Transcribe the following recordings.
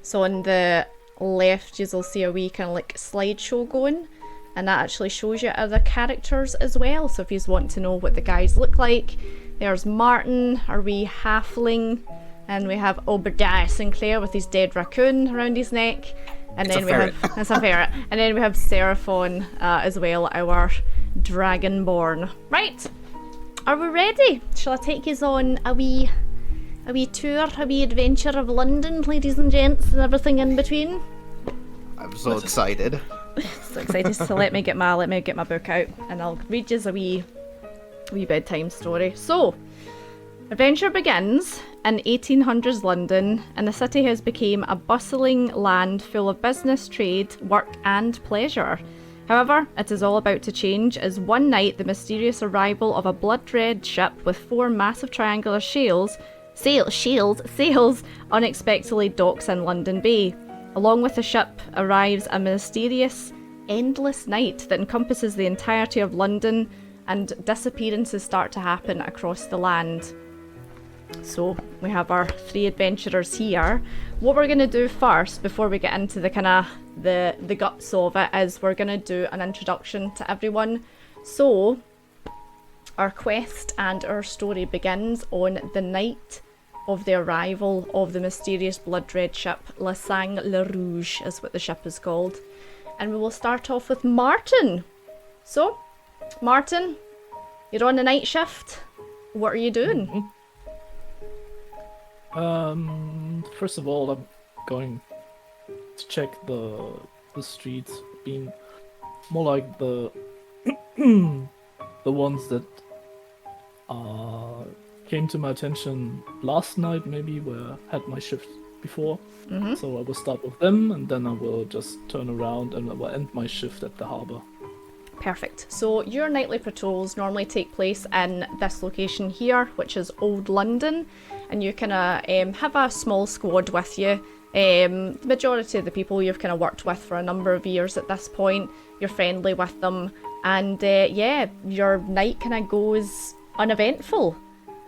So on the left, you'll see a wee kind of like slideshow going, and that actually shows you other characters as well. So if you want to know what the guys look like, there's Martin, our wee halfling, and we have Obadiah Sinclair with his dead raccoon around his neck. And It's then a we ferret. have it's a ferret. And then we have Seraphon as well, our dragonborn. Right, are we ready? Shall I take you on a wee tour, a wee adventure of London, ladies and gents, and everything in between? I'm so excited. So excited. So let me get my book out, and I'll read you a wee bedtime story. So, adventure begins in 1800s London, and the city has become a bustling land full of business, trade, work, and pleasure. However, it is all about to change as one night the mysterious arrival of a blood-red ship with 4 massive triangular sails unexpectedly docks in London Bay. Along with the ship arrives a mysterious, endless night that encompasses the entirety of London, and disappearances start to happen across the land. So we have our 3 adventurers here. What we're going to do first, before we get into the kind of the guts of it, is we're going to do an introduction to everyone. So our quest and our story begins on the night of the arrival of the mysterious blood-red ship, Sang Rouge is what the ship is called. And we will start off with Martin. So, Martin, you're on the night shift. What are you doing? First of all, I'm going to check the streets, being more like the the ones that came to my attention last night, maybe, where I had my shift before. So I will start with them, and then I will just turn around and I will end my shift at the harbour. Perfect. So your nightly patrols normally take place in this location here, which is Old London, and you kind of have a small squad with you. The majority of the people you've kind of worked with for a number of years at this point. You're friendly with them, and yeah, your night kind of goes uneventful.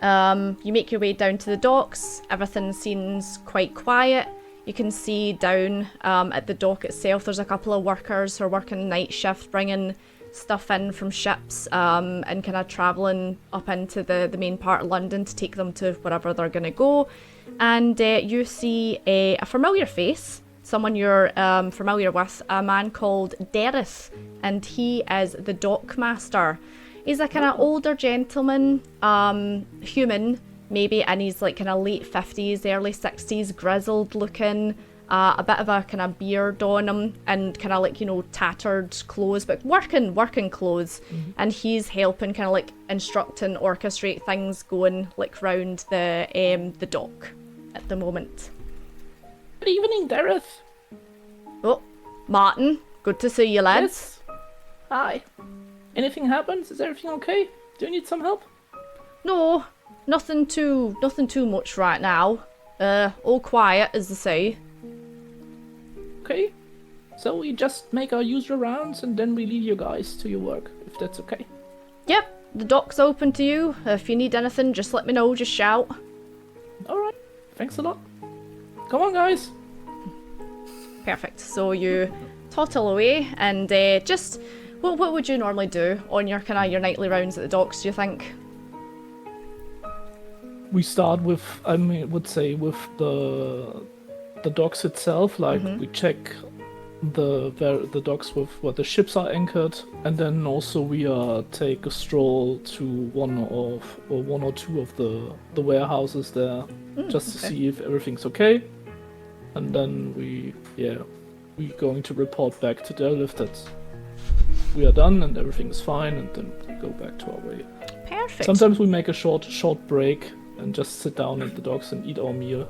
You make your way down to the docks. Everything seems quite quiet. You can see down at the dock itself, there's a couple of workers who are working night shift, bringing stuff in from ships and kind of travelling up into the main part of London to take them to wherever they're going to go. And you see a familiar face, someone you're familiar with, a man called Dereth, and he is the dockmaster. He's a kind of older gentleman, human maybe, and he's like kind of late 50s, early 60s, grizzled looking, a bit of a kind of beard on him, and kind of like, you know, tattered clothes, but working clothes. And he's helping kind of like instruct and orchestrate things going like round the dock at the moment. Good evening, Dareth. Oh, Martin, good to see you, lads. Yes. Hi. Anything happens? Is everything okay? Do you need some help? No, nothing too much right now. All quiet, as they say. Okay. So we just make our usual rounds and then we leave you guys to your work, if that's okay. Yep, the dock's open to you. If you need anything, just let me know, just shout. Alright. Thanks a lot. Come on, guys. Perfect. So you toddle away, and just what would you normally do on your kind of your nightly rounds at the docks, do you think? We start with, would say, with the docks itself. Like we check the docks with where the ships are anchored, and then also we take a stroll to one or two of the warehouses there, just to see if everything's okay. And then we're going to report back to Derlif that we are done and everything is fine, and then we go back to our way. Perfect. Sometimes we make a short break and just sit down at the docks and eat our meal.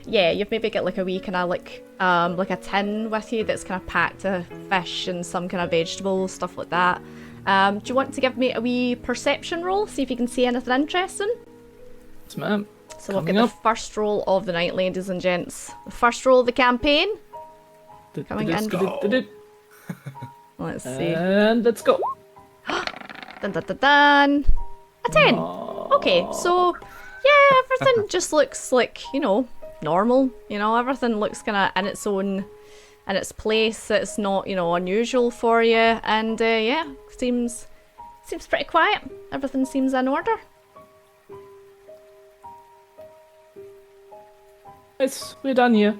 Yeah, you've maybe got like a wee kind of like a tin with you that's kind of packed of fish and some kind of vegetables, stuff like that. Do you want to give me a wee perception roll, see if you can see anything interesting? Yes, ma'am. So we'll get the first roll of the night, ladies and gents. The first roll of the campaign. Coming in. Let's see. And let's go. Dun dun dun dun. A 10. Okay, so yeah, everything just looks like, you know, normal. You know, everything looks kind of in its place. It's not, you know, unusual for you. And yeah, seems pretty quiet. Everything seems in order. Yes, we're done here.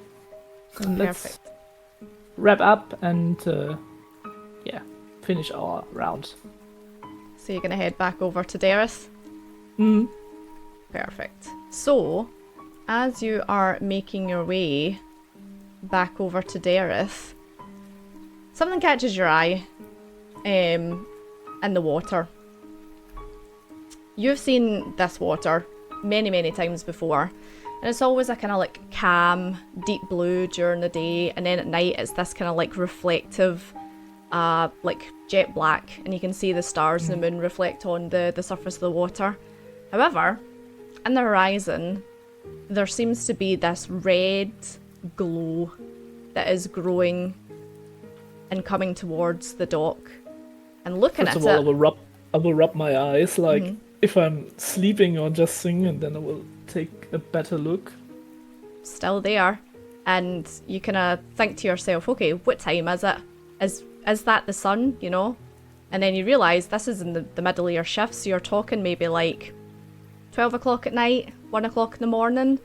And let's Perfect. wrap up and yeah, finish our round. So you're gonna head back over to Dareth? Mm. Perfect. So, as you are making your way back over to Dareth, something catches your eye in the water. You've seen this water many, many times before, and it's always a kind of like calm, deep blue during the day, and then at night it's this kind of like reflective, like jet black, and you can see the stars and the moon reflect on the surface of the water. However, in the horizon, there seems to be this red glow that is growing and coming towards the dock. And looking First at of all, it, I will rub my eyes like if I'm sleeping or just singing, and then I will take a better look. still there, and you kind of think to yourself, okay, what time is it? Is that the sun, you know? And then you realise this is in the middle of your shift, so you're talking maybe like 12 o'clock at night, 1 o'clock in the morning.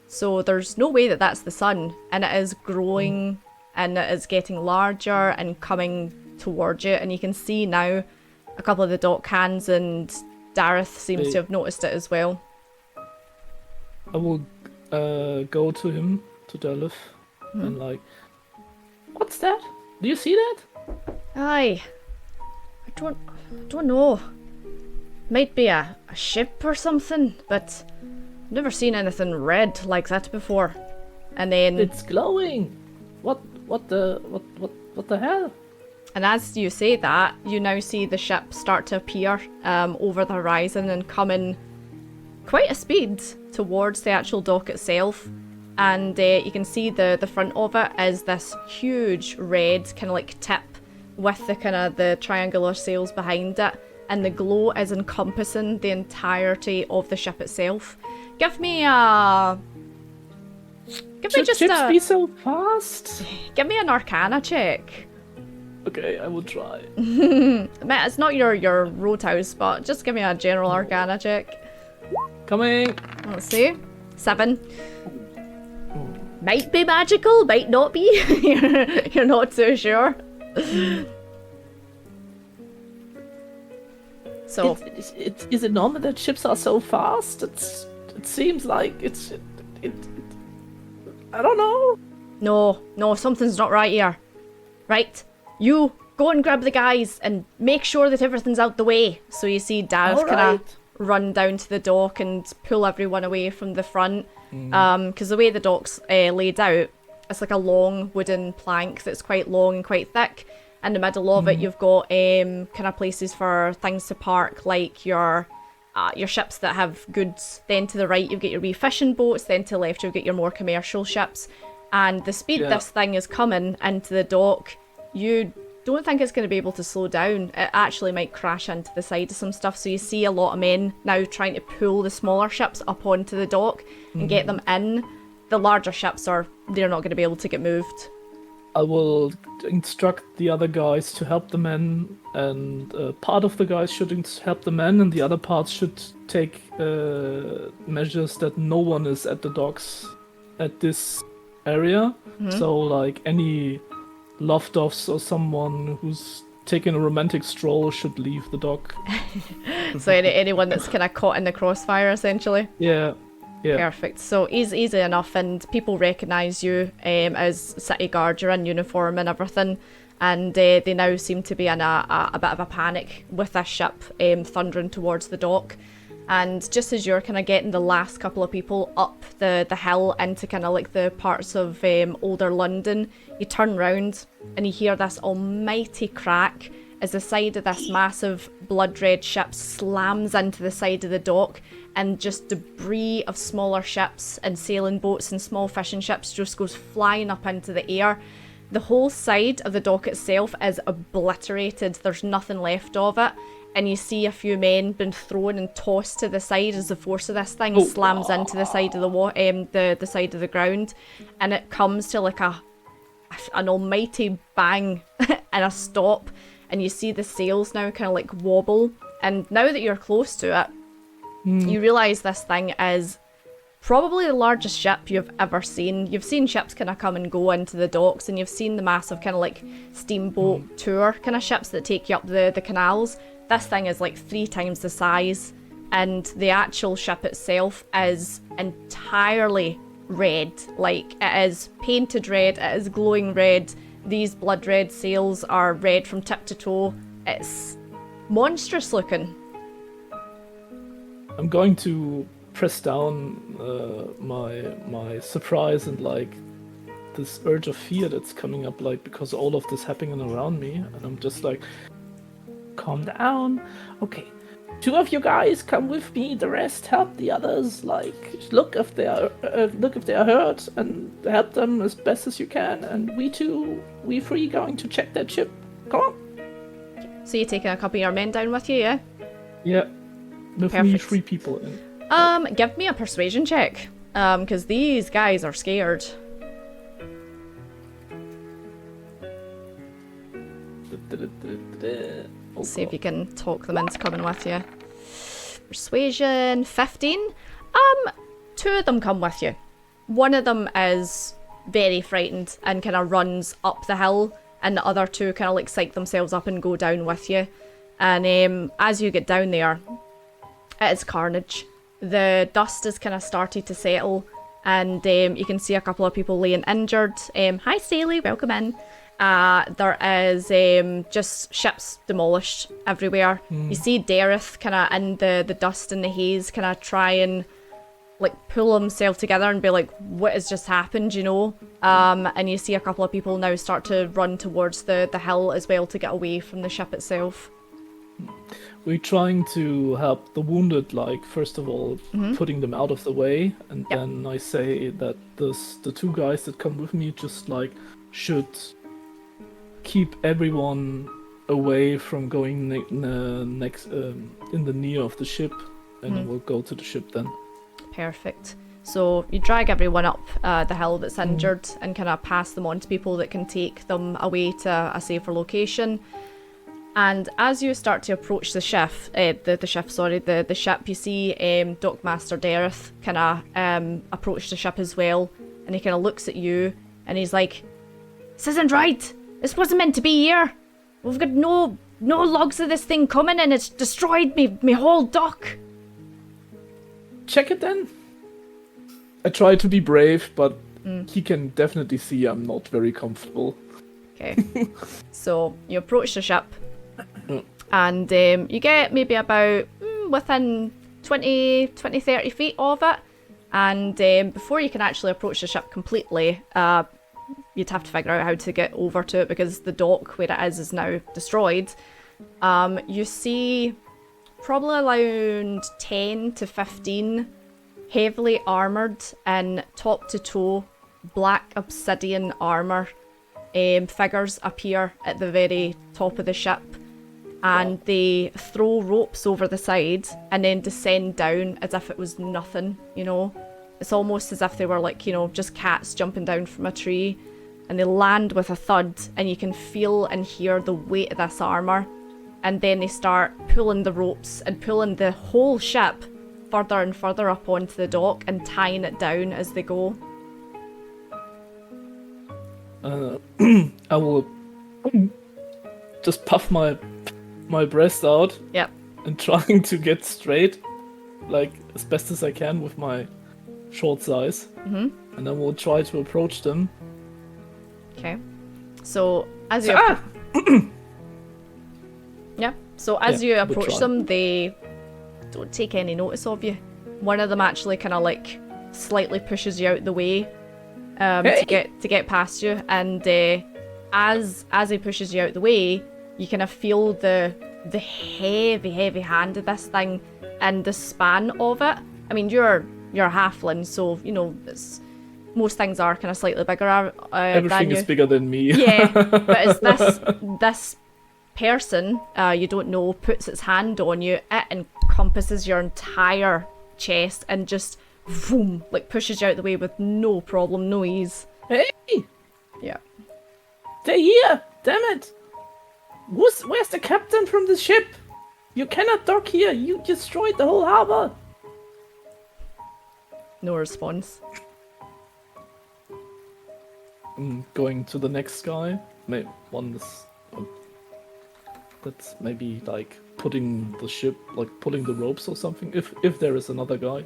So there's no way that that's the sun, and it is growing and it is getting larger and coming towards you, and you can see now a couple of the dock hands, and Dareth seems to have noticed it as well. I will go to him, to Delph, and like, what's that? Do you see that? Aye, I don't know. Might be a ship or something, but I've never seen anything red like that before. And then, It's glowing. What the hell? and as you say that, you now see the ship start to appear over the horizon and come in quite a speed towards the actual dock itself. And you can see the front of it is this huge red kind of like tip with the kind of the triangular sails behind it, and the glow is encompassing the entirety of the ship itself. Give me Should just ships be so fast? give me an Arcana check. Okay, I will try. It's not your roadhouse, but just give me a general Arcana check. Coming. Let's see. 7. Might be magical, might not be. You're not too sure. So Is it normal that ships are so fast? It seems like it I don't know. no, something's not right here. Right, you go and grab the guys and make sure that everything's out the way. So you see Dareth kind of Alright. run down to the dock and pull everyone away from the front. Because the way the dock's laid out, it's like a long wooden plank that's quite long and quite thick. In the middle of it, you've got kind of places for things to park, like your ships that have goods. Then to the right, you've got your wee fishing boats. Then to the left, you've got your more commercial ships. And the speed this thing is coming into the dock, you don't think it's going to be able to slow down. It actually might crash into the side of some stuff. So you see a lot of men now trying to pull the smaller ships up onto the dock and get them in. The larger ships they're not going to be able to get moved. I will instruct the other guys to help the men, and part of the guys should help the men, and the other parts should take measures that no one is at the docks at this area. So, like, any love-doves or someone who's taking a romantic stroll should leave the dock. So anyone that's kind of caught in the crossfire, essentially. Yeah. Perfect. So easy enough, and people recognise you as city guard. You're in uniform and everything, and they now seem to be in a bit of a panic with this ship thundering towards the dock. And just as you're kind of getting the last couple of people up the hill into kind of like the parts of older London, you turn round and you hear this almighty crack as the side of this massive blood red ship slams into the side of the dock, and just debris of smaller ships and sailing boats and small fishing ships just goes flying up into the air. The whole side of the dock itself is obliterated. There's nothing left of it. and you see a few men been thrown and tossed to the side as the force of this thing slams into the side of the side of the ground, and it comes to like an almighty bang and a stop, and you see the sails now kind of like wobble, and now that you're close to it, you realise this thing is probably the largest ship you've ever seen. You've seen ships kind of come and go into the docks, and you've seen the massive kind of like steamboat tour kind of ships that take you up the canals. This thing is like 3 times the size, and the actual ship itself is entirely red. Like, it is painted red, it is glowing red. These blood red sails are red from tip to toe. It's monstrous looking. I'm going to press down my surprise and like this urge of fear that's coming up, like because all of this happening around me, and I'm just like, calm down. Okay, 2 of you guys come with me. The rest help the others. Like, look if they are hurt and help them as best as you can. And we 3 going to check that ship. Come on. So you're taking a couple of your men down with you, yeah? Yeah, with me Perfect. 3 people in. Give me a persuasion check, because these guys are scared. See if you can talk them into coming with you. Persuasion 15. 2 of them come with you. One of them is very frightened and kind of runs up the hill, and the other 2 kind of like psych themselves up and go down with you. And as you get down there, it is carnage. The dust has kind of started to settle, and you can see a couple of people laying injured. Hi Staley, welcome in. There is just ships demolished everywhere. You see Dareth kind of in the dust and the haze kind of try and like pull himself together and be like, what has just happened, you know? And you see a couple of people now start to run towards the hill as well to get away from the ship itself. We're trying to help the wounded, like, first of all, putting them out of the way, and then I say that the 2 guys that come with me just, like, should keep everyone away from going next in the near of the ship, and we'll go to the ship then. Perfect. So you drag everyone up the hill that's injured and kind of pass them on to people that can take them away to a safer location. And as you start to approach the ship, the ship, you see Dockmaster Dareth kind of approach the ship as well, and he kind of looks at you, and he's like, "This isn't right. This wasn't meant to be here. We've got no logs of this thing coming, and it's destroyed me whole dock." Check it then. I try to be brave, but he can definitely see I'm not very comfortable. Okay. So you approach the ship. And you get maybe about within 20, 30 feet of it. And before you can actually approach the ship completely, you'd have to figure out how to get over to it because the dock where it is now destroyed. You see probably around 10 to 15 heavily armoured and top to toe black obsidian armour figures appear at the very top of the ship. And they throw ropes over the side and then descend down as if it was nothing, you know. It's almost as if they were like, you know, just cats jumping down from a tree. And they land with a thud, and you can feel and hear the weight of this armour. And then they start pulling the ropes and pulling the whole ship further and further up onto the dock and tying it down as they go. I will just puff my breast out. Yep. And trying to get straight, like as best as I can with my short size. And then we'll try to approach them. Okay. So as you you approach them, they don't take any notice of you. One of them actually kind of like slightly pushes you out the way to get past you, and as he pushes you out the way, you kind of feel the heavy hand of this thing and the span of it. I mean, you're a halfling, so you know most things are kind of slightly bigger. Everything than you. is bigger than me. Yeah, but it's this person you don't know puts its hand on you, it encompasses your entire chest and just boom, like pushes you out the way with no problem, no ease. Hey! Yeah. Stay here! Damn it! Where's the captain from the ship? You cannot dock here! You destroyed the whole harbor! No response. I'm going to the next guy. Maybe one is... that's maybe like putting the ship, like pulling the ropes or something, if there is another guy.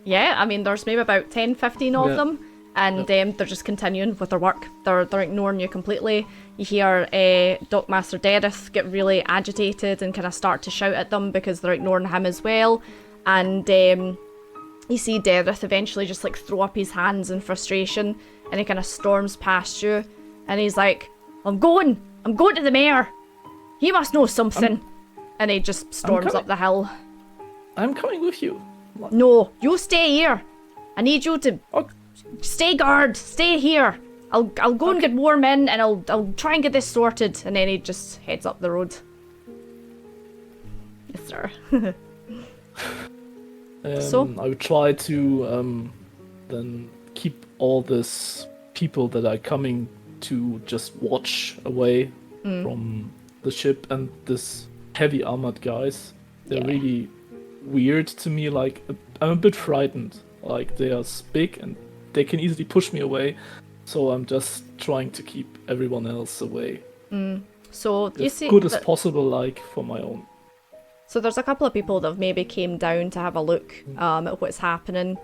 Yeah, I mean, there's maybe about 10, 15 of them, and they're just continuing with their work. They're ignoring you completely. You hear Dockmaster Dereth get really agitated and kind of start to shout at them because they're ignoring him as well. And you see Dereth eventually just like throw up his hands in frustration, and he kind of storms past you, and he's like, I'm going to the mayor. He must know something. And he just storms up the hill. I'm coming with you. No, you stay here. I need you to stay guard. Stay here. I'll go and get more men, and I'll try and get this sorted. And then he just heads up the road. Yes, sir. So I would try to then keep all these people that are coming to just watch away from the ship and this heavy armored guys. They're really weird to me. Like, I'm a bit frightened. Like, they are big and they can easily push me away. So I'm just trying to keep everyone else away. So you see, as good as possible, like for my own. So there's a couple of people that have maybe came down to have a look at what's happening.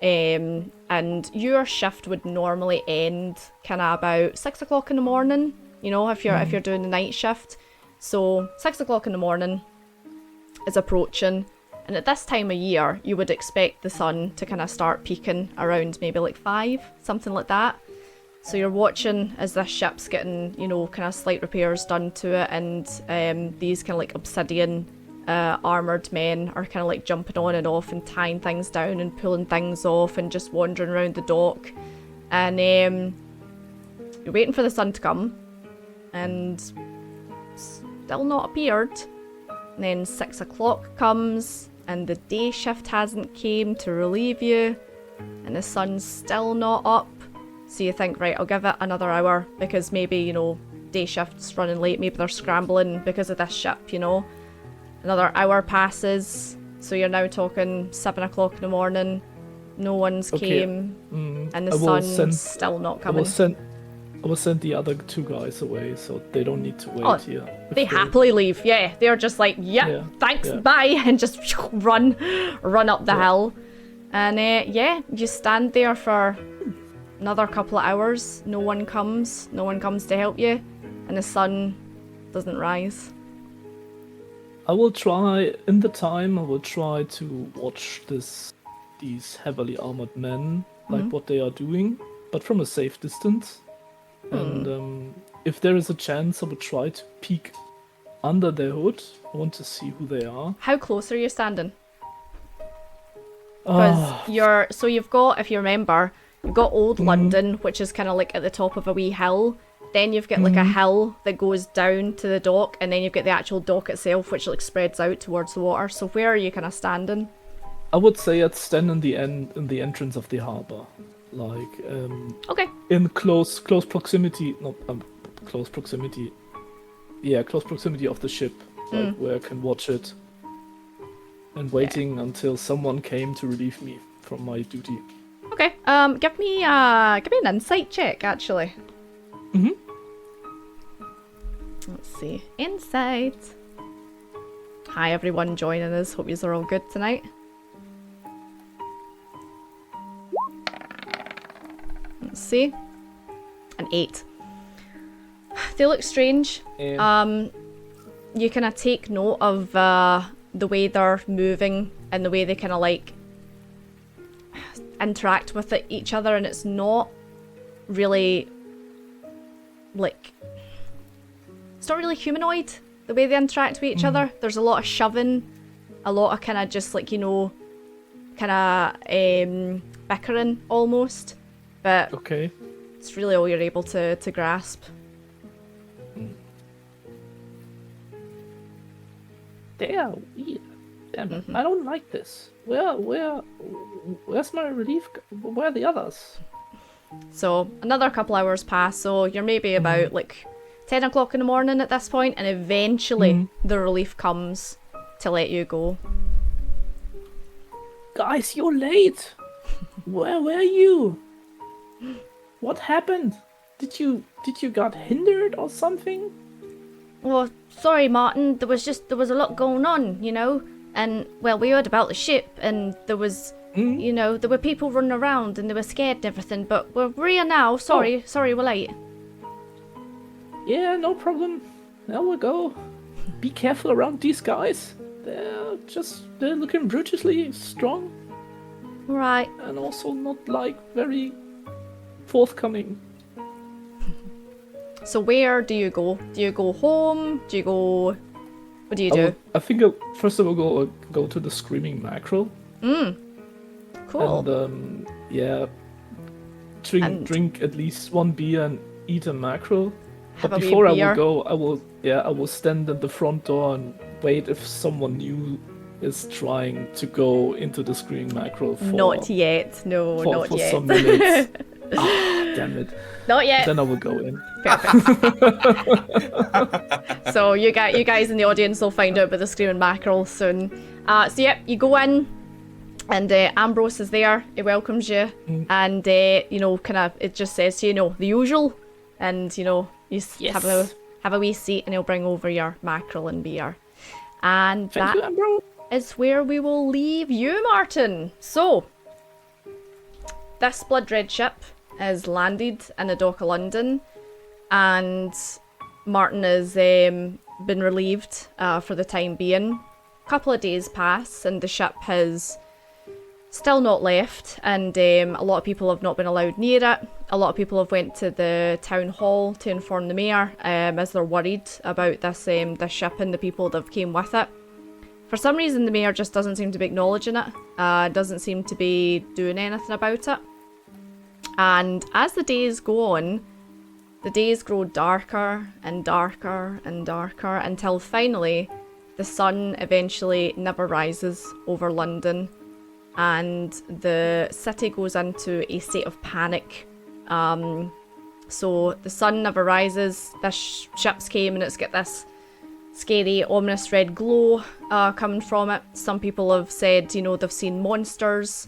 And your shift would normally end kind of about 6 o'clock in the morning, you know, if you're doing the night shift. So 6 o'clock in the morning is approaching, and at this time of year you would expect the sun to kind of start peaking around maybe like 5, something like that. So you're watching as this ship's getting, you know, kind of slight repairs done to it, and these kind of like obsidian armoured men are kind of like jumping on and off and tying things down and pulling things off and just wandering around the dock. And you're waiting for the sun to come, and still not appeared. And then 6 o'clock comes, and the day shift hasn't came to relieve you, and the sun's still not up. So you think, right, I'll give it another hour, because maybe, you know, day shift's running late, maybe they're scrambling because of this ship, you know. Another hour passes, so you're now talking 7 o'clock in the morning, no one's came, and the sun's still not coming. I will send the other 2 guys away, so they don't need to wait here. They happily leave, yeah. They're just like, thanks, bye, and just run up the hill. And you stand there for another couple of hours. No one comes to help you, and the sun doesn't rise. I will try to watch these heavily armored men, like what they are doing, but from a safe distance. And if there is a chance, I will try to peek under their hood. I want to see who they are. How close are you standing? Because you've got, if you remember, you've got Old London, which is kind of like at the top of a wee hill. Then you've got like a hill that goes down to the dock, and then you've got the actual dock itself, which like spreads out towards the water. So where are you kind of standing? I would say I'd stand in the entrance of the harbor, like in close proximity. Close proximity. Yeah, close proximity of the ship, like where I can watch it, and waiting until someone came to relieve me from my duty. Okay. Give me an insight check, actually. Let's see. Insight. Hi everyone joining us. Hope yous are all good tonight. Let's see. An 8. They look strange. You kind of take note of the way they're moving and the way they kind of like interact with each other, and it's not really like, it's not really humanoid, the way they interact with each other. There's a lot of shoving, a lot of kind of just like, you know, kind of bickering almost, but it's really all you're able to grasp. They are weird. Damn it. I don't like this. Where's my relief? Where are the others? So another couple hours pass, so you're maybe about like 10 o'clock in the morning at this point, and eventually the relief comes to let you go. Guys, you're late. Where were you? What happened? Did you got hindered or something? Well, sorry, Martin. There was a lot going on, you know. And well, we heard about the ship, and there was, you know, there were people running around, and they were scared and everything. But we're here now. Sorry, we're late. Yeah, no problem. There we go. Be careful around these guys. They're looking brutally strong. Right. And also not like very forthcoming. So where do you go? Do you go home? Do you go? What do you do? I think first I will go to the Screaming Mackerel. Cool. And drink at least one beer and eat a mackerel. Have But a wee before I beer. will go, I will stand at the front door and wait if someone new is trying to go into the Screaming Mackerel for Not yet. No, not for yet. some minutes. Damn it. Not yet. Then I will go in. So you guys in the audience will find out about the Screaming Mackerel soon. So yep, you go in, and Ambrose is there. He welcomes you, and you know, kind of, it just says to you, know, the usual, and you know, you have a wee seat, and he'll bring over your mackerel and beer, and Thank you, Ambrose. is where we will leave you, Martin. So this blood red ship has landed in the dock of London, and Martin has been relieved for the time being. A couple of days pass, and the ship has still not left, and a lot of people have not been allowed near it. A lot of people have went to the town hall to inform the mayor, as they're worried about this ship and the people that came with it. For some reason, the mayor just doesn't seem to be acknowledging it, doesn't seem to be doing anything about it. And as the days go on, the days grow darker and darker and darker until finally the sun eventually never rises over London, and the city goes into a state of panic. So the sun never rises, this ship's came and it's got this scary, ominous red glow coming from it. Some people have said, you know, they've seen monsters,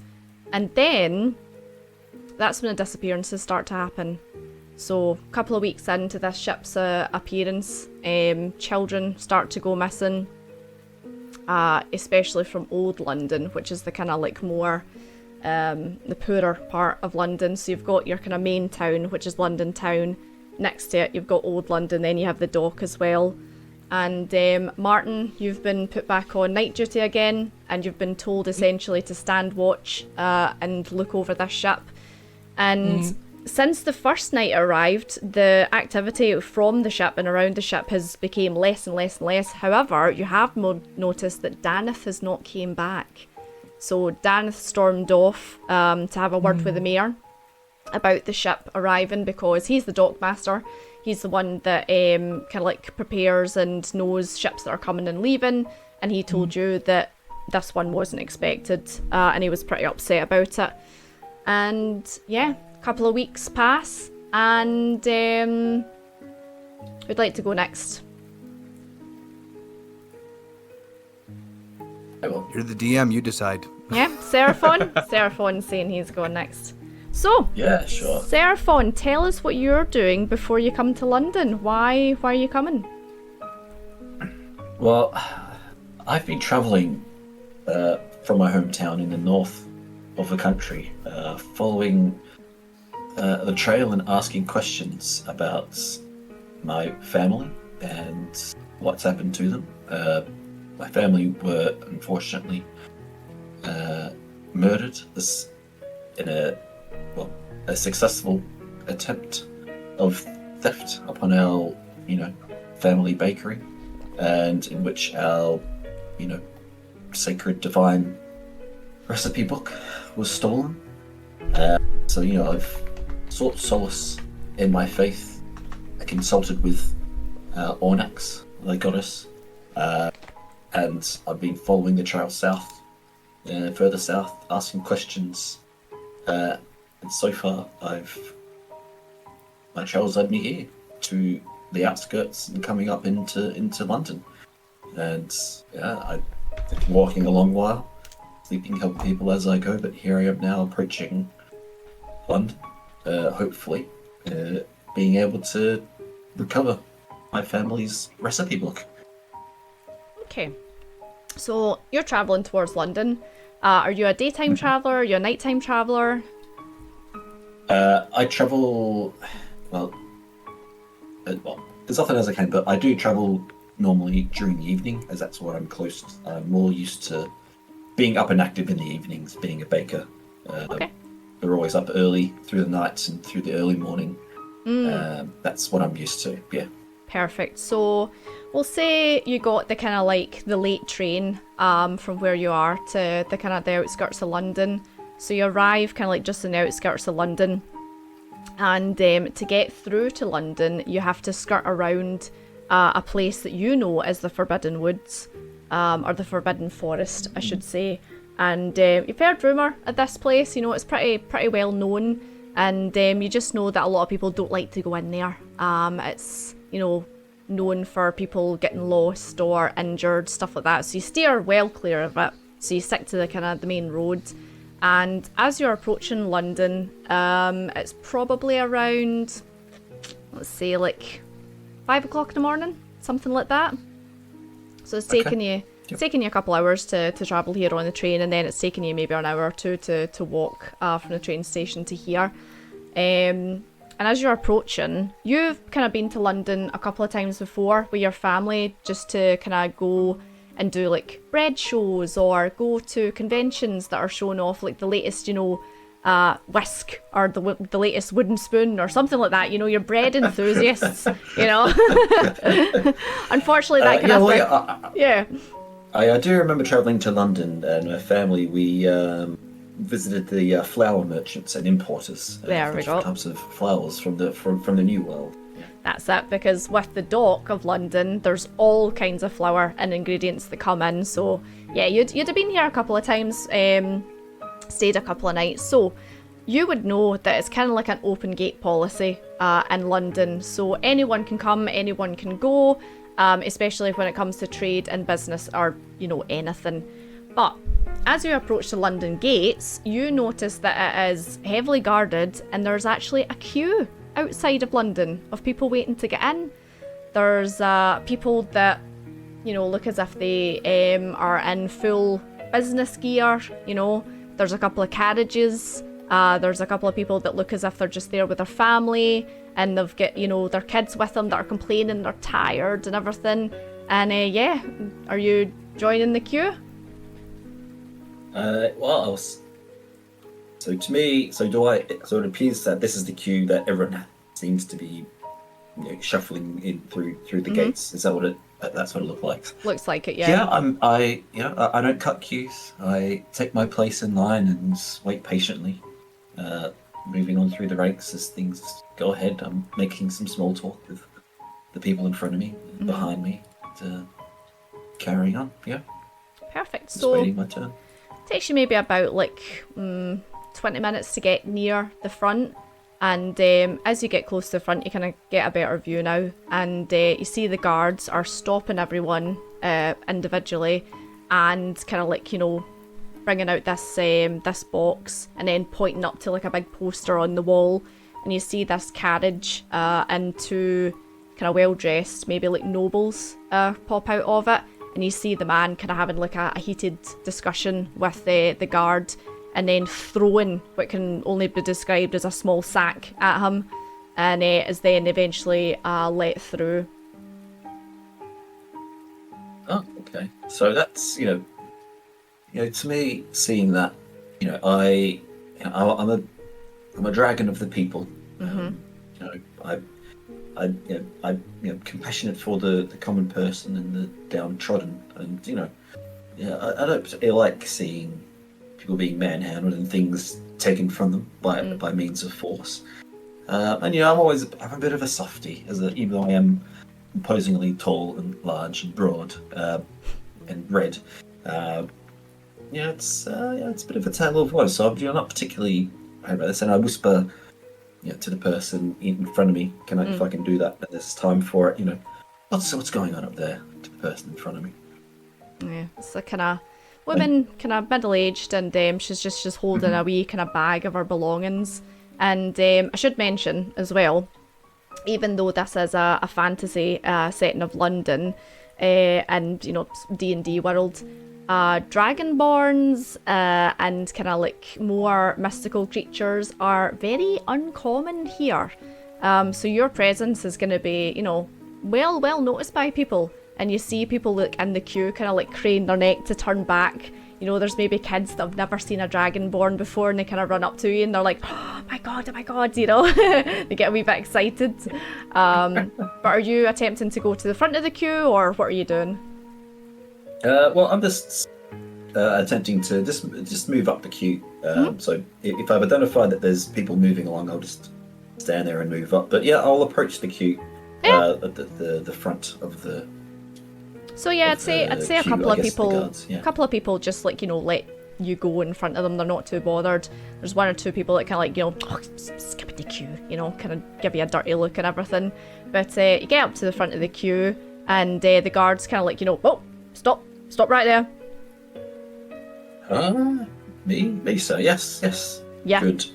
and then that's when the disappearances start to happen. So a couple of weeks into this ship's appearance, children start to go missing, especially from Old London, which is the kind of like more the poorer part of London. So you've got your kind of main town, which is London town. Next to it, you've got Old London, then you have the dock as well. And Martin, you've been put back on night duty again, and you've been told essentially to stand watch and look over this ship. And since the first night arrived, the activity from the ship and around the ship has become less and less and less. However, you have noticed that Daneth has not came back. So Daneth stormed off to have a word with the mayor about the ship arriving, because he's the dockmaster. He's the one that kind of like prepares and knows ships that are coming and leaving. And he told you that this one wasn't expected, and he was pretty upset about it. And yeah, a couple of weeks pass, and who'd like to go next? I will. You're the DM, you decide. Yeah, Seraphon. Seraphon's saying he's going next. So, Yeah, sure. Seraphon, tell us what you're doing before you come to London. Why are you coming? Well, I've been travelling from my hometown in the north of the country, following the trail and asking questions about my family and what's happened to them. My family were unfortunately murdered in a successful attempt of theft upon our, family bakery, and in which our, sacred divine recipe book was stolen. So I've sought solace in my faith. I consulted with Ornax, the goddess, and I've been following the trail south, further south, asking questions, and so far my trail's led me here to the outskirts and coming up into London, and yeah, I've been walking a long while, sleeping, helping people as I go, but here I am now approaching London, hopefully being able to recover my family's recipe book. Okay. So you're traveling towards London. Are you a daytime traveler? Are you a nighttime traveler? I travel, well, as often as I can, but I do travel normally during the evening, as that's what I'm closest. I'm more used to being up and active in the evenings, being a baker. Okay. We're always up early through the nights and through the early morning. That's what I'm used to, yeah. Perfect. So we'll say you got the kind of like the late train from where you are to the kind of the outskirts of London. So you arrive kind of like just in the outskirts of London. And to get through to London, you have to skirt around a place that you know as the Forbidden Woods, or the Forbidden Forest, I should say. And you've heard rumour of this place, you know, it's pretty well known. And you just know that a lot of people don't like to go in there. It's, you know, known for people getting lost or injured, stuff like that. So you steer well clear of it. So you stick to the kind of the main road. And as you're approaching London, it's probably around, let's say, like 5 o'clock in the morning, something like that. So it's taking you a couple hours to travel here on the train, and then it's taking you maybe an hour or two to walk from the train station to here. And as you're approaching, you've kind of been to London a couple of times before with your family, just to kind of go and do like bread shows or go to conventions that are showing off like the latest, you know, whisk or the latest wooden spoon or something like that. You know, your bread enthusiasts, you know. Unfortunately, that I do remember travelling to London, and my family, we visited the flower merchants and importers. There we go. Types of flowers from the New World. That's it, because with the dock of London, there's all kinds of flour and ingredients that come in. So yeah, you'd have been here a couple of times, stayed a couple of nights. So you would know that it's kind of like an open gate policy in London. So anyone can come, anyone can go, especially when it comes to trade and business or, you know, anything. But as you approach the London gates, you notice that it is heavily guarded and there's actually a queue outside of London of people waiting to get in. There's people that, you know, look as if they are in full business gear, you know. There's a couple of carriages. There's a couple of people that look as if they're just there with their family and they've got, you know, their kids with them that are complaining they're tired and everything. And yeah, are you joining the queue? So to me, so it appears that this is the queue that everyone seems to be, you know, shuffling in through the gates. Is that what that's what it looks like? Looks like it, yeah. Yeah, I don't cut queues. I take my place in line and wait patiently, moving on through the ranks as things go ahead. I'm making some small talk with the people in front of me, behind me, carrying on. Yeah. Perfect. Just So waiting my turn. takes you maybe about like 20 minutes to get near the front, and as you get close to the front you kind of get a better view now, and you see the guards are stopping everyone individually and kind of like, you know, bringing out this box and then pointing up to like a big poster on the wall, and you see this carriage and two kind of well dressed, maybe like nobles pop out of it. And you see the man kind of having like a heated discussion with the guard, and then throwing what can only be described as a small sack at him, and is then eventually let through. Oh, okay. So that's, you know, to me, seeing that, you know, I'm a dragon of the people. You know, I'm compassionate for the common person and the downtrodden, and you know, I don't particularly like seeing people being manhandled and things taken from them by means of force. And you know, I'm a bit of a softie, even though I am imposingly tall and large and broad. and red. It's a bit of a tale of woe. So I'm not particularly happy about this, and I whisper, to the person in front of me, if I can do that? And there's time for it. What's going on up there? To the person in front of me. Yeah, it's a kind of woman, kind of middle-aged, and she's just holding a wee kind of bag of her belongings. And I should mention as well, even though this is a fantasy setting of London, and D&D world, dragonborns and kind of like more mystical creatures are very uncommon here. So your presence is going to be, well noticed by people. And you see people look in the queue kind of like crane their neck to turn back. There's maybe kids that have never seen a dragonborn before, and they kind of run up to you and they're like, oh my god, they get a wee bit excited. But are you attempting to go to the front of the queue, or what are you doing? Well, I'm just attempting to just move up the queue. So if I've identified that there's people moving along, I'll just stand there and move up. But yeah, I'll approach the queue at the front of the. So yeah, I'd say a queue, couple of people, guards, yeah. a couple of people just like let you go in front of them. They're not too bothered. There's one or two people that kind of skip the queue, kind of give you a dirty look and everything. But you get up to the front of the queue, and the guards kind of oh, stop right there. Me, sir. Yes. Yeah. Good.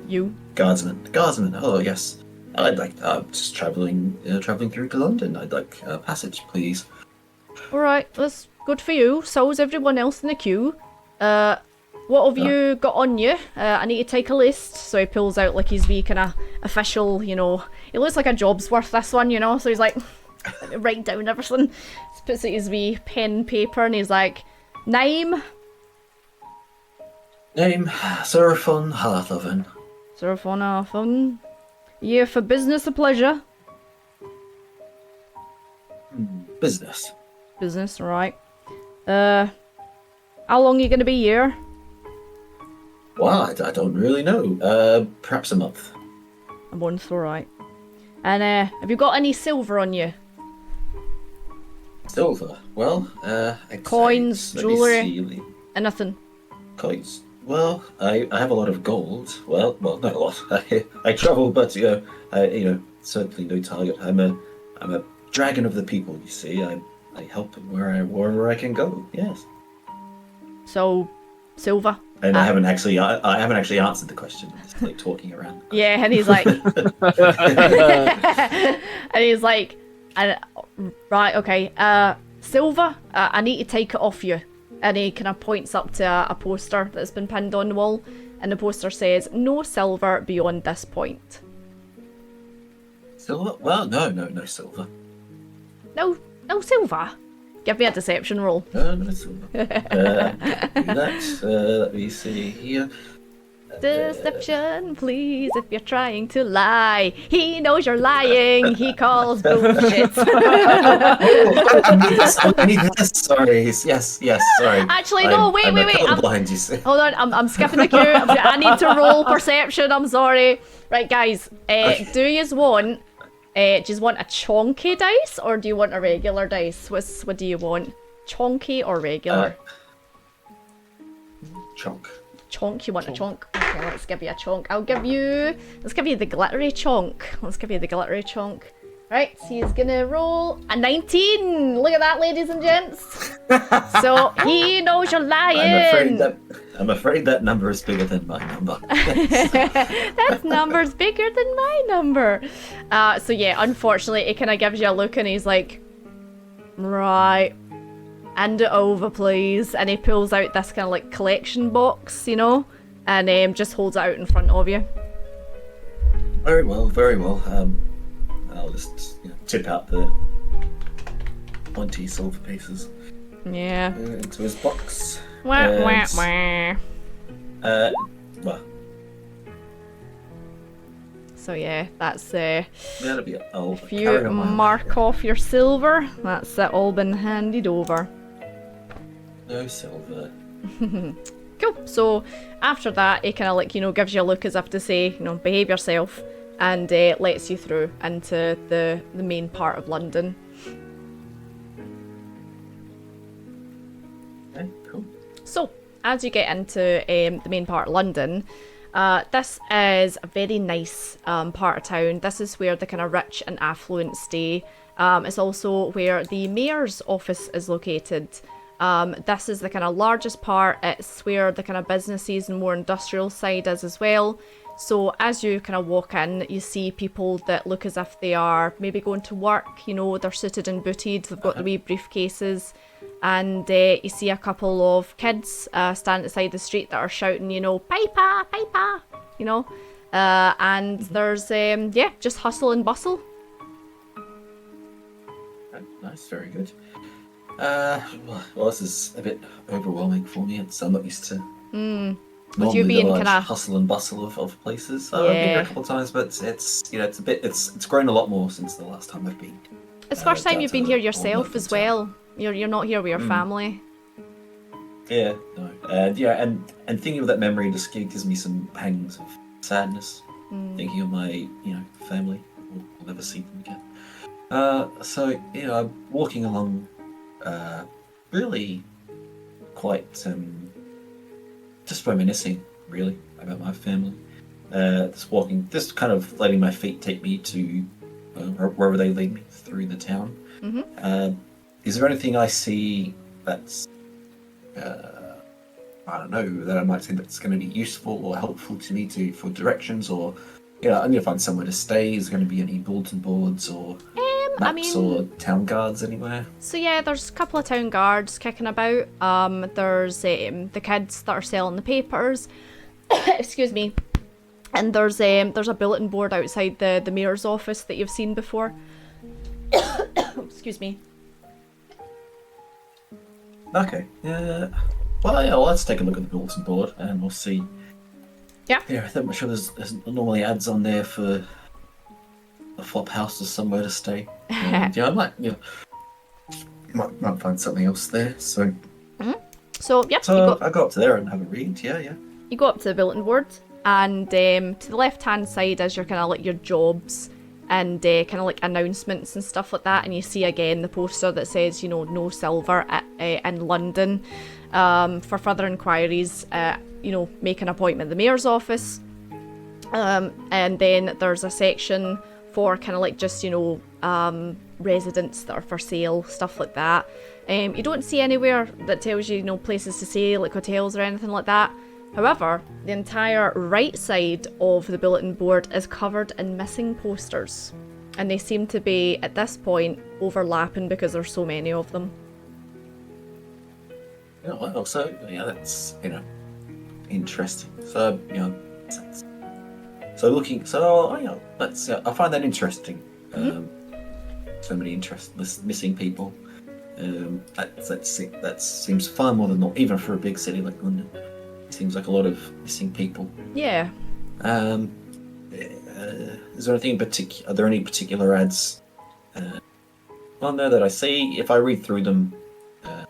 You. Guardsman. Oh, yes. I'd like. Just traveling through to London. I'd like passage, please. All right, that's good for you. So is everyone else in the queue. What have you got on you? I need to take a list. So he pulls out like his wee kind of official, it looks like a job's worth, this one, So he's like, let me write down everything. He puts out his wee pen paper and he's like, name. Sir von Harthoven. Sir von Harthoven. Year for business or pleasure? Business. Business, right. How long are you going to be here? Well, I don't really know. Perhaps a month. A month, alright. And have you got any silver on you? Silver? Well, coins, jewellery, anything? Coins? Well, I have a lot of gold. Well, not a lot. I travel, but certainly no target. I'm a dragon of the people. You see, I help wherever I can go. Yes. So, silver. And I haven't actually answered the question. I'm just like talking around. Yeah, and he's like, right, okay. Silver. I need to take it off you. And he kind of points up to a poster that's been pinned on the wall, and the poster says, "No silver beyond this point." Silver? Well, no silver. No silver. Give me a deception roll. No silver. Let me see here. Deception, please, if you're trying to lie. He knows you're lying. He calls bullshit. I need this. Sorry. Yes. Sorry. Actually, no. Wait. Colorblind, you see. Hold on. I'm skipping the queue. I need to roll perception. I'm sorry. Right, guys. Do you want? Do you want a chonky dice or do you want a regular dice? What do you want? Chonky or regular? Chonk. Chonk, you want a chonk? Okay, let's give you a chonk. Let's give you the glittery chonk. Right, so he's gonna roll a 19. Look at that, ladies and gents. So he knows you're lying. I'm afraid that number is bigger than my number. That number's bigger than my number. So yeah, unfortunately, it kind of gives you a look and he's like, right. Hand it over, please. And he pulls out this kind of like collection box, and just holds it out in front of you. Very well. I'll just tip out the 20 silver pieces. Yeah. Into his box. Wah. Well. So yeah, that's That'll be if you mark off your silver, that's it all been handed over. No silver. Cool. So after that, it kind of like gives you a look as if to say, behave yourself, and lets you through into the main part of London. Okay, cool. So, as you get into the main part of London, this is a very nice part of town. This is where the kind of rich and affluent stay. It's also where the mayor's office is located. This is the kind of largest part. It's where the kind of businesses and more industrial side is as well. So as you kind of walk in, you see people that look as if they are maybe going to work. You know, they're suited and booted. They've got the wee briefcases. And you see a couple of kids standing beside the street that are shouting, you know, "Piper, Piper," you know. And there's, just hustle and bustle. Nice, very good. Well, this is a bit overwhelming for me. I'm not used to With you normally being the large kind of hustle and bustle of places. I've been here a couple of times, but it's grown a lot more since the last time I've been. it's the first time down you've to been the here old yourself London as town. well. You're not here with your family. Yeah, no, and thinking of that memory just gives me some pangs of sadness. Thinking of my family. I'll never see them again. So I'm walking along, really quite just reminiscing really about my family. Just kind of letting my feet take me to wherever they lead me through the town. Is there anything I see that's I don't know, that I might think that's going to be useful or helpful to me for directions, or I need to find somewhere to stay? Is there going to be any bulletin boards or maps or town guards anywhere? So yeah, there's a couple of town guards kicking about. There's the kids that are selling the papers. Excuse me. And there's a bulletin board outside the mayor's office that you've seen before. Excuse me. Okay. Well, yeah. Well, let's take a look at the bulletin board and we'll see. Yeah. Yeah, I'm sure there's normally ads on there for a flop house or somewhere to stay. And, I might find something else there. So So yep. So I go up to there and have a read. Yeah. You go up to the bulletin board, and to the left hand side is your kind of like your jobs and kind of like announcements and stuff like that. And you see again the poster that says, no silver in London. For further inquiries, make an appointment at the mayor's office. And then there's a section for kind of like just, residents that are for sale, stuff like that. You don't see anywhere that tells you, places to stay, like hotels or anything like that. However, the entire right side of the bulletin board is covered in missing posters. And they seem to be, at this point, overlapping because there's so many of them. Well, so that's interesting. So I find that interesting. So many missing people. That seems far more than not, even for a big city like London. It seems like a lot of missing people. Yeah. Is there anything in particular? Are there any particular ads on there that I see? If I read through them, I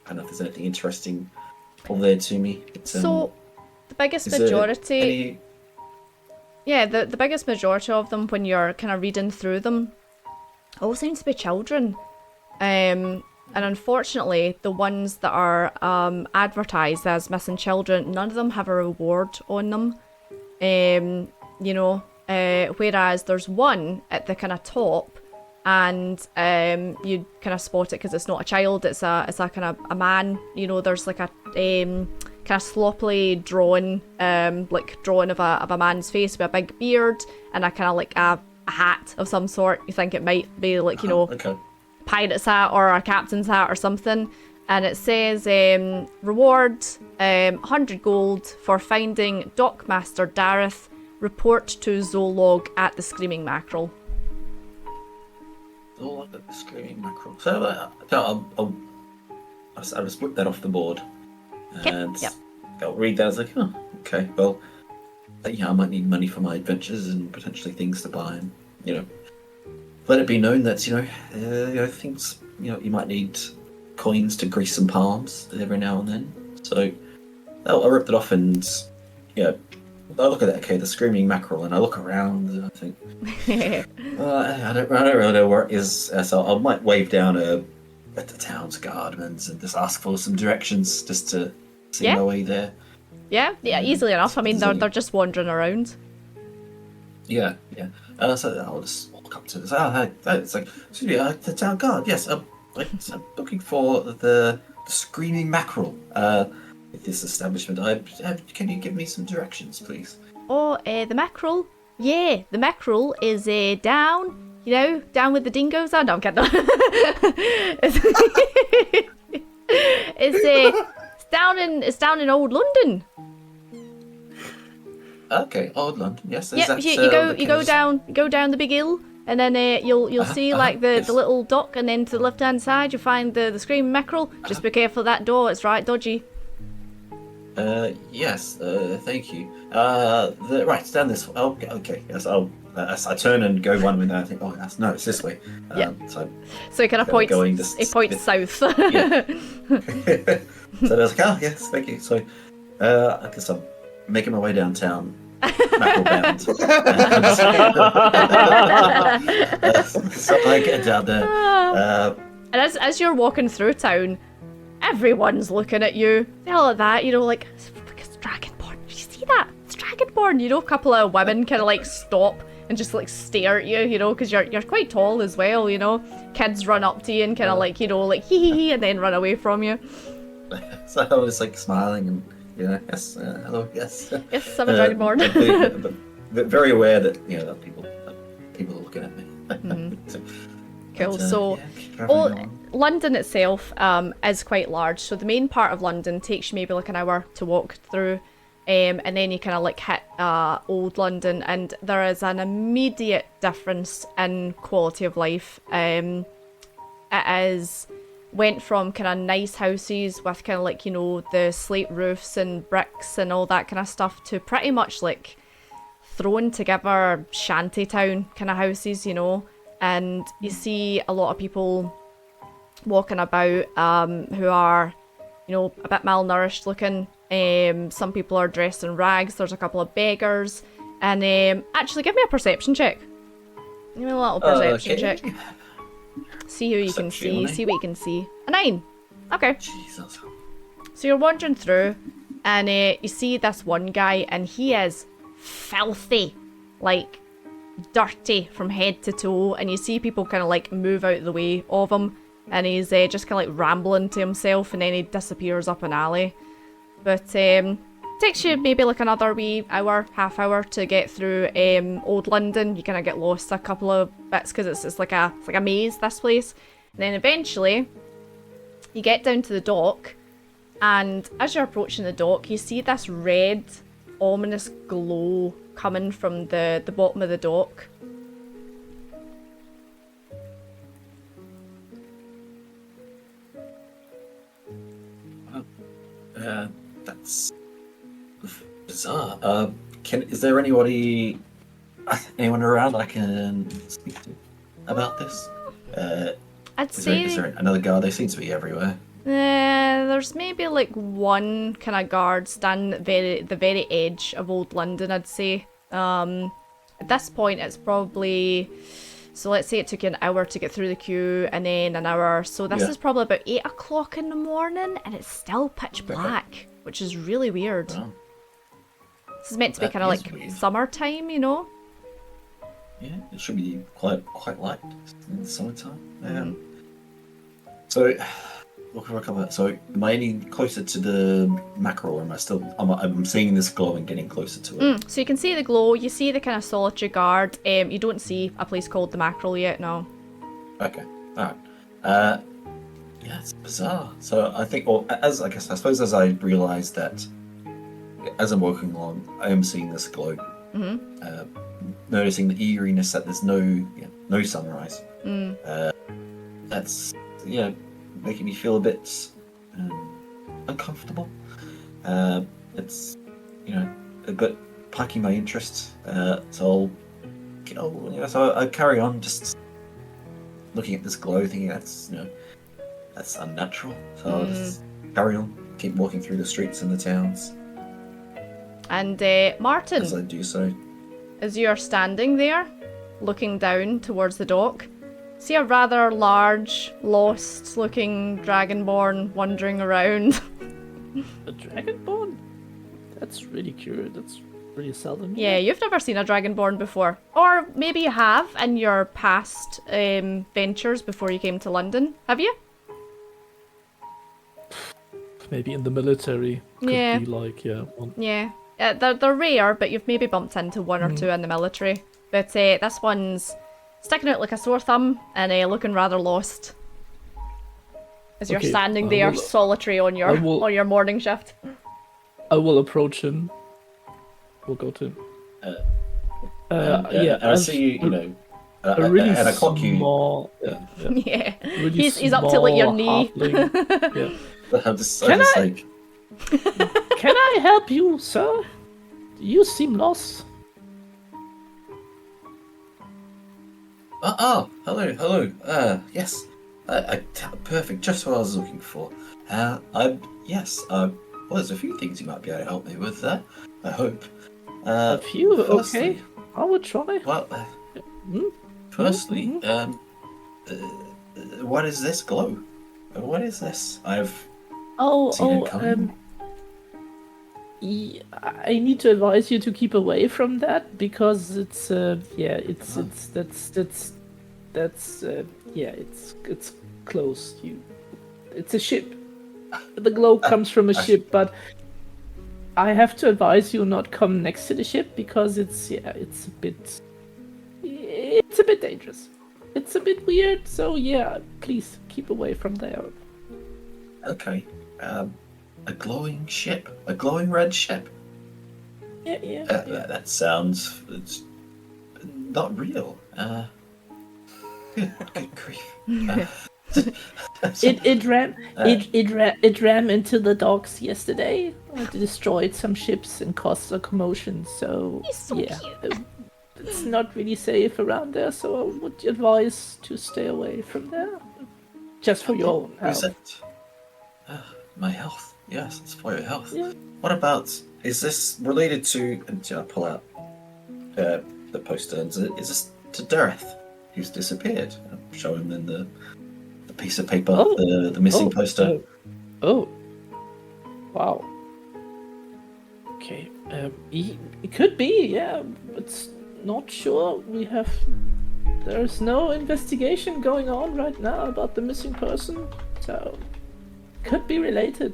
don't know if there's anything interesting over there to me. So, the biggest majority... Yeah, the biggest majority of them, when you're kind of reading through them, all seems to be children. And unfortunately, the ones that are advertised as missing children, none of them have a reward on them. Whereas there's one at the kind of top, and you kind of spot it because it's not a child, it's a kind of a man. There's like a kind of sloppily drawn drawing of a man's face with a big beard and a kind of like a hat of some sort. You think it might be like okay. Pirate's hat or a captain's hat or something, and it says reward 100 gold for finding Dockmaster Dareth. Report to Zolog at the Screaming Mackerel. Zolog at the Screaming Mackerel. So I'll just whip that off the board and I'll read that. I was like, oh, okay, well, I might need money for my adventures and potentially things to buy, and let it be known that things you might need coins to grease some palms every now and then. So I'll rip it off and I look at that. Okay, the Screaming Mackerel, and I look around and I think, I don't really know where it is. So I might wave down a at the town's gardens and just ask for some directions just to see Yeah. my way there. Yeah, easily enough. I mean, So- they're just wandering around. Yeah. So I'll just walk up to this. It's like, excuse me, the town guard. Yes, I'm looking for the screaming mackerel. At this establishment. Can you give me some directions, please? Oh, the mackerel. Yeah, the mackerel is down. You know, down with the dingoes. Oh no, I'm kidding. It's down in Old London. Okay, Old London. Yes. Is Yep, that, you go down the big hill, and then you'll see like the yes. little dock, and then to the left hand side you'll find the screaming mackerel. Just be careful of that door; it's right dodgy. Yes. Thank you. Right, down this. Oh, okay. Yes. I turn and go one way, and I think, oh, no, it's this way. Yeah. So So he kind of points. going this It points south. Yeah. So I was like, oh, yes, thank you. So I guess I'm making my way downtown, mackerel bound. So I get down there. And as you're walking through town, everyone's looking at you. They're all like that, you know, like, it's Dragonborn. Did you see that? It's Dragonborn. You know, a couple of women kind of like stop and just like stare at you, you know, because you're quite tall as well, you know. Kids run up to you and kind of like, you know, like hee hee hee, and then run away from you. So I was like smiling and, you know, yes, hello, yes. Yes, I'm a Dragonborn. But very aware that, you know, that people are looking at me. Cool. But, So, yeah, keep travelling on. London itself is quite large. So the main part of London takes you maybe like an hour to walk through, and then you kind of like hit Old London, and there is an immediate difference in quality of life. It went from kind of nice houses with kind of like, you know, the slate roofs and bricks and all that kind of stuff to pretty much like thrown together shantytown kind of houses, you know. And you see a lot of people walking about who are, you know, a bit malnourished looking. Some people are dressed in rags. There's a couple of beggars. And actually, give me a perception check. Give me a little perception Okay. check. See who you can see. Perception, See what you can see. A 9. Okay. Jesus. So you're wandering through, and you see this one guy, and he is filthy, like dirty from head to toe. And you see people kind of like move out of the way of him, and he's just kind of like rambling to himself, and then he disappears up an alley. But takes you maybe like another wee hour, half hour to get through Old London. You kind of get lost a couple of bits because it's like a maze, this place. And then eventually you get down to the dock, and as you're approaching the dock, you see this red, ominous glow coming from the bottom of the dock. That's bizarre. Is there anyone around I can speak to about this? I'd Is say there another guard? They seem to be everywhere. there's maybe like one kind of guard standing at the very edge of Old London, I'd say. At this point, it's probably... So let's say it took you an hour to get through the queue, and then an hour. So this Yeah. is probably about 8 o'clock in the morning, and it's still pitch black, which is really weird. Wow. This is meant to be That kind of is like weird. summertime, you know? Yeah, it should be quite light in the summertime. Yeah. So, so am I any closer to the mackerel, or am I still? I'm seeing this glow and getting closer to it. So you can see the glow, you see the kind of solitary guard. You don't see a place called the Mackerel yet, no. Okay, all right. Yeah, it's bizarre. So I think, or I suppose as I realise that, as I'm walking along, I am seeing this glow. Noticing the eeriness that there's no sunrise. That's making me feel a bit uncomfortable. It's a bit piquing my interest. So I carry on just looking at this glow, thinking that's unnatural. So I'll just carry on, keep walking through the streets and the towns And Martin, as I do so. as you're standing there, looking down towards the dock, see a rather large, lost-looking dragonborn wandering around. A dragonborn? That's really curious. That's really seldom. Yeah, you've never seen a dragonborn before. Or maybe you have in your past ventures before you came to London. Have you? Maybe in the military. Could Yeah. be like, one. Yeah. They're rare, but you've maybe bumped into one or two in the military. But this one's sticking out like a sore thumb and looking rather lost. As you're Okay, standing I there will- solitary on your I will- on your morning shift. I will approach him. We'll go to him. And I see you know, A really and I clock you. small. Yeah. Really He's up to like your small knee. halfling. Yeah. I'm just Can I- like, Can I help you, sir? You seem lost. hello. Yes. Perfect. Just what I was looking for. Yes. Well, there's a few things you might be able to help me with there. I hope. A few, firstly- okay. I will try. Well, Hmm? firstly, what is this glow? What is this? I've seen it coming. I need to advise you to keep away from that because it's it's close. It's a ship. The glow comes from a ship, but I have to advise you not come next to the ship because it's a bit dangerous. It's a bit weird, so yeah, please keep away from there. Okay. A glowing ship. A glowing red ship. Yeah. That sounds. It's not real. Good grief. It ran into the docks yesterday. It destroyed some ships and caused a commotion. So He's so yeah, cute. it's not really safe around there. So I would advise to stay away from there, just for your own Is health. it? My health. Yes, it's for your health. Yeah. What about? Is this related to? And I pull out the poster. And is this to Dareth, who's disappeared? I'm showing them the piece of paper, the missing poster. Oh. Wow. Okay. It could be. Yeah. It's not sure. There's no investigation going on right now about the missing person, so could be related.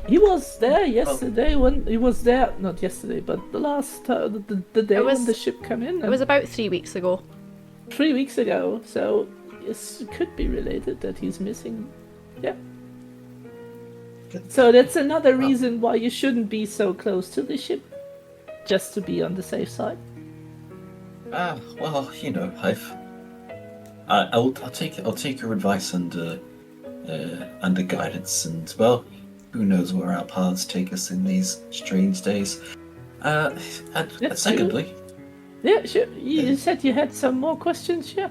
He was there yesterday when he was there. Not yesterday, but the last the day when the ship came in. It was about 3 weeks ago. 3 weeks ago. So yes, it could be related that he's missing. Yeah. Good. So that's another reason why you shouldn't be so close to the ship, just to be on the safe side. Well, you know, I'll take your advice under guidance, and well, who knows where our paths take us in these strange days. And secondly, Yeah, sure. You said you had some more questions, yeah?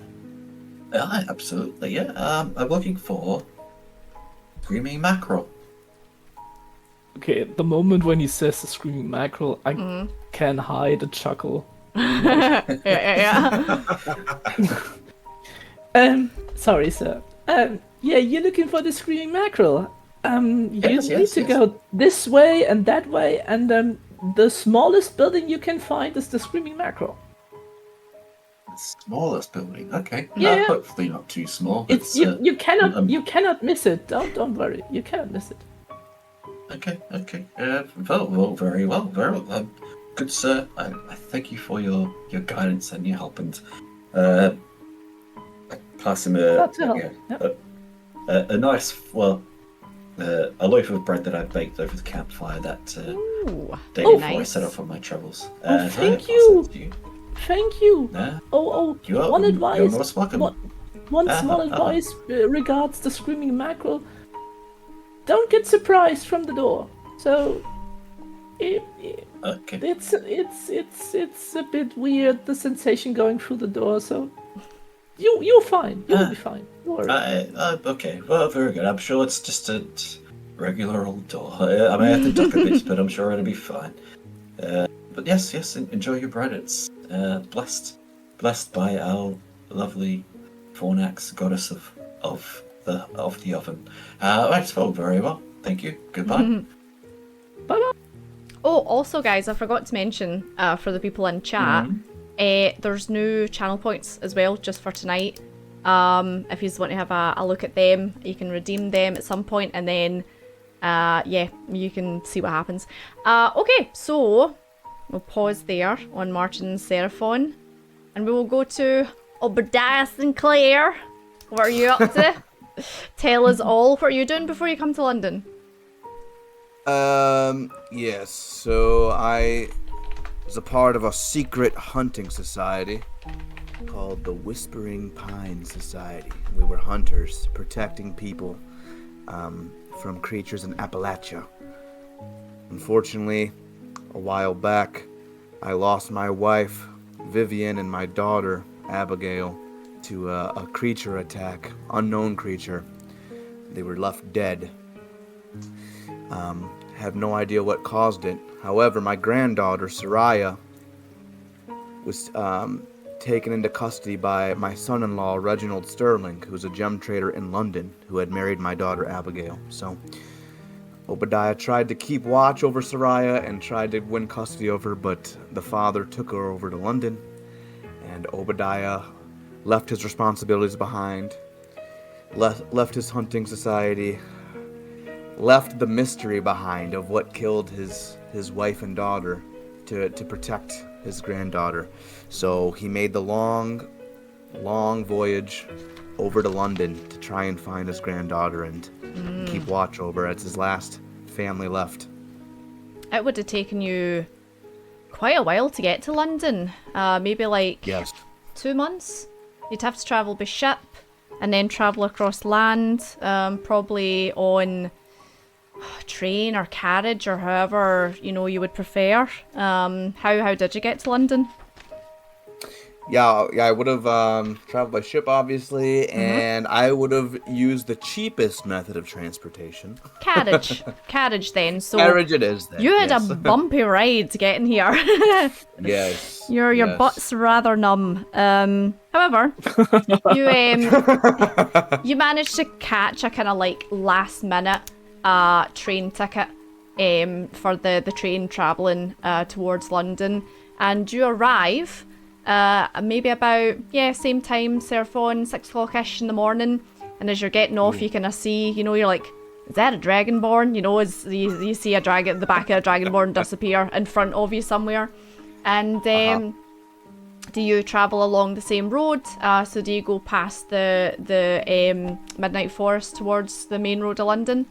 absolutely, yeah. I'm looking for screaming mackerel. Okay, at the moment when he says the screaming mackerel, I can hide a chuckle. Yeah. Sorry, sir. Yeah, you're looking for the screaming mackerel. You Yes, need to yes. go this way and that way, and the smallest building you can find is the screaming mackerel. The smallest building. Okay. Yeah. Hopefully not too small. It's you cannot miss it. Don't worry, you cannot miss it. Okay. Well, very well. Good sir. I thank you for your guidance and your help, and I pass him Glad to help. a nice, a loaf of bread that I baked over the campfire that Ooh, day before I nice. set off on my travels. Oh, so I thank pass you. that to you. Thank you. Yeah. Oh, You're one You're advice. most welcome. One small advice regards the screaming mackerel. Don't get surprised from the door. So, Okay. it's a bit weird, the sensation going through the door. So, you're fine. You'll be fine. Don't worry. Okay. Well, very good. I'm sure it's just a regular old door. I may have to duck a bit, but I'm sure it'll be fine. But yes. Enjoy your bread. It's blessed by our lovely Fornax, goddess of the oven. I spelled very well. Thank you. Goodbye. Bye-bye. Oh, also, guys, I forgot to mention for the people in chat, there's new channel points as well, just for tonight. If you just want to have a look at them, you can redeem them at some point, and then, yeah, you can see what happens. Okay, so we'll pause there on Martin and Seraphon, and we will go to Obadiah Sinclair. What are you up to? Tell us all. What are you doing before you come to London? Yes, so I was a part of a secret hunting society called the Whispering Pine Society. We were hunters, protecting people from creatures in Appalachia. Unfortunately, a while back, I lost my wife, Vivian, and my daughter, Abigail, to a creature attack, unknown creature. They were left dead. Have no idea what caused it. However, my granddaughter, Soraya, was taken into custody by my son-in-law, Reginald Sterling, who's a gem trader in London, who had married my daughter, Abigail. So, Obadiah tried to keep watch over Soraya and tried to win custody of her, but the father took her over to London, and Obadiah left his responsibilities behind, left his hunting society, left the mystery behind of what killed his wife and daughter to protect his granddaughter. So he made the long voyage over to London to try and find his granddaughter and keep watch over her. It's his last family left. It would have taken you quite a while to get to London. Maybe like 2 months. You'd have to travel by ship and then travel across land, probably on train or carriage or however you would prefer. How did you get to London? Yeah, I would have traveled by ship, obviously, and I would have used the cheapest method of transportation. Carriage then. So Carriage it is then. You had a bumpy ride getting here. Yes. Your butt's rather numb. However, you managed to catch a kind of like last minute train ticket for the train travelling towards London, and you arrive maybe about same time, Seraphon, 6 o'clock-ish in the morning, and as you're getting off you kind of see, you're like, is that a dragonborn? As you see the back of a dragonborn disappear in front of you somewhere, and do you travel along the same road? So do you go past the Midnight Forest towards the main road of London?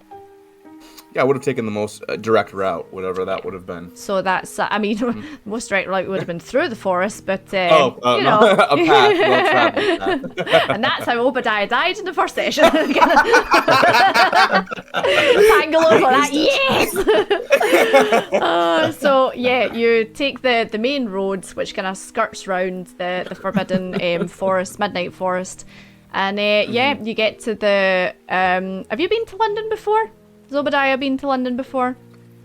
Yeah, I would have taken the most direct route, whatever that would have been. So that's, most direct route would have been through the forest, but, a path, well-traveled path. And that's how Obadiah died in the first session. Tangle over that, yes! So, yeah, you take the main road, which kind of skirts round the forbidden forest, Midnight Forest, and, you get to the, have you been to London before? Has Obadiah been to London before?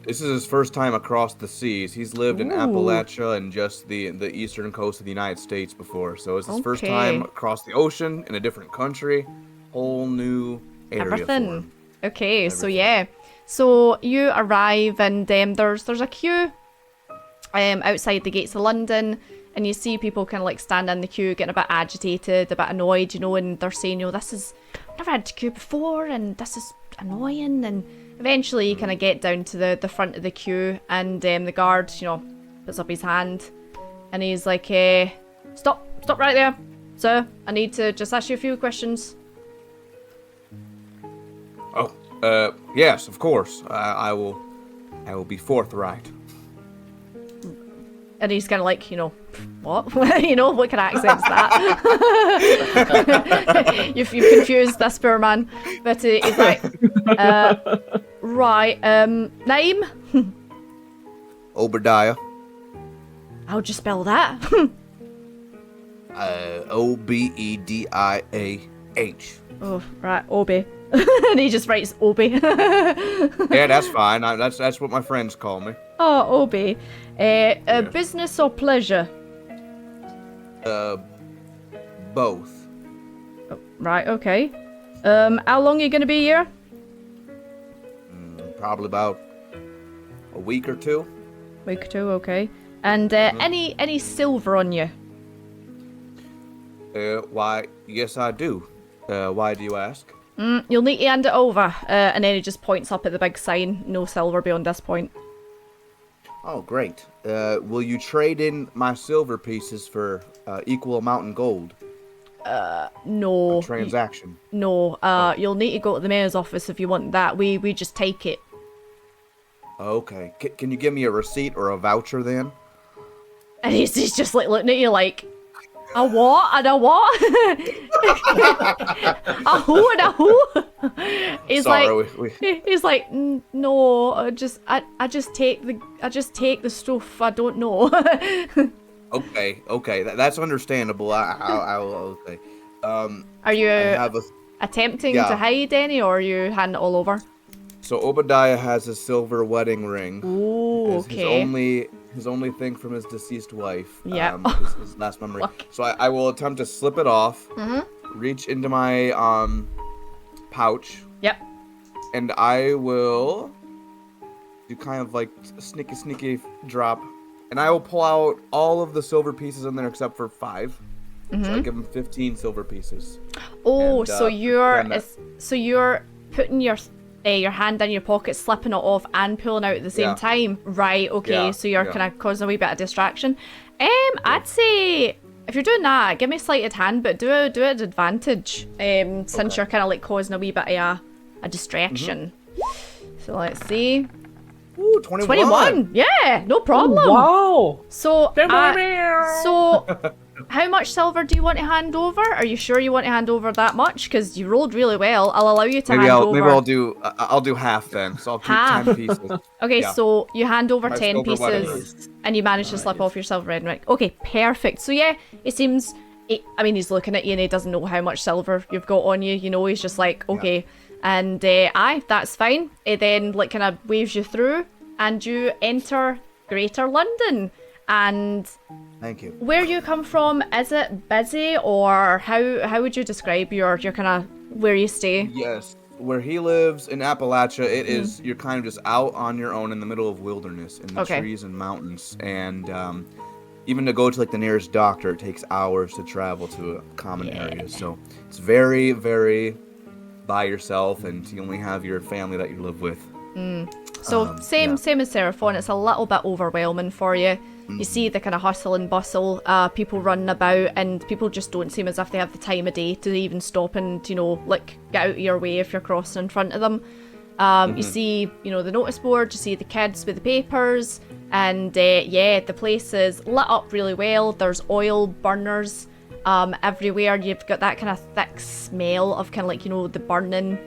This is his first time across the seas. He's lived in Appalachia and just the eastern coast of the United States before. So it's his first time across the ocean in a different country. Whole new area for him. Okay, so yeah. So you arrive and there's a queue outside the gates of London, and you see people kind of like stand in the queue getting a bit agitated, a bit annoyed, and they're saying, this is, I've never had to queue before and this is annoying, and eventually you kind of get down to the front of the queue, and the guard puts up his hand and he's like, stop right there, sir, I need to just ask you a few questions. Yes, of course. I will be forthright. And he's kind of like, what? What kind of accent's that? You've confused this poor man. But he's like, right, name? Obadiah. How'd you spell that? Obediah. Oh, right, Obi. And he just writes Obi. Yeah, that's fine. That's what my friends call me. Oh, Obi. Business or pleasure? Both. Right, okay. How long are you gonna be here? Probably about a week or two. Week or two, okay. And any silver on you? Why, yes, I do. Why do you ask? You'll need to hand it over. And then he just points up at the big sign, no silver beyond this point. Oh, great. Will you trade in my silver pieces for equal amount in gold? No. Transaction. No, you'll need to go to the mayor's office if you want that. We just take it. Okay. Can you give me a receipt or a voucher then? And he's just like looking at you like, a what and a what? A who and a who? He's Sorry, like, he's like, no, I just take the stuff. I don't know. Okay. That's understandable. I'll okay. Are you I have attempting yeah. to hide any, or are you handing it all over? So Obadiah has a silver wedding ring. Ooh, okay. His only thing from his deceased wife. Yeah. His last memory. So I will attempt to slip it off. Reach into my pouch. Yep. And I will do kind of like sneaky drop. And I will pull out all of the silver pieces in there except for 5. So I give him 15 silver pieces. Oh, And, so you're putting your hand in your pocket, slipping it off, and pulling out at the same time. Right. Okay. Yeah, So you're kind of causing a wee bit of distraction. I'd say if you're doing that, give me a sleight of hand, but do it at advantage. Since you're kind of like causing a wee bit of a distraction. So let's see. Ooh, 21. 21. Yeah, no problem. Wow! So how much silver do you want to hand over? Are you sure you want to hand over that much? Because you rolled really well. I'll allow you to hand over. Maybe I'll do half then. So I'll keep Half. 10 pieces. Okay, Yeah. so you hand over My 10 silver wedding pieces and you manage to slip off your silver ring, right? Okay, perfect. So yeah, it seems, he's looking at you and he doesn't know how much silver you've got on you. You know, he's just like, okay. And that's fine. It then like kind of waves you through and you enter Greater London. And Thank you. where you come from, is it busy, or how would you describe your kind of where you stay? Yes. Where he lives in Appalachia, it is, you're kind of just out on your own in the middle of wilderness, in the trees and mountains. And even to go to like the nearest doctor, it takes hours to travel to a common area. So it's very, very by yourself, and you only have your family that you live with. So same as Seraphon, it's a little bit overwhelming for you. You see the kind of hustle and bustle, people running about, and people just don't seem as if they have the time of day to even stop and, like get out of your way if you're crossing in front of them. You see, the notice board, you see the kids with the papers, and the place is lit up really well. There's oil burners everywhere. You've got that kind of thick smell of kind of like, the burning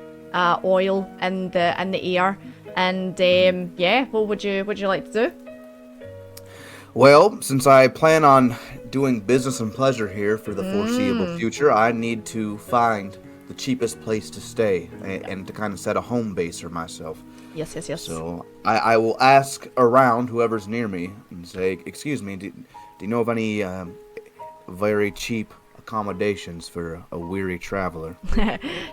oil in the air. And what would you like to do? Well, since I plan on doing business and pleasure here for the foreseeable future, I need to find the cheapest place to stay and to kind of set a home base for myself. Yes. So I will ask around whoever's near me and say, excuse me, do you know of any very cheap accommodations for a weary traveler?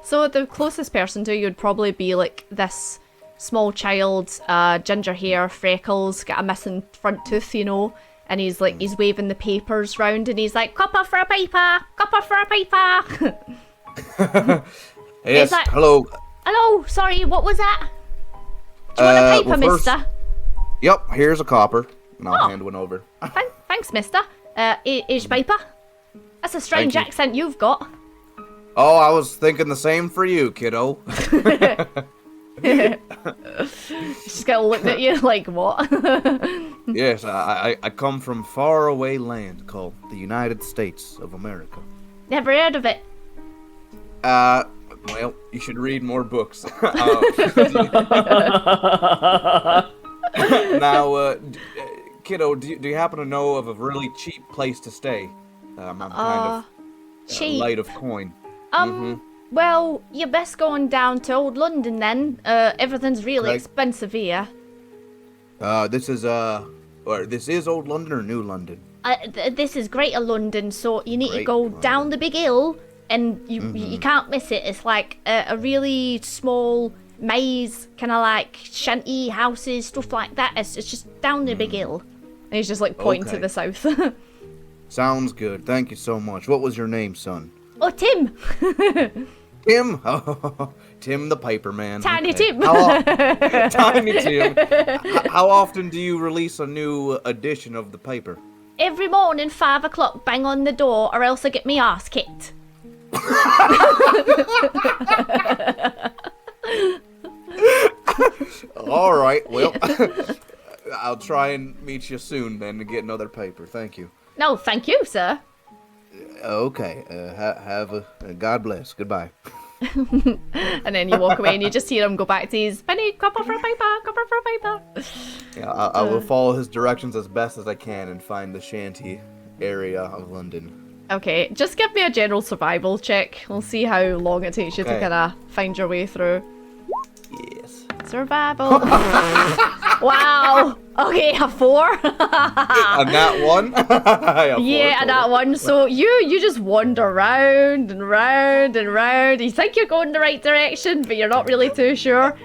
So the closest person to you would probably be like this small child, ginger hair, freckles, got a missing front tooth, and he's like, he's waving the papers round and he's like, copper for a paper. Yes, like, hello. Hello, sorry, what was that? Do you want a paper, mister? Yep, here's a copper, and I'll hand one over. Thanks, mister. Is paper? That's a strange Thank you. accent you've got. Oh, I was thinking the same for you, kiddo. She's kind of looking at you like, what? Yes, I come from faraway land called the United States of America. Never heard of it. Well, you should read more books. Now, kiddo, do you happen to know of a really cheap place to stay? I'm kind of cheap. light of coin. Well, you're best going down to Old London then. Everything's really Okay. expensive here. This is Old London or New London? This is Greater London, so you need to Great go London. down the big hill and you can't miss it. It's like a really small maze, kind of like shanty houses, stuff like that. It's just down the big hill. And he's just like pointing to the south. Sounds good. Thank you so much. What was your name, son? Oh, Tim. Tim? Oh, Tim the Piper Man. Tiny Tim. Tiny Tim. How often do you release a new edition of the Piper? Every morning, 5 o'clock, bang on the door, or else I get me ass kicked. All right, well, I'll try and meet you soon then to get another paper. Thank you. No, thank you, sir. Okay, have a God bless. Goodbye. And then you walk away and you just hear him go back to his penny, copper for a paper, copper for a paper. Yeah, I will follow his directions as best as I can and find the shanty area of London. Okay, just give me a general survival check. We'll see how long it takes you to kind of find your way through. Yes. Survival. Wow. Okay, a 4. And that one? Yeah, and that one. So you just wander round and round and round. You think you're going the right direction, but you're not really too sure.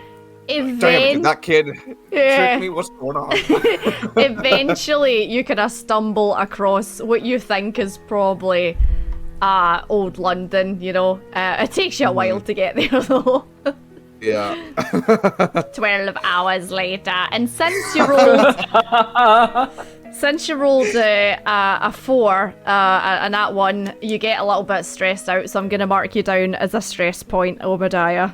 Damn it, that kid tricked me. What's going on? Eventually, you kind of stumble across what you think is probably old London, you know. It takes you a while to get there, though. Yeah. 12 hours later, and since you rolled a 4 and that one, you get a little bit stressed out, so I'm going to mark you down as a stress point, Obadiah.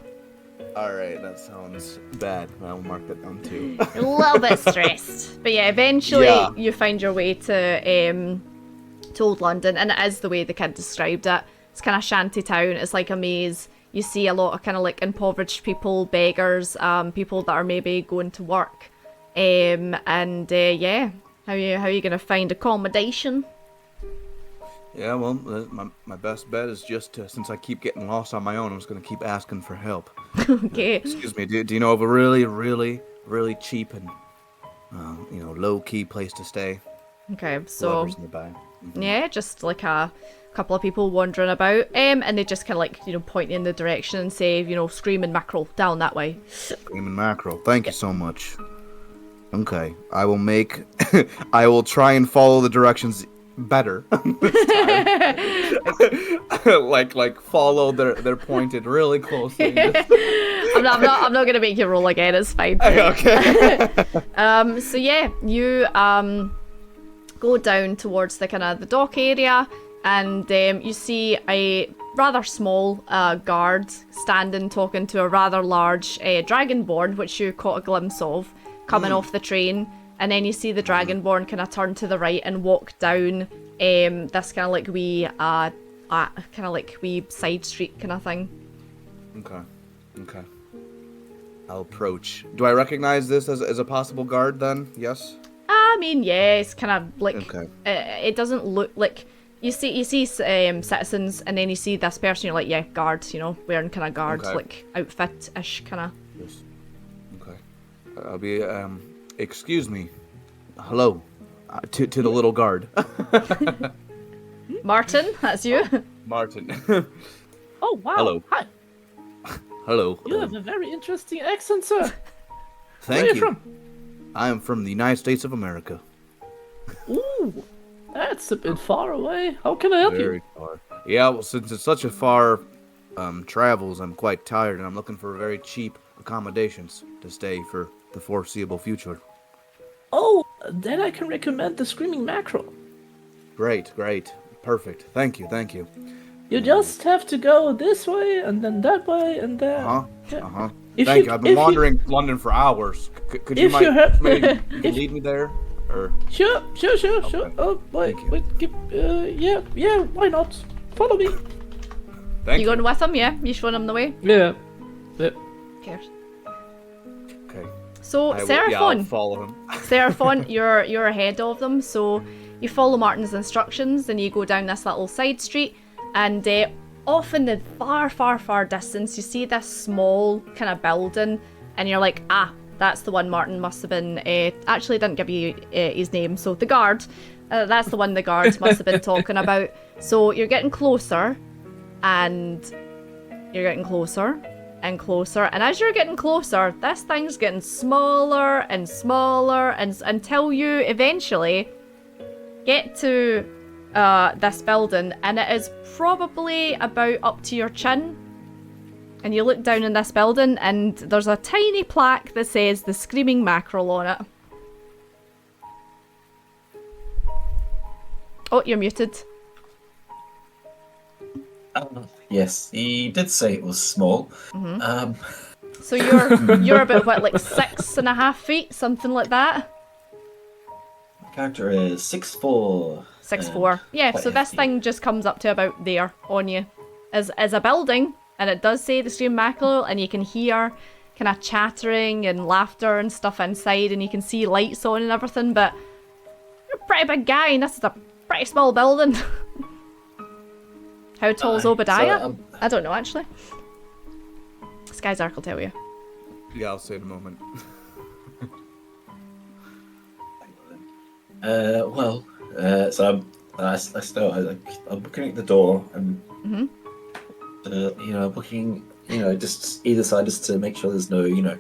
Alright, that sounds bad. I'll mark that down too. A little bit stressed. But yeah, eventually you find your way to Old London, and it is the way the kid described it. It's kind of shanty town, it's like a maze. You see a lot of kind of like impoverished people, beggars, people that are maybe going to work. Yeah, how you gonna find accommodation? Yeah, well, my best bet is just to, since I keep getting lost on my own, I'm just gonna keep asking for help. Okay. Excuse me, do you know of a really, really, really cheap and, low-key place to stay? Okay, so Whoever's nearby. yeah, just like a couple of people wandering about, and they just kind of like, point you in the direction and say, screaming mackerel down that way. Screaming mackerel. Thank you so much. Okay, I will try and follow the directions better this time. like follow their pointed really closely. I'm not gonna make you roll again. It's fine. Okay. So yeah, you go down towards the dock area, and you see a rather small guard standing talking to a rather large dragonborn, which you caught a glimpse of coming off the train. And then you see the dragonborn kind of turn to the right and walk down this kind of like wee side street kind of thing. Okay. I'll approach. Do I recognize this as a possible guard then? Yes? I mean, yeah, it's kind of like, it doesn't look like, you see citizens, and then you see this person, you're like, yeah, guards, wearing kind of guard, like outfit-ish kind of. Yes. Okay. I'll be, excuse me. Hello. To the little guard. Martin, that's you. Martin. Oh, wow. Hello. Hi. Hello. You have a very interesting accent, sir. Thank Where are you. you from? I am from the United States of America. Ooh, that's a bit far away. How can I help Very you? far. Yeah, well, since it's such a far travels, I'm quite tired, and I'm looking for very cheap accommodations to stay for the foreseeable future. Oh, then I can recommend the Screaming Mackerel. Great. Perfect. Thank you. You just have to go this way, and then that way, and then... Uh-huh. Thank you. I've been wandering London for hours. Could you maybe lead me there? Or... Sure. Oh, wait, yeah, why not? Follow me. Thank You you. going with him? Yeah, you showing him the way. Yeah. Cares. Okay. So I'll Seraphon, follow him. Seraphon, you're ahead of them. So you follow Martin's instructions, and you go down this little side street, and off in the far distance, you see this small kind of building, and you're like, that's the one Martin must have been, actually didn't give you his name, so the guard, that's the one the guards must have been talking about. So you're getting closer, and you're getting closer and closer, and as you're getting closer, this thing's getting smaller and smaller, and until you eventually get to this building, and it is probably about up to your chin. And you look down in this building, and there's a tiny plaque that says the Screaming Mackerel on it. Oh, you're muted. Yes, he did say it was small. So you're about what, like 6.5 feet, something like that? My character is 6'4". 6'4". Yeah, so this thing just comes up to about there on you. As a building, and it does say the Screaming Mackerel, and you can hear kind of chattering and laughter and stuff inside, and you can see lights on and everything, but you're a pretty big guy, and this is a pretty small building. How tall's Obadiah? I don't know, actually. Skyzark will tell you. Yeah, I'll say in a moment. So I'm looking at the door and looking, just either side, just to make sure there's no,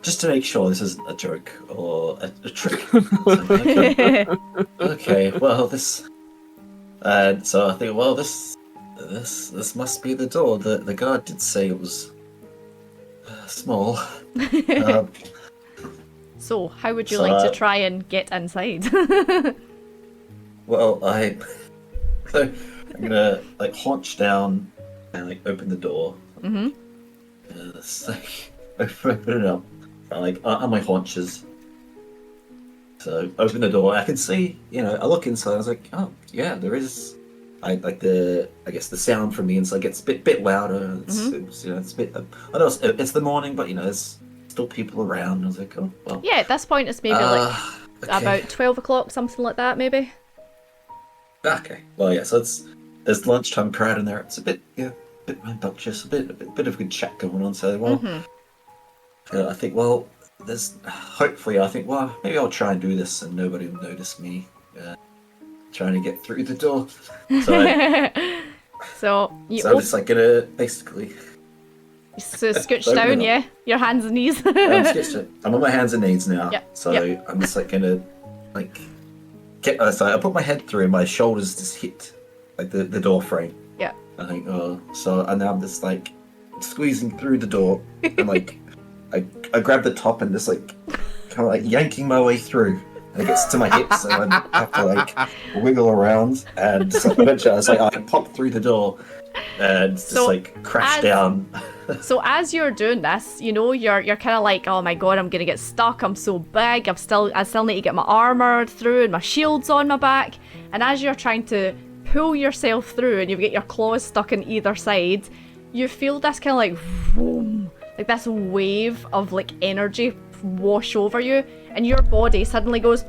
just to make sure this isn't a joke or a trick. Okay, well, this, and so I think, well, this must be the door. The guard did say it was small. So, how would you like to try and get inside? Well, I'm gonna haunch down and open the door. It's open it up, on my haunches. So open the door. I can see, I look inside. I was like, oh yeah, there is. I guess the sound from the inside gets a bit louder. It's a bit. I know it's the morning, but there's still people around. I was like, oh well. Yeah, at this point it's maybe Okay. about 12 o'clock, something like that, maybe. Okay. Well, yeah. So there's lunchtime crowd in there. It's a bit rambunctious, a bit of good chat going on. So I think, well, there's hopefully. I think, well, maybe I'll try and do this, and nobody will notice me trying to get through the door. So I'm just gonna basically. So scooch down, yeah. Your hands and knees. I'm on my hands and knees now. Yep. So I'm just gonna get. So I put my head through, and my shoulders just hit the door frame. Yeah. I think, and now I'm just squeezing through the door, and I grab the top and just kind of yanking my way through. And it gets to my hips, and I have to wiggle around, and so eventually I pop through the door and just crash down. So as you're doing this, you're kind of like, oh my god, I'm gonna get stuck. I'm so big. I still need to get my armor through, and my shield's on my back. And as you're trying to pull yourself through, and you get your claws stuck on either side, you feel this kind of boom, this wave of energy wash over you, and your body suddenly goes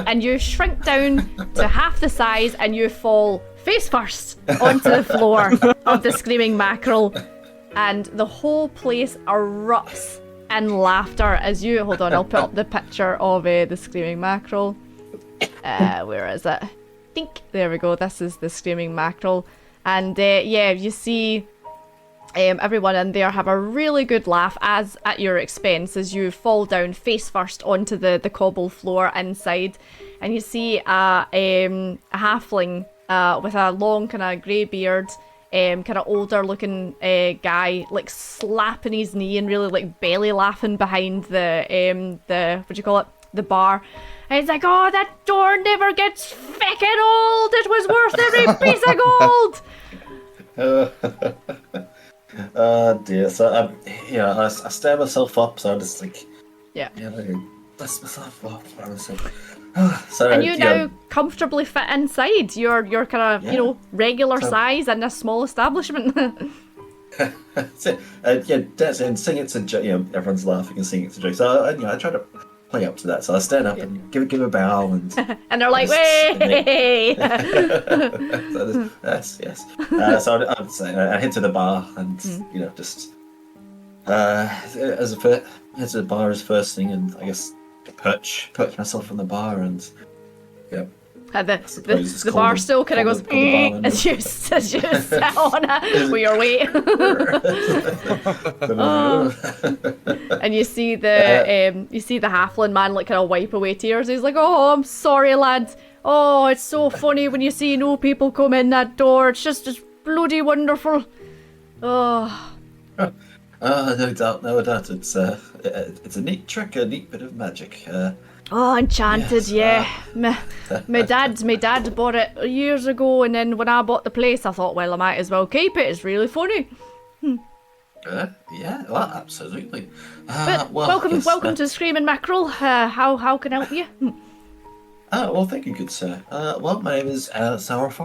and you shrink down to half the size, and you fall face first onto the floor of the Screaming Mackerel, and the whole place erupts in laughter as you hold on. I'll put up the picture of the Screaming Mackerel. Where is it? Think, there we go. This is the Screaming Mackerel, and you see everyone in there have a really good laugh at your expense as you fall down face first onto the cobble floor inside, and you see a halfling with a long kind of grey beard, kind of older looking guy slapping his knee and really belly laughing behind the what do you call it, the bar. And he's like, oh, that door never gets feckin' old. It was worth every piece of gold. Dear. So I stand myself up. So I'm just dust myself off. I was and you now comfortably fit inside. You're kind of regular size in this small establishment. That's it. And sing it's a joke. Everyone's laughing and singing it's a joke. So I try to play up to that. So I stand up and give a bow, and and they're like, "Way!" Yes. So I'd say I head to the bar, and just as a bar is first thing, and I guess perch myself on the bar, and And suppose it's the called bar a- stool kind of called goes a- called a barman. as you sit on it with your weight. And you see the halfling man like kind of wipe away tears. He's like, "Oh, I'm sorry, lads. Oh, it's so funny when you see new people come in that door. It's just bloody wonderful." Oh, No doubt, no doubt. It's a neat trick, a neat bit of magic. oh, enchanted, Yes, yeah. My dad bought it years ago, and then when I bought the place, I thought, well, I might as well keep it. It's really funny. Yeah, well, absolutely. But Well, welcome yes, to Screaming Mackerel. How can I help you? well, thank you, good sir. Well, my name is Sang Rouge.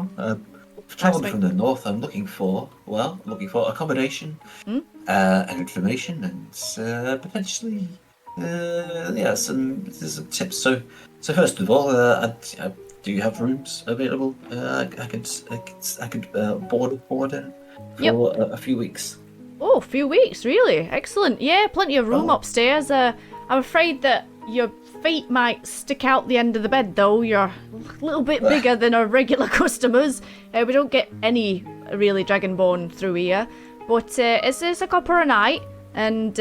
Travelling mate. from the north, I'm looking for accommodation, and information, and potentially, some tips. So first of all, do you have rooms available? I could board in for a few weeks. Oh, a few weeks, really? Excellent. Yeah, plenty of room Oh. upstairs. I'm afraid that your feet might stick out the end of the bed, though. You're a little bit bigger than our regular customers. We don't get any really dragonborn through here. But it's a copper a night, and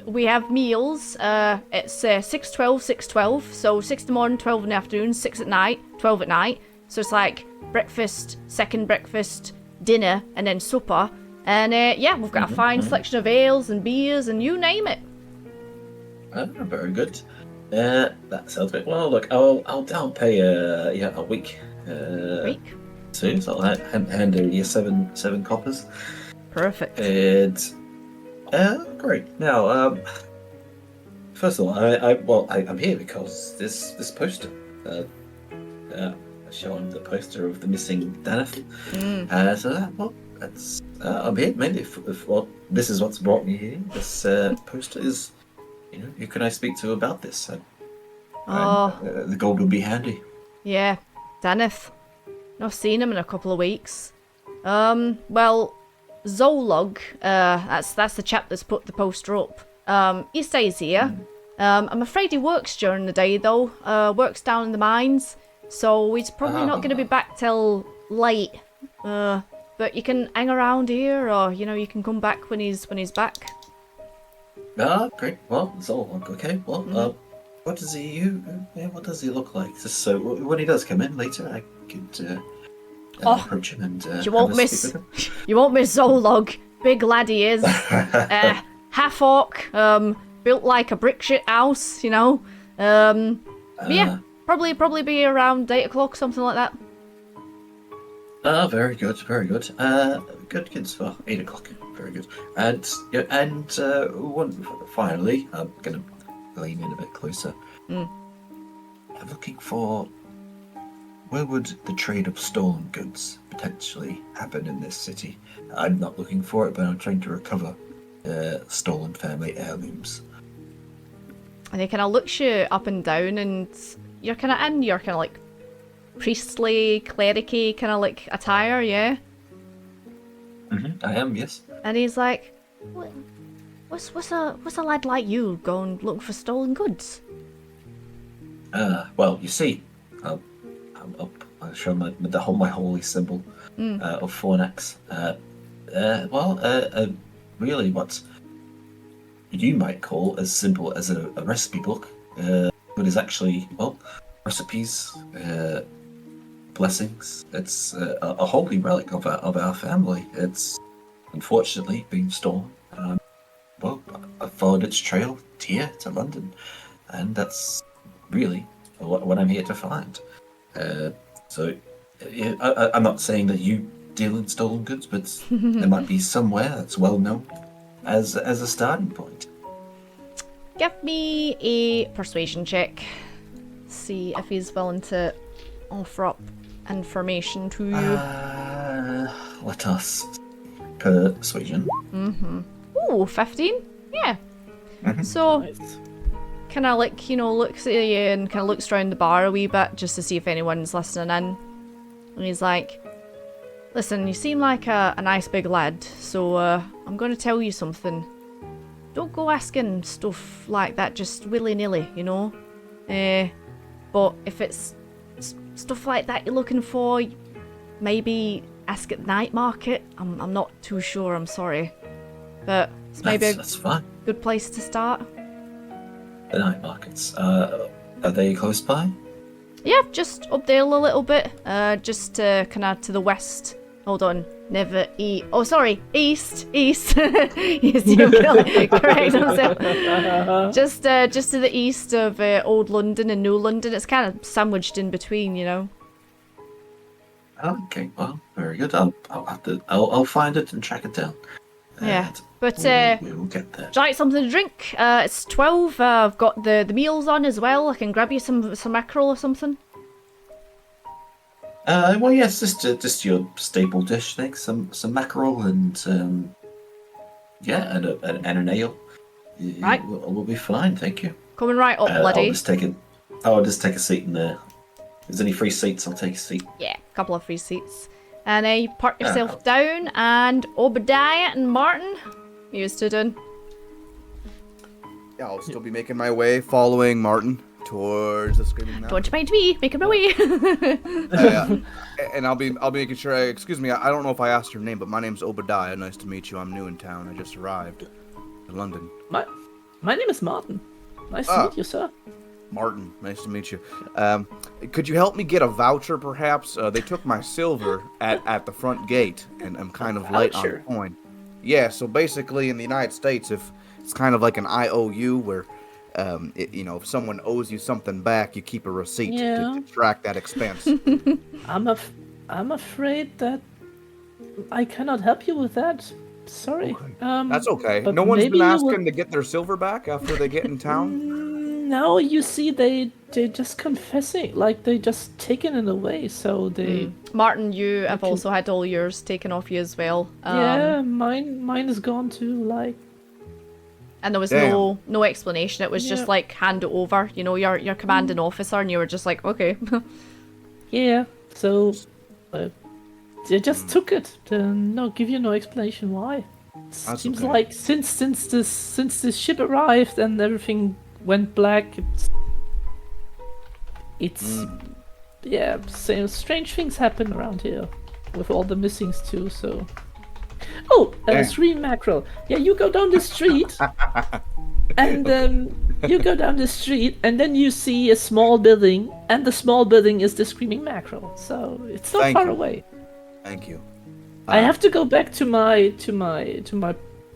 we have meals. It's 6, 12, 6, 12. So 6 in the morning, 12 in the afternoon, 6 at night, 12 at night. So it's like breakfast, second breakfast, dinner, and then supper. And we've got a fine selection of ales and beers and you name it. Very good. That sounds great. Well, look, I'll down pay a week. Week. Soon, so I'll hand over you seven coppers. Perfect. And great. Now, first of all, I'm here because this poster, showing the poster of the missing Daneth. I'm here mainly if this is what's brought me here. This poster is, who can I speak to about this? The gold would be handy. Yeah, Daneth. Not seen him in a couple of weeks. Well, Zolog, that's the chap that's put the poster up. He stays here. I'm afraid he works during the day though. Works down in the mines, so he's probably not going to be back till late. But you can hang around here, or you can come back when he's back. Great. Well, Zolog. Okay. Well, what does he look like? Just so when he does come in later, I could approach him and You won't miss Zolog. Big lad he is. Half orc. Built like a brick shit house. Yeah, probably be around 8 o'clock, something like that. Very good, very good. Good kids for 8 o'clock. Very good. Finally, I'm gonna lean in a bit closer. I'm looking for where would the trade of stolen goods potentially happen in this city? I'm not looking for it, but I'm trying to recover stolen family heirlooms. And he kind of looks you up and down, and you're kind of in your kind of like priestly, clericy kind of like attire, yeah? I am, yes. And he's like, what's a lad like you going looking for stolen goods? Well, you see, I'll show my holy symbol of Fornax. Really, what you might call as simple as a recipe book, but is actually recipes, blessings. It's a holy relic of our family. It's unfortunately been stolen. I followed its trail here to London, and that's really what I'm here to find. I'm not saying that you deal in stolen goods, but there might be somewhere that's well known as a starting point. Give me a persuasion check. See if he's willing to offer up information to you. Let us persuasion. Ooh, 15? Yeah. So, Nice. kind of like, looks at you and kind of looks around the bar a wee bit just to see if anyone's listening in. And he's like, listen, you seem like a nice big lad, so I'm going to tell you something. Don't go asking stuff like that just willy-nilly, But if it's stuff like that you're looking for, maybe ask at the night market. I'm not too sure, I'm sorry. But it's maybe That's fine. a good place to start. The night markets. Are they close by? Yeah, just up there a little bit. Just kind of to the west. Hold on. Never eat. Oh, sorry. East. Yes, you correct himself. Just to the east of Old London and New London. It's kind of sandwiched in between, you know. Okay, well, very good. I'll find it and track it down. Yeah, And but we will get there. would you like something to drink? It's 12. I've got the meals on as well. I can grab you some mackerel or something. Well, yes, just your staple dish. Thanks. Some mackerel and and an ale. Right. We'll be fine. Thank you. Coming right up, bloody. I'll just take a seat in there. If there's any free seats, I'll take a seat. Yeah, a couple of free seats. And you park yourself down, and Obadiah and Martin, you two doing? Yeah, I'll still be making my way, following Martin towards the Screaming Mountain. Don't you mind me making my way? Yeah. And I'll be making sure. Excuse me, I don't know if I asked your name, but my name's Obadiah. Nice to meet you. I'm new in town. I just arrived in London. My name is Martin. Nice to meet you, sir. Martin, nice to meet you. Could you help me get a voucher, perhaps? They took my silver at the front gate, and I'm kind of late on the coin. Yeah, so basically in the United States, if it's kind of like an IOU where, if someone owes you something back, you keep a receipt to track that expense. I'm afraid that I cannot help you with that. Sorry. Okay. That's okay. No one's been asking to get their silver back after they get in town? No, you see, they just confessing, like they just taken it away, so they... Martin, you have also had all yours taken off you as well. Yeah, mine is gone too, like... And there was no explanation, it was just like, hand it over, you know, your commanding officer, and you were just like, okay. Yeah, so... they just took it, give you no explanation why. Seems like since this ship arrived and everything went black, it's strange things happen around here with all the missings too, so stream mackerel. Yeah, you go down the street and then you see a small building, and the small building is the screaming mackerel, so it's not far away. Thank you. I have to go back to my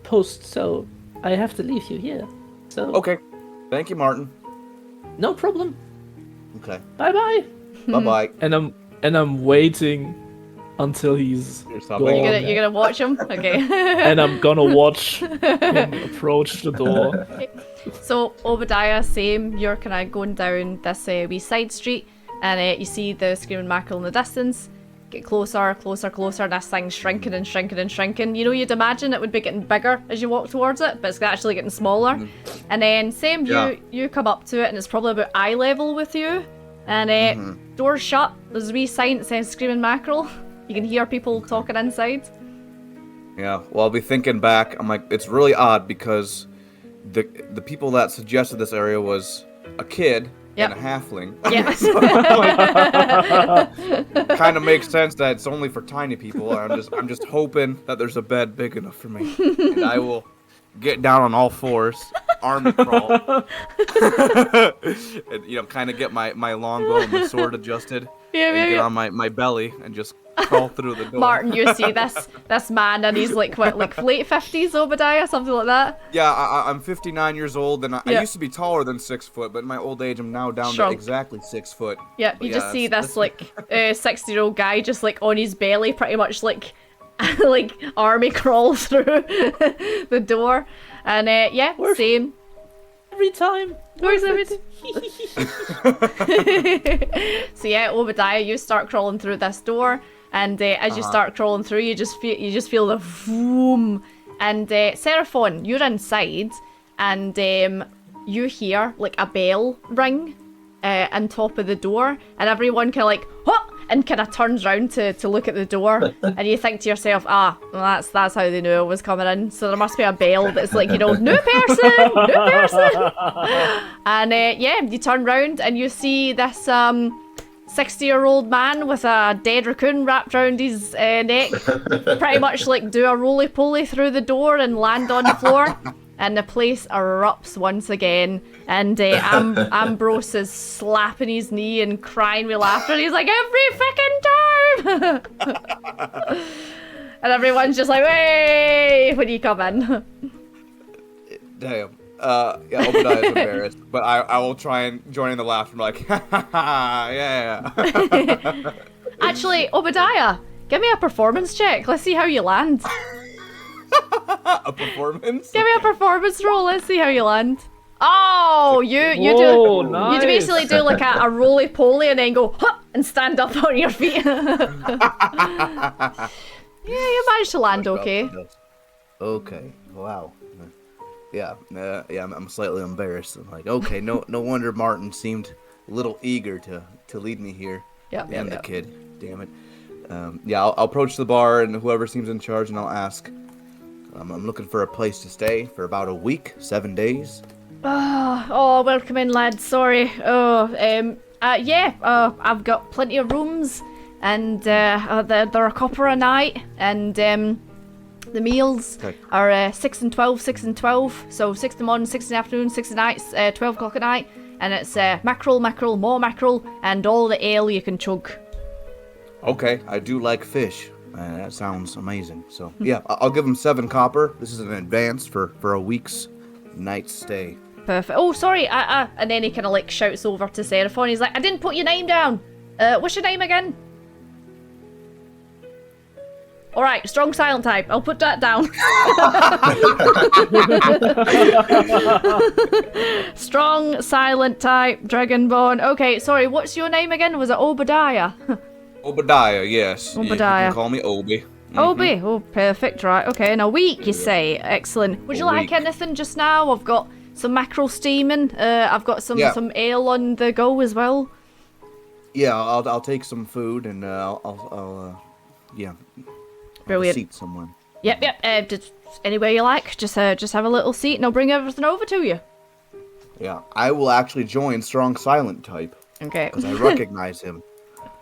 post, so I have to leave you here. So Okay. Thank you, Martin. No problem. Okay. Bye-bye. Bye-bye. And I'm waiting until he's gone. You're gonna watch him? Okay. And I'm gonna watch him approach the door. So Obadiah, same, you're kind of going down this wee side street, and you see the screaming mackerel in the distance. Get closer, and this thing's shrinking and shrinking and shrinking. You know, you'd imagine it would be getting bigger as you walk towards it, but it's actually getting smaller. And then same, you come up to it, and it's probably about eye level with you. And door's shut. There's a wee sign that says "Screaming Mackerel." You can hear people talking inside. Yeah, well, I'll be thinking back. I'm like, it's really odd because the people that suggested this area was a kid and a halfling. Yeah. Kind of makes sense that it's only for tiny people. I'm just hoping that there's a bed big enough for me, and I will get down on all fours, army crawl, and kind of get my longbow and my sword adjusted, and get on my belly and just crawl through the door. Martin, you see this man, and he's like late 50s, Obadiah, something like that. Yeah, I'm 59 years old, and I used to be taller than 6 foot, but in my old age, I'm now down to exactly 6 foot. Yeah, you just see this 60-year-old guy just like on his belly, pretty much like army crawl through the door, and same. Every time. Where's everything? So Obadiah, you start crawling through this door, and as you start crawling through, you just feel the vroom. And Seraphon, you're inside, and you hear like a bell ring on top of the door, and everyone kind of like, "What?" and kind of turns round to look at the door, and you think to yourself, well, that's how they knew I was coming in, so there must be a bell that's like, new person, and you turn round and you see this 60-year-old man with a dead raccoon wrapped around his neck, pretty much like do a roly-poly through the door and land on the floor, and the place erupts once again, and Ambrose is slapping his knee and crying with laughter, and he's like, every fucking time! And everyone's just like, hey, when you come in. Damn. Yeah, Obadiah's embarrassed, but I will try and join in the laughter. I'm like, yeah. Actually, Obadiah, give me a performance check. Let's see how you land. A performance? Give me a performance roll. Let's see how you land. Oh, you Whoa, do. nice. You basically do like a roly poly and then go huh, and stand up on your feet. Yeah, you managed to land okay. Okay. Wow. Yeah, I'm slightly embarrassed. I'm like, okay, no wonder Martin seemed a little eager to lead me here. And the kid, damn it. I'll approach the bar and whoever seems in charge, and I'll ask. I'm looking for a place to stay for about a week, 7 days. Oh, welcome in, lads. Sorry. I've got plenty of rooms, and they're a copper a night, and the meals are 6 and 12, 6 and 12. So 6 in the morning, 6 in the afternoon, 6 at night, 12 o'clock at night. And it's mackerel, more mackerel, and all the ale you can chug. Okay, I do like fish. That sounds amazing. So, yeah, I'll give him 7 copper. This is an advance for a week's night stay. Perfect. Oh, sorry. And then he kind of like shouts over to Seraphon. He's like, I didn't put your name down. What's your name again? All right, strong silent type. I'll put that down. Strong silent type, Dragonborn. Okay, sorry, what's your name again? Was it Obadiah? Obadiah, yes. Obadiah. You can call me Obi. Obi. Oh, perfect. Right. Okay, in a week, you say. Excellent. Would you like anything just now? I've got some mackerel steaming. I've got some ale on the go as well. Yeah, I'll take some food and I'll Brilliant. Seat somewhere. Yep. Just anywhere you like. Just have a little seat and I'll bring everything over to you. Yeah, I will actually join strong silent type. Okay. Because I recognize him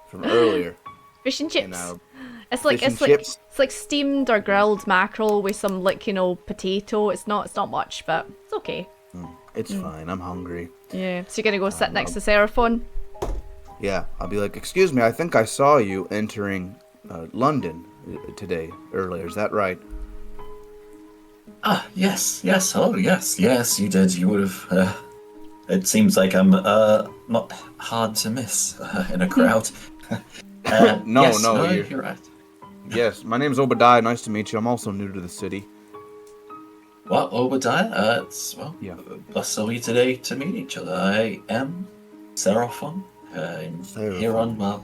from earlier. Fish and chips. It's like steamed or grilled mackerel with some potato. It's not much, but it's okay. It's fine. I'm hungry. Yeah. So you're gonna go sit next to Seraphon? Yeah. I'll be like, excuse me. I think I saw you entering London today earlier. Is that right? Yes. Oh, yes, you did. You would have. It seems like I'm not hard to miss in a crowd. No, you're right. Yes, my name's Obadiah. Nice to meet you. I'm also new to the city. Well, Obadiah, blessed are we today to meet each other. I am Seraphon. I'm here on,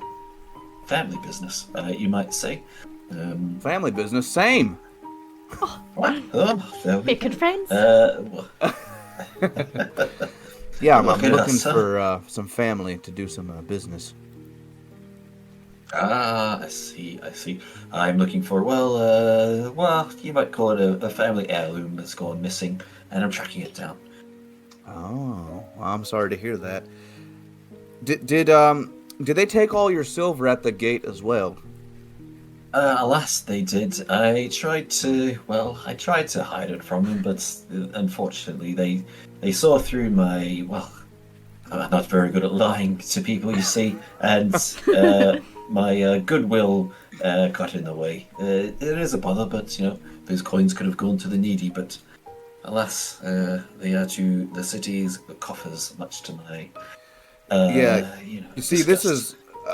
family business, you might say. Family business, same. Making friends. Yeah, I'm looking for some family to do some business. I see. I'm looking for, you might call it a family heirloom that's gone missing, and I'm tracking it down. Oh, well, I'm sorry to hear that. Did they take all your silver at the gate as well? Alas, they did. I tried to hide it from them, but unfortunately, they saw through my, I'm not very good at lying to people, you see, and my goodwill got in the way. It is a bother, but, those coins could have gone to the needy, but alas, they are to the city's coffers, much to my, you see,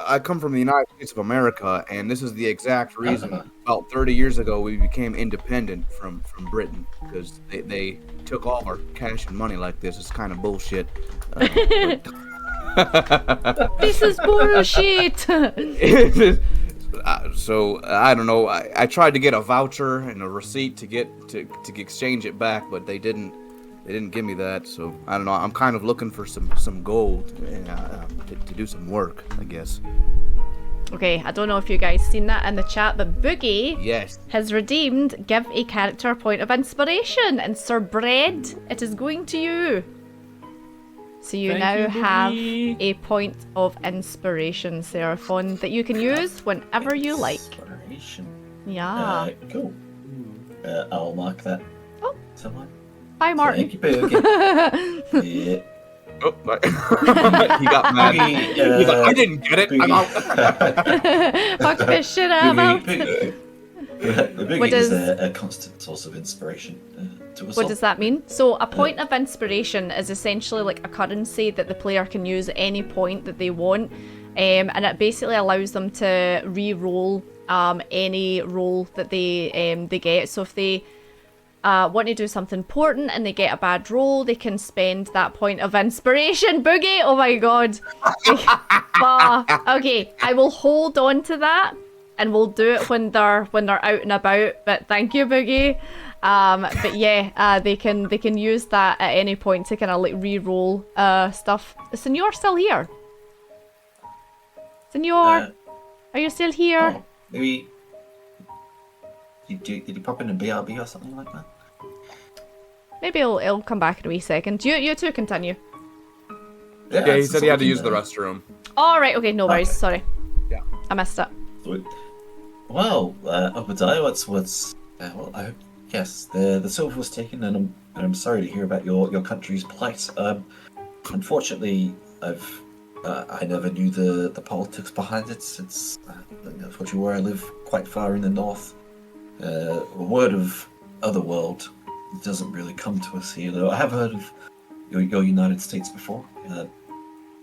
I come from the United States of America, and this is the exact reason. About 30 years ago, we became independent from Britain, because they took all our cash and money like this. It's kind of bullshit. This is bullshit! So, I don't know. I tried to get a voucher and a receipt to exchange it back, but they didn't give me that, so I don't know. I'm kind of looking for some gold to do some work, I guess. Okay, I don't know if you guys seen that in the chat, but Boogie has redeemed give a character point of inspiration, and Sir Bread, it is going to you. So you Thank now you, have Boogie. a point of inspiration, Seraphon, that you can use whenever you like. Inspiration. Yeah. Cool. I'll mark that. Oh. Somewhere. Bye, Martin. Thank you, Boogie. Yeah. Oh, he got mad. Boogie, He's like, I didn't get it. I'm out. Fuck this shit out. The Boogie does- is a constant source of inspiration to us What all. does that mean? So a point of inspiration is essentially like a currency that the player can use at any point that they want, and it basically allows them to re-roll any roll that they get. So if they want to do something important and they get a bad roll, they can spend that point of inspiration. Boogie! Oh my god. Okay, I will hold on to that and we'll do it when they're out and about. But thank you, Boogie. But yeah, they can use that at any point to kind of like re-roll stuff. Is Senor still here? Senor, are you still here? Oh, maybe. Did he pop in a BRB or something like that? Maybe it'll come back in a wee second. You two continue. Yeah, he it's said he had to something, use the restroom. All right, okay, no worries. Okay. Sorry. Yeah. I missed it. Well, Obadiah, what's well, I hope yes, the silver was taken, and I'm sorry to hear about your country's plight. Unfortunately, I never knew the politics behind it. It's unfortunately where I live, quite far in the north. A word of otherworld doesn't really come to us here, though. I have heard of your United States before.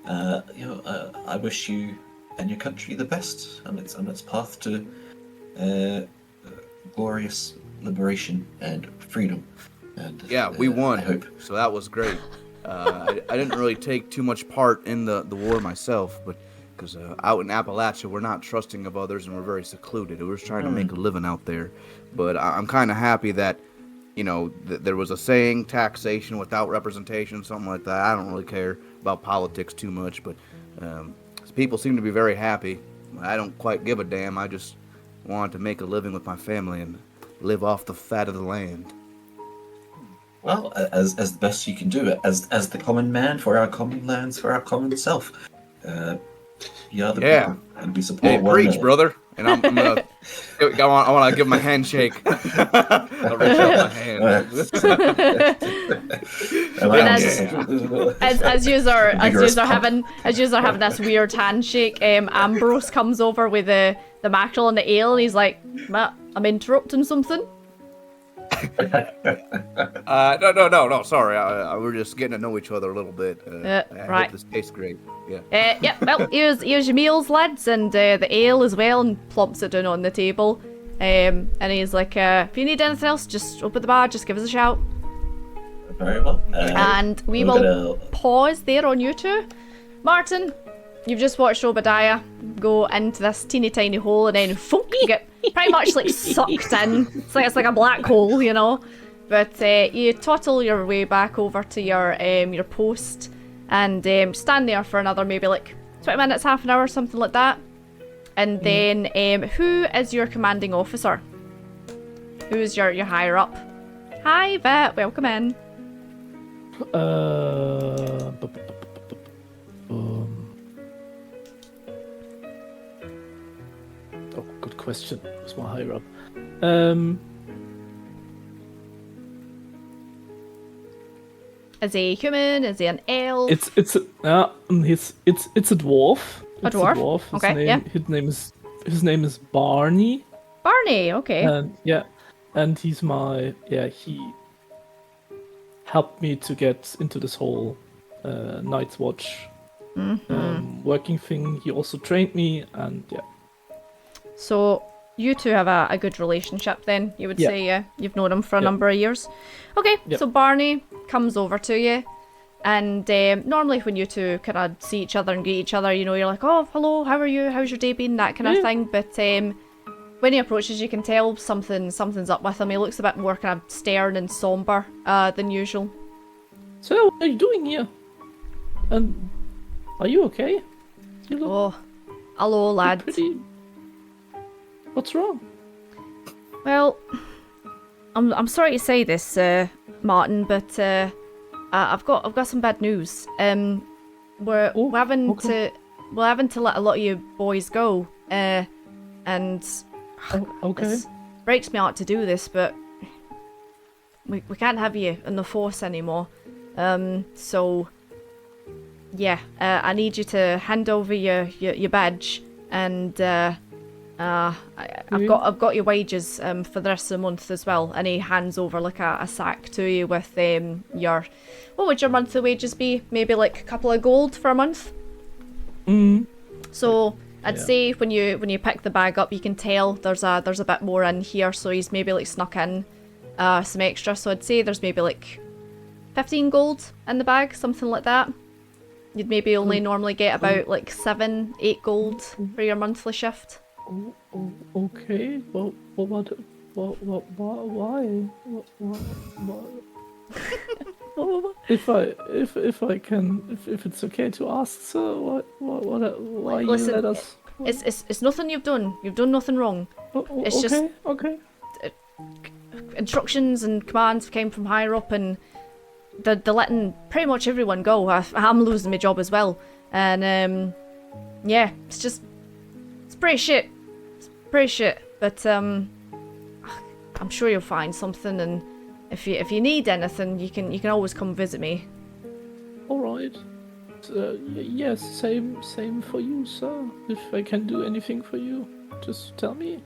I wish you and your country the best on its path to glorious liberation and freedom. And Yeah, we won, I hope. so that was great. I didn't really take too much part in the war myself, but because out in Appalachia, we're not trusting of others and we're very secluded. We're just trying to make a living out there. But I'm kind of happy that, there was a saying, taxation without representation, something like that. I don't really care about politics too much, but people seem to be very happy. I don't quite give a damn. I just wanted to make a living with my family and live off the fat of the land. Well, as the best you can do, as the common man for our common lands, for our common self. You are the people, and we support Hey, one preach, another. brother. And I'm gonna, I want to give him a handshake. I'll reach out my hand. As yous are Vigorous pump. having this weird handshake, Ambrose comes over with the mackerel and the ale, and he's like, "Matt, I'm interrupting something." No. Sorry, we're just getting to know each other a little bit. I right. hope this tastes great. Yeah. Yeah, well, here's your meals, lads, and the ale as well, and plumps it down on the table. And he's like, if you need anything else, just up at the bar, just give us a shout. Very well. And we will pause there on you two. Martin, you've just watched Obadiah go into this teeny tiny hole, and then you get pretty much like sucked in. It's like a black hole, you know. But you toddle your way back over to your post, and stand there for another maybe like 20 minutes, half an hour, something like that. And then who is your commanding officer? Who's your higher up? Hi, Vet. Welcome in. Oh, good question. Who's my higher up? Is he human? Is he an elf? It's a dwarf. A dwarf? His Okay, name, yeah. His name is Barney. Barney, okay. And he's he helped me to get into this whole Night's Watch working thing. He also trained me, and yeah. So you two have a good relationship then, you would say, yeah? You've known him for a number of years. Okay, so Barney comes over to you, and normally when you two kind of see each other and greet each other, you're like, oh, hello, how are you? How's your day been? That kind of thing. But when he approaches, you can tell something's up with him. He looks a bit more kind of stern and somber than usual. So, what are you doing here? And are you okay? You look hello, lad. pretty... What's wrong? Well, I'm sorry to say this, Martin, but I've got some bad news. We're having okay. to let a lot of you boys go. And Okay. it breaks me heart to do this, but we can't have you in the force anymore. So yeah, I need you to hand over your badge, and I've got your wages for the rest of the month as well. And he hands over like a sack to you with your, what would your monthly wages be? Maybe like a couple of gold for a month. So I'd say when you pick the bag up, you can tell there's a bit more in here. So he's maybe like snuck in some extra. So I'd say there's maybe like 15 gold in the bag, something like that. You'd maybe only normally get about like 7-8 gold for your monthly shift. Okay. Well, why? If it's okay to ask, sir, why Listen, you let us? It's nothing you've done. You've done nothing wrong. It's just instructions and commands came from higher up, and they're letting pretty much everyone go. I'm losing my job as well, and yeah, it's pretty shit. It's pretty shit. But I'm sure you'll find something, and if you need anything, you can always come visit me. All right. Yes, same for you, sir. If I can do anything for you, just tell me.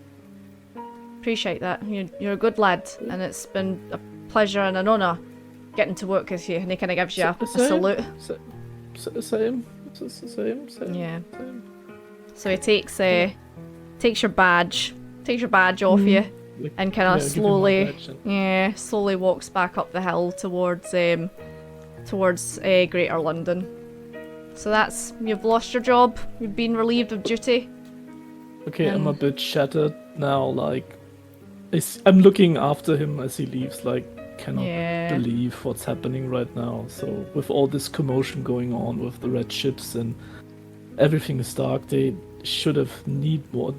Appreciate that. You're a good lad, and it's been a pleasure and an honour getting to work with you. And he kind of gives you a salute. Same. Yeah. So he takes your badge off you, and kind of slowly walks back up the hill towards Greater London. So you've lost your job. You've been relieved of duty. Okay, I'm a bit shattered now. Like, I'm looking after him as he leaves. Like, cannot believe what's happening right now. So with all this commotion going on with the red ships and everything is dark, they should have need more.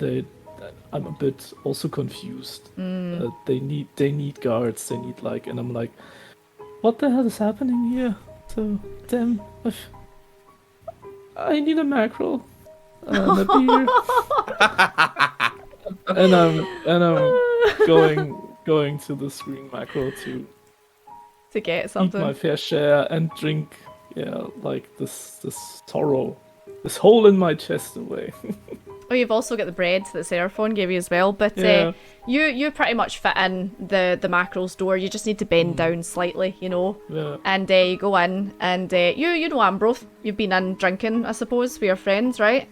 I'm a bit also confused. They need guards. They need and I'm like, what the hell is happening here? So damn, I need a mackerel and a beer. and I'm going to the Screen Mackerel to get something. Eat my fair share and drink, this sorrow, this hole in my chest away. Oh, you've also got the bread that Seraphon gave you as well, but you pretty much fit in the mackerel's door. You just need to bend down slightly, Yeah. and you go in, and you know Ambroth. You've been in drinking, I suppose, with your friends, right?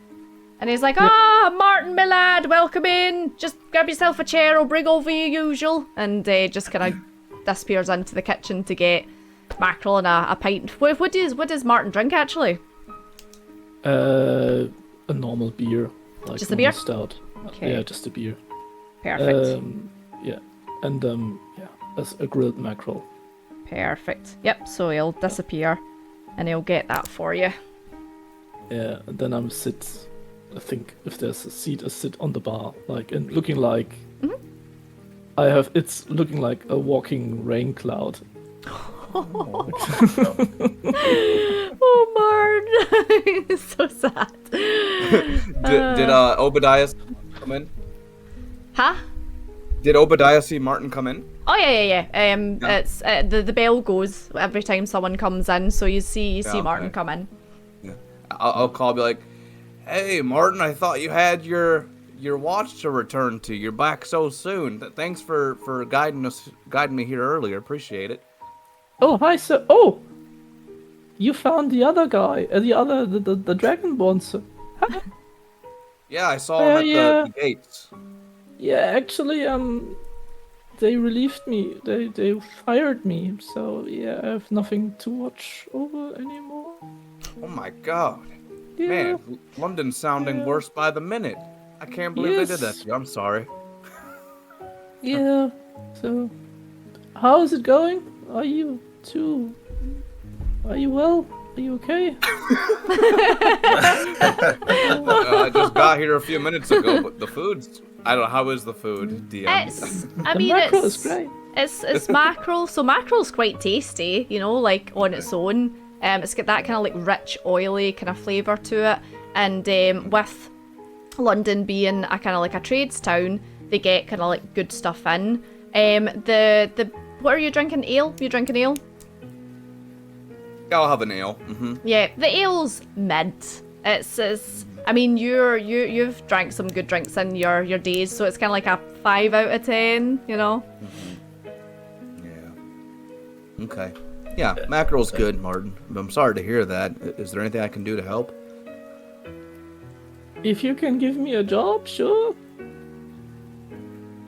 And he's like, Martin, my lad, welcome in. Just grab yourself a chair, I'll bring over your usual. And just kind of disappears into the kitchen to get mackerel and a pint. What does Martin drink, actually? A normal beer. Like just a beer? Stout. Okay. Yeah, just a beer. Perfect. Yeah. And, as a grilled mackerel. Perfect. Yep, so he'll disappear and he'll get that for you. Yeah, and then I'm I think if there's a seat, I sit on the bar, and looking like it's looking like a walking rain cloud. Oh, Martin, it's so sad. Did Obadiah come in? Huh? Did Obadiah see Martin come in? Oh yeah. It's the bell goes every time someone comes in, so you see Martin come in. Yeah. I'll call, be like, "Hey, Martin, I thought you had your watch to return to. You're back so soon. Thanks for guiding me here earlier. Appreciate it." Oh, hi, sir. Oh, you found the other guy, the Dragonborn, sir. Yeah, I saw him at the gates. Yeah, actually, they relieved me. They fired me. So yeah, I have nothing to watch over anymore. Oh my god. Yeah. Man, London's sounding worse by the minute. I can't believe they did that to you. I'm sorry. Yeah. So, how is it going? Are you well? Are you okay? I just got here a few minutes ago, but the food's... I don't know, how is the food, DM? The mackerel is great. It's mackerel. So mackerel's quite tasty, you know, like on its own. It's got that kind of like rich, oily kind of flavour to it. And with London being a kind of like a trades town, they get kind of like good stuff in. What are you drinking? Ale? You drinking ale? Yeah, I'll have an ale. Mm-hmm. Yeah, the ale's mid. It's I mean, you've drank some good drinks in your days, so it's kind of like a 5 out of 10, you know? Yeah. Okay. Yeah, mackerel's good, Martin. I'm sorry to hear that. Is there anything I can do to help? If you can give me a job, sure.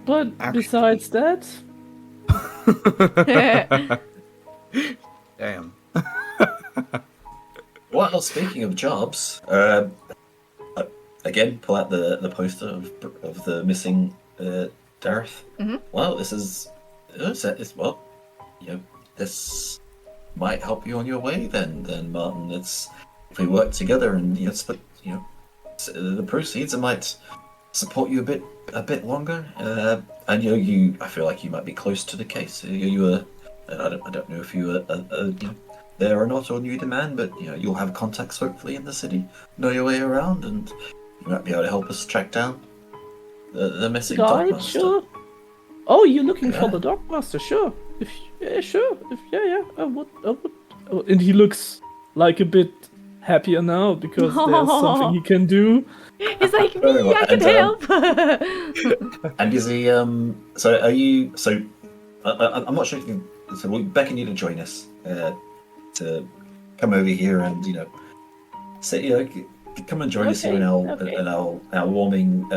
But besides that, Damn. Well, speaking of jobs, again, pull out the poster of the missing Dareth. Mhm. Well, well, you know, this might help you on your way. Then Martin, it's if we work together and split, the proceeds, it might support you a bit longer. And I feel like you might be close to the case. I don't know if you were there or not, or knew the man, but you'll have contacts hopefully in the city, know your way around, and you might be able to help us track down the missing guide, Dogmaster. sure. Oh, you're looking for Yeah. the Dogmaster, sure. Sure. I would. Oh, and he looks like a bit happier now because there's something he can do. He's like, Very me, well, I can and, help. And is he? So are you? So I'm not sure if you. So we're beckoning you to join us to come over here and sit. Come and join us here in our warming.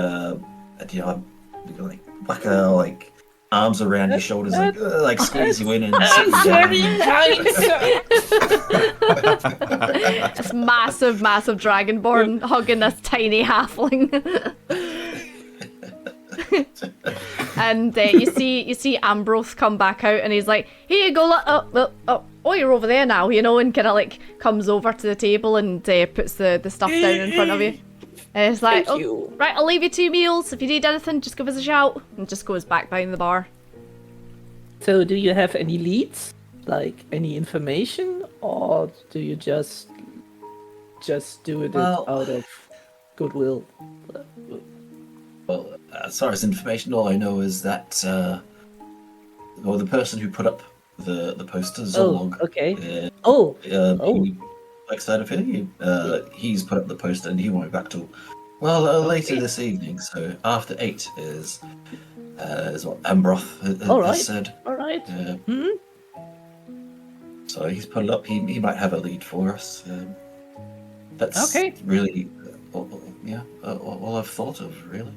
Like like arms around your shoulders, like squeeze you in and sit you down. This massive dragonborn hugging this tiny halfling. And you see Ambroth come back out, and he's like, "Here you go, you're over there now," and kind of like comes over to the table and puts the stuff down in front of you. And it's like, Thank you. Right, I'll leave you 2 meals. If you need anything, just give us a shout. And just goes back behind the bar. So, do you have any leads? Like any information, or do you just do it Well- out of goodwill? Well, as far as information, all I know is that the person who put up the poster, Zolog, okay. he works out of here. He's put up the poster, and he won't be back till later this evening. So after 8 is what Ambroth has said. All right. So he's put it up. He might have a lead for us. That's Okay. really all I've thought of, really.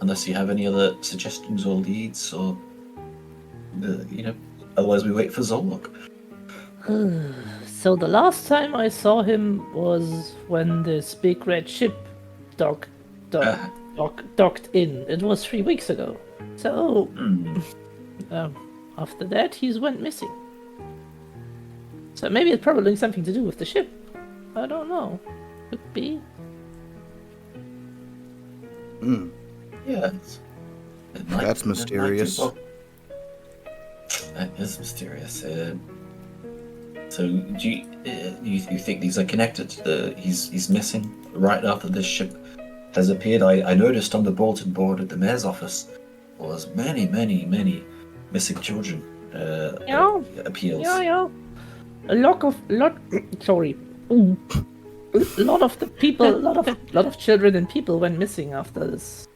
Unless you have any other suggestions or leads, or otherwise we wait for Zolok. So the last time I saw him was when this big red ship docked in. It was 3 weeks ago. So after that, he's went missing. So maybe it's probably something to do with the ship. I don't know. Could be. Yeah, That's mysterious. That is mysterious. So do you think these are connected? He's missing right after this ship has appeared. I noticed on the bulletin board at the mayor's office was many missing children appeals. Yeah. A lot of the people, a lot of children and people went missing after this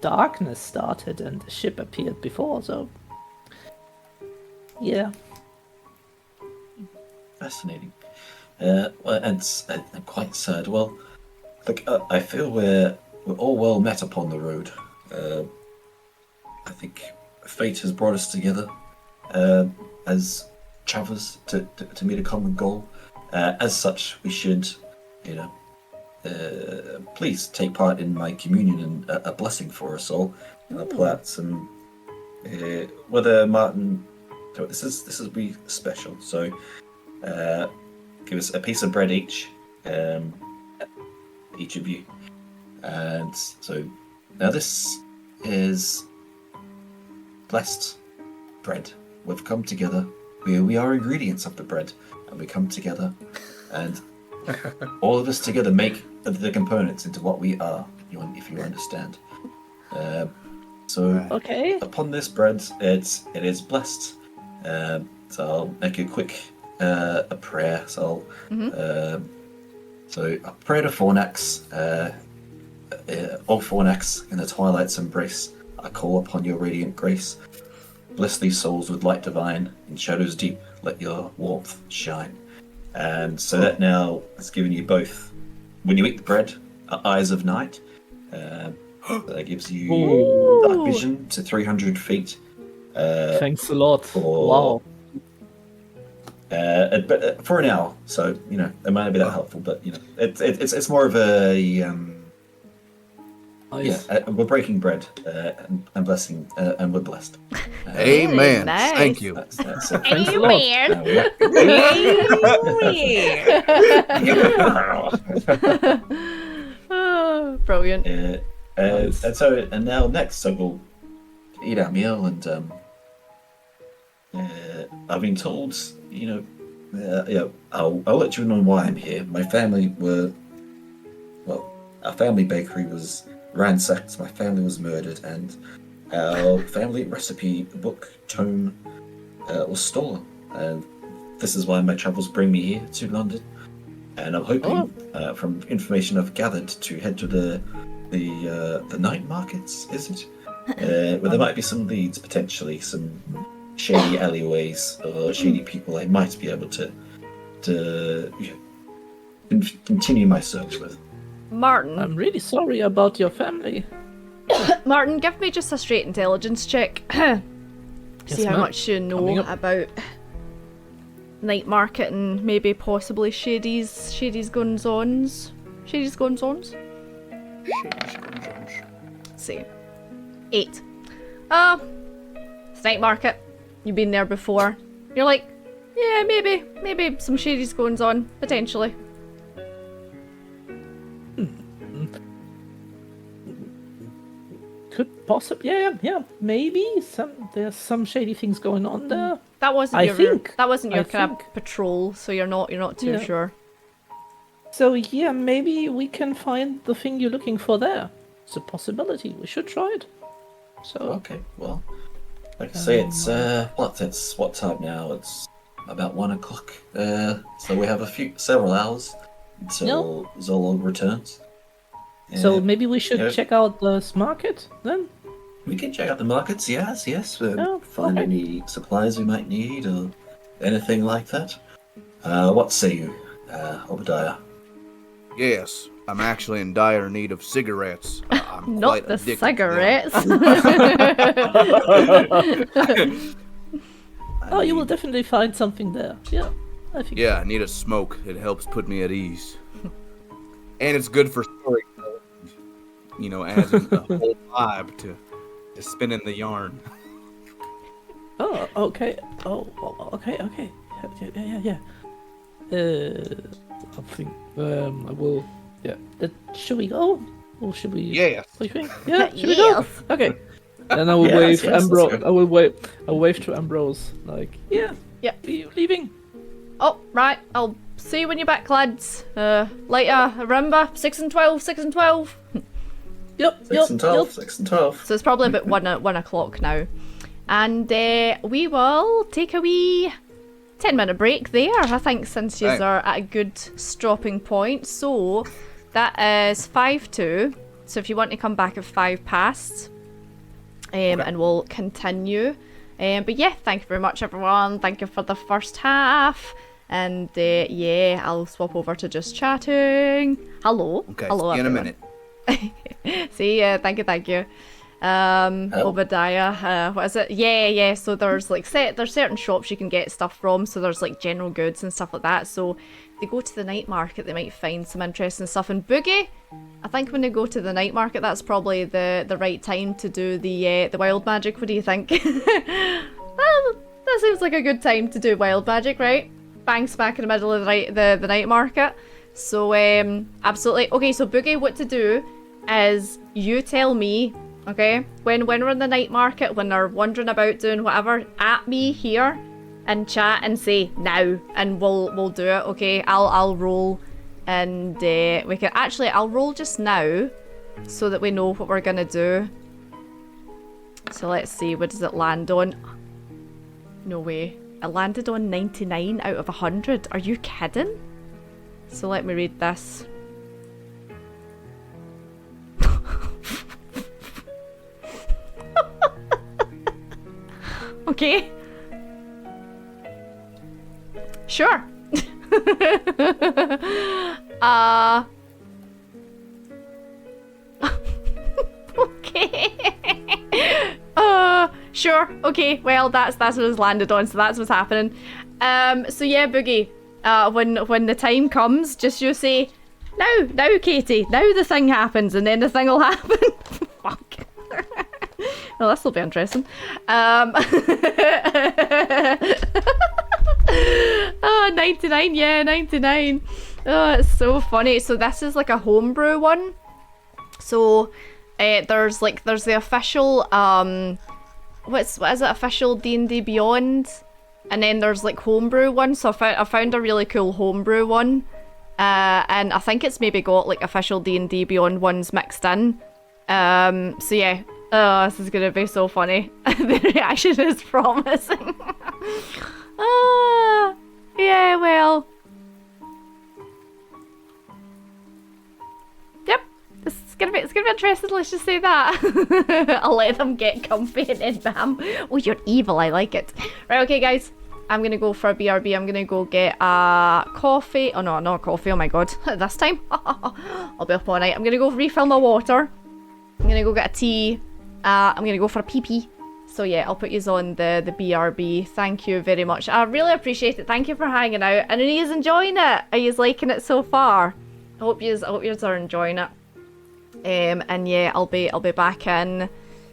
darkness started and the ship appeared before. So yeah. Fascinating. And quite sad. Well, look, I feel we're all well met upon the road. I think fate has brought us together as travelers to meet a common goal. As such, we should, please take part in my communion and a blessing for us all. And I'll pull out some. Whether Martin, this will be special. So. Give us a piece of bread each of you. And so now this is blessed bread. We've come together. We are ingredients of the bread, and we come together, and all of us together make the components into what we are. If you understand. So Okay. upon this bread, it is blessed. So I'll make a quick a prayer. So so a prayer to Fornax. O Fornax, in the twilight's embrace, I call upon your radiant grace. Bless these souls with light divine. In shadows deep, let your warmth shine. And so that now has given you both, when you eat the bread, eyes of night. That gives you dark vision to 300 feet. Thanks a lot. For, Wow. but for an hour, so it might not be that helpful, but it's more of a Nice. we're breaking bread and blessing, and we're blessed. Amen. nice. Thank you. That's it. Thanks a lot. Oh, brilliant. And now next, so we'll eat our meal, and I've been told, I'll let you know why I'm here. My family our family bakery was ransacked. My family was murdered, and our family recipe book tome was stolen. And this is why my travels bring me here to London. And I'm hoping, from information I've gathered, to head to the night markets. Is it? Where there might be some leads, potentially some shady alleyways or shady people I might be able to continue my search with. Martin, I'm really sorry about your family. Martin, give me just a straight intelligence check. See how ma'am. much you Coming know up. about night market and maybe possibly Shady's goings-ons. Shady's goings-ons? Let's see. 8. It's night market. You've been there before. You're like, yeah, maybe some Shady's goings-on, potentially. Could possibly, yeah, maybe there's some shady things going on there. That wasn't I your think- kind of think- patrol, so you're not too Yeah. sure. So yeah, maybe we can find the thing you're looking for there. It's a possibility. We should try it. So Okay, well, like I say, it's what time now? It's about 1 o'clock. So we have several hours until Zolog returns. so maybe we should yeah. check out this market then. We can check out the markets. Yes. Oh, Find okay. any supplies we might need or anything like that. What say you, Obadiah? Yes, I'm actually in dire need of cigarettes. I'm Not quite the addicted to them. cigarettes. Oh, you will definitely find something there. Yeah, I think. Yeah, I need a smoke. It helps put me at ease. And it's good for storytelling. Adds a whole vibe to spinning the yarn. Oh, okay. Okay. Yeah. I think I will. Yeah. Should we go? Or should we? Yes. What do you think? Yeah. Should we go? Yes. Okay. Then I will Yes, wave let's Ambrose. go. I'll wave to Ambrose. Like, yeah. Yeah. Are you leaving? Oh, right. I'll see you when you're back, lads. Later, remember? 6 and 12, 6 and 12. Yep. 6 and 12. 6 and 12. So it's probably about 1 o'clock now. And we will take a wee 10-minute break there, I think, since you Right. are at a good stopping point. So that is 5-2. So if you want to come back at 5 past, and we'll continue. But yeah, thank you very much, everyone. Thank you for the first half. And yeah, I'll swap over to just chatting. Hello. Okay, Hello, see you in a everyone. minute. See, thank you. Obadiah, what is it? Yeah. So there's there's certain shops you can get stuff from. So there's like general goods and stuff like that. So if they go to the night market, they might find some interesting stuff. And Boogie, I think when they go to the night market, that's probably the right time to do the wild magic. What do you think? Well, that seems like a good time to do wild magic, right? Bang smack in the middle of the night market. So absolutely. Okay, so Boogie, what to do is you tell me Okay? When we're in the night market, when they're wandering about doing whatever, at me here and chat and say now, and we'll do it. Okay? I'll roll, and we can actually I'll roll just now, so that we know what we're gonna do. So let's see, what does it land on? No way. It landed on 99 out of 100. Are you kidding? So let me read this. Okay. Sure. Okay. Sure. Okay. Well, that's what it's landed on, so that's what's happening. So yeah, Boogie. When the time comes, just you say, now, Katie, now the thing happens, and then the thing will happen. Fuck. Well, this will be interesting. Oh, 99, yeah, 99. Oh, it's so funny. So this is like a homebrew one. So there's the official what is it, official D&D Beyond, and then there's like homebrew one. So I found a really cool homebrew one, and I think it's maybe got like official D&D Beyond ones mixed in. So yeah. Oh, this is gonna be so funny. The reaction is promising. Yeah, well. Yep, it's gonna be interesting, let's just say that. I'll let them get comfy and then bam. Oh, you're evil, I like it. Right, okay guys. I'm gonna go for a BRB. I'm gonna go get a coffee. Oh no, not coffee, oh my god. This time? I'll be up all night. I'm gonna go refill my water. I'm gonna go get a tea. I'm gonna go for a pee-pee. So yeah, I'll put yous on the BRB. Thank you very much. I really appreciate it. Thank you for hanging out. And are yous enjoying it? Are yous liking it so far? I hope yous are enjoying it. And yeah, I'll be back in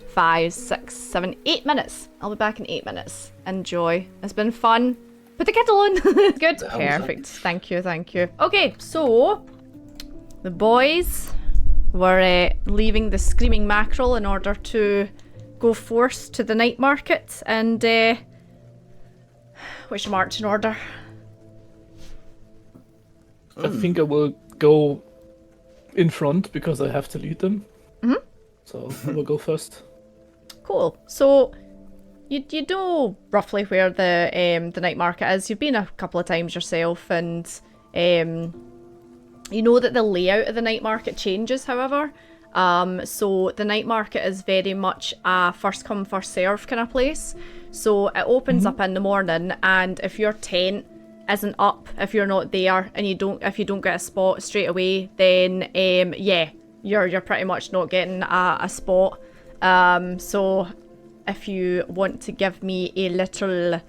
5, 6, 7, 8 minutes. I'll be back in 8 minutes. Enjoy. It's been fun. Put the kettle on. Good. Perfect. Thank you. Okay, so the boys were leaving the Screaming Mackerel in order to go forth to the night market, and which marching order? I think I will go in front because I have to lead them. Mm-hmm. So I will go first. Cool. So you know roughly where the night market is. You've been a couple of times yourself, and you know that the layout of the night market changes, however. So the night market is very much a first come first serve kind of place. So it opens up in the morning, and if your tent isn't up, if you're not there, and if you don't get a spot straight away, then yeah, you're pretty much not getting a spot. So if you want to give me a little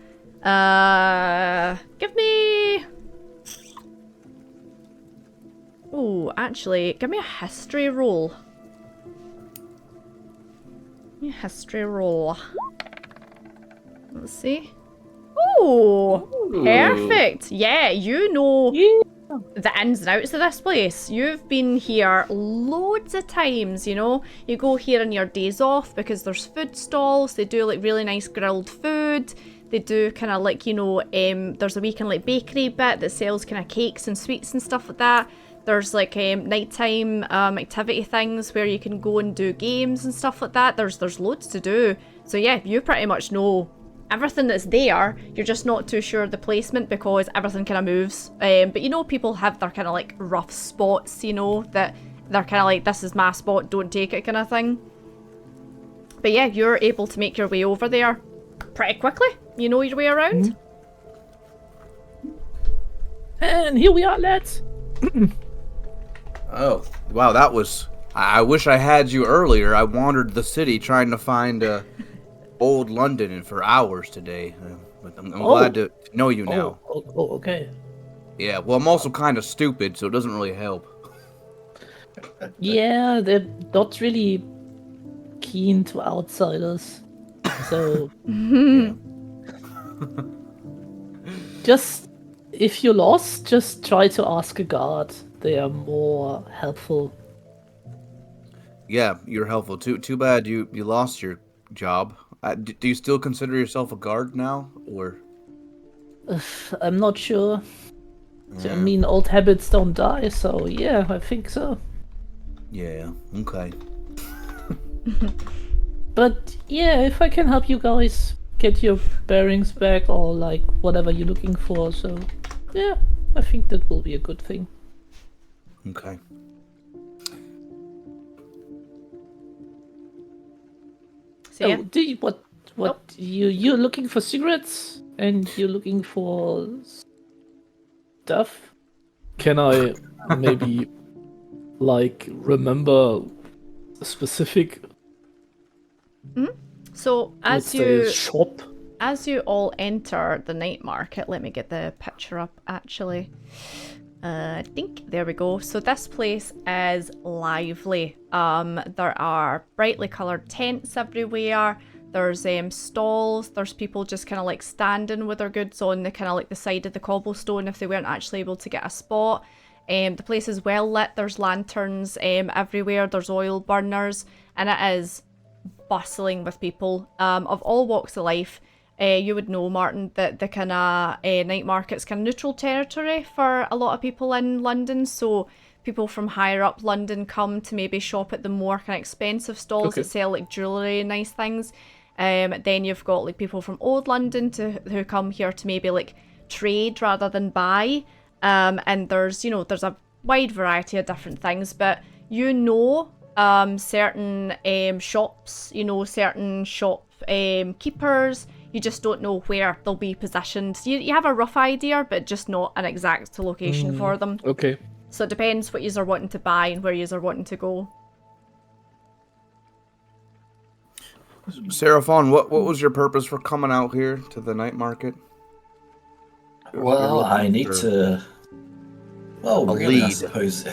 actually, give me a history roll. History roll. Let's see. Ooh, perfect. Yeah, you know the ins and outs of this place. You've been here loads of times, you know. You go here on your days off because there's food stalls. They do like really nice grilled food. They do kind of like, you know, there's a wee kind of like bakery bit that sells kind of cakes and sweets and stuff like that. There's like nighttime activity things where you can go and do games and stuff like that. There's loads to do. So yeah, you pretty much know everything that's there. You're just not too sure of the placement because everything kind of moves. But you know, people have their kind of like rough spots, you know, that they're kind of like, this is my spot, don't take it kind of thing. But yeah, you're able to make your way over there pretty quickly. You know your way around. And here we are, lads. Oh, wow, that was... I wish I had you earlier. I wandered the city trying to find old London for hours today. But I'm glad to know you now. Oh, okay. Yeah, well, I'm also kind of stupid, so it doesn't really help. Yeah, they're not really keen to outsiders. So... Yeah. Just... If you're lost, just try to ask a guard. They are more helpful. Yeah, you're helpful. Too bad you lost your job. Do you still consider yourself a guard now, or? I'm not sure. I Yeah. mean, old habits don't die, so yeah, I think so. Yeah. Okay. But yeah, if I can help you guys get your bearings back or like whatever you're looking for, so yeah, I think that will be a good thing. Okay. So yeah. Oh, what you're looking for cigarettes and you're looking for stuff? Can I maybe like remember a specific, So let's say, shop? as you all enter the night market, let me get the picture up actually. I think there we go. So this place is lively. There are brightly coloured tents everywhere. There's stalls. There's people just kind of like standing with their goods on the kind of like the side of the cobblestone if they weren't actually able to get a spot. The place is well lit. There's lanterns everywhere. There's oil burners, and it is bustling with people of all walks of life. You would know, Martin, that the kind of night market's kind of neutral territory for a lot of people in London. So people from higher up London come to maybe shop at the more kind of expensive stalls that sell like jewellery and nice things. Then you've got like people from old London who come here to maybe like trade rather than buy. And there's a wide variety of different things, but certain shops, certain shop keepers. You just don't know where they'll be positioned. You have a rough idea, but just not an exact location for them. Okay. So it depends what yous are wanting to buy and where yous are wanting to go. Seraphon, what was your purpose for coming out here to the night market? Well, I need to. Well, really, I lead. suppose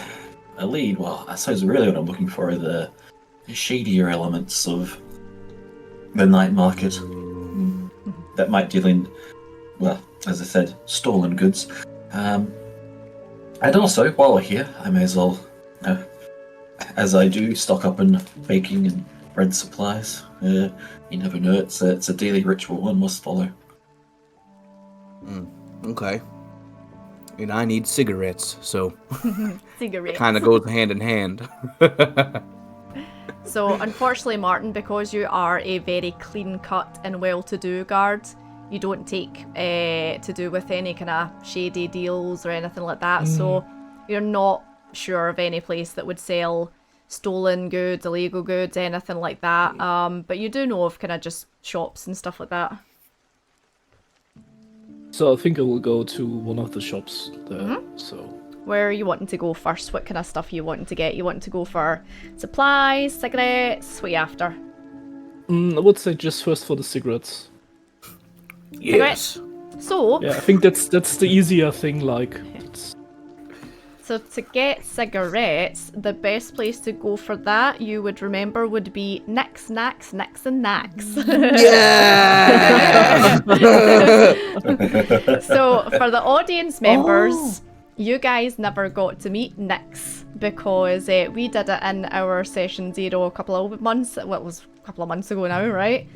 a lead. Well, I suppose really what I'm looking for are the shadier elements of the night market that might deal in, well, as I said, stolen goods. And also, while we're here, I may as well, as I do, stock up on baking and bread supplies. You never know; it's a daily ritual one must follow. Okay. And I need cigarettes, so Cigarettes. kind of goes hand in hand. So unfortunately, Martin, because you are a very clean-cut and well-to-do guard, you don't take to do with any kind of shady deals or anything like that. So you're not sure of any place that would sell stolen goods, illegal goods, anything like that. But you do know of kind of just shops and stuff like that. So I think I will go to one of the shops there. So Where are you wanting to go first? What kind of stuff are you wanting to get? You want to go for supplies, cigarettes? What are you after? I would say just first for the cigarettes. Yes. So, Yeah, I think that's the easier thing. Like, So to get cigarettes, the best place to go for that, you would remember, would be Nix, Nax, Nix and Nax. Yeah. So for the audience members, you guys never got to meet Nix because we did it in our session 0 a couple of months ago now, right?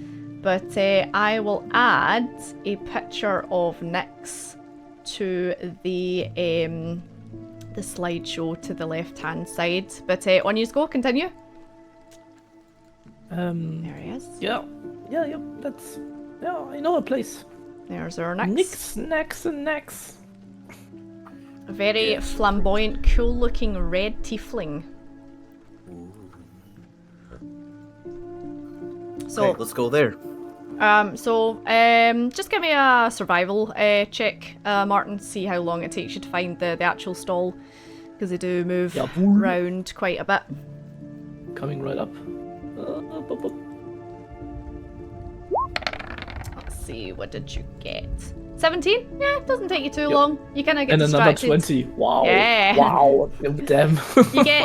But I will add a picture of Nix to the slideshow to the left-hand side. But on you go, continue. There he is. yeah, that's I know a place. There's our Nix. Nix, Nax, and Nax. A very flamboyant, cool-looking red tiefling. So, Okay, let's go there. just give me a survival check, Martin, see how long it takes you to find the actual stall, because they do move around quite a bit. Coming right up. Let's see, what did you get? 17? Yeah, it doesn't take you too long. You kind of get And another distracted. 20. Wow. Yeah. Wow. Damn.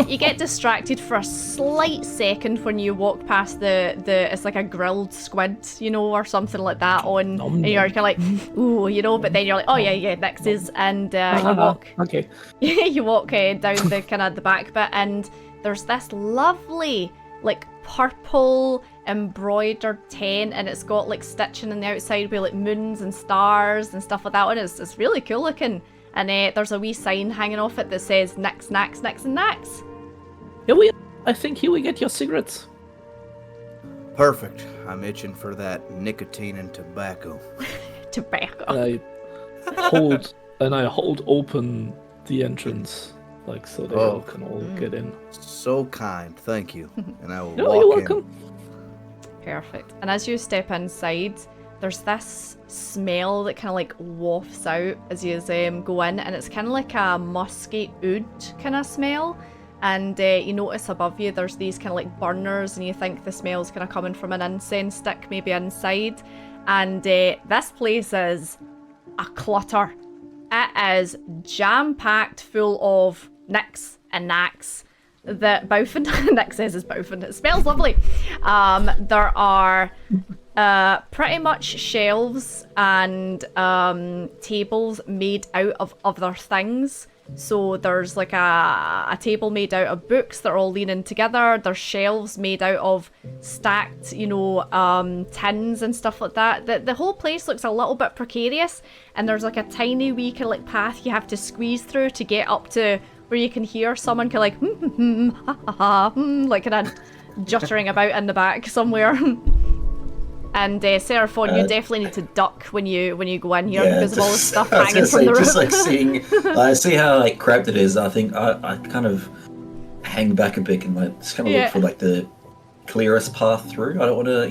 You get distracted for a slight second when you walk past the it's like a grilled squid, or something like that on, and you're kind of like, ooh, but then you're like, oh yeah, next is, and you walk. Okay. You walk down the kind of the back bit, and there's this lovely like purple embroidered tent, and it's got like stitching on the outside with like moons and stars and stuff like that. And it's really cool looking. And there's a wee sign hanging off it that says Nix, Nax, Nix and Nax. I think here we get your cigarettes. Perfect. I'm itching for that nicotine and tobacco. Tobacco. And I hold open the entrance, like so they all can all get in. So kind, thank you. And I will No, walk you're in. welcome. Perfect. And as you step inside, there's this smell that kind of like wafts out as you go in, and it's kind of like a musky oud kind of smell. And you notice above you there's these kind of like burners, and you think the smell's kind of coming from an incense stick maybe inside. And this place is a clutter. It is jam-packed full of nicks and knacks. The Bowfin, Nick says is Bowfin. It smells lovely. There are pretty much shelves and tables made out of other things. So there's like a table made out of books that are all leaning together. There's shelves made out of stacked, tins and stuff like that. The whole place looks a little bit precarious, and there's like a tiny wee kind of like path you have to squeeze through to get up to where you can hear someone kind of like like kind of juttering about in the back somewhere. And Seraphon, you definitely need to duck when you go in here because of all the stuff hanging from the roof. Just like seeing, I see how like cramped it is. I think I kind of hang back a bit and like just kind of look for like the clearest path through. I don't want to,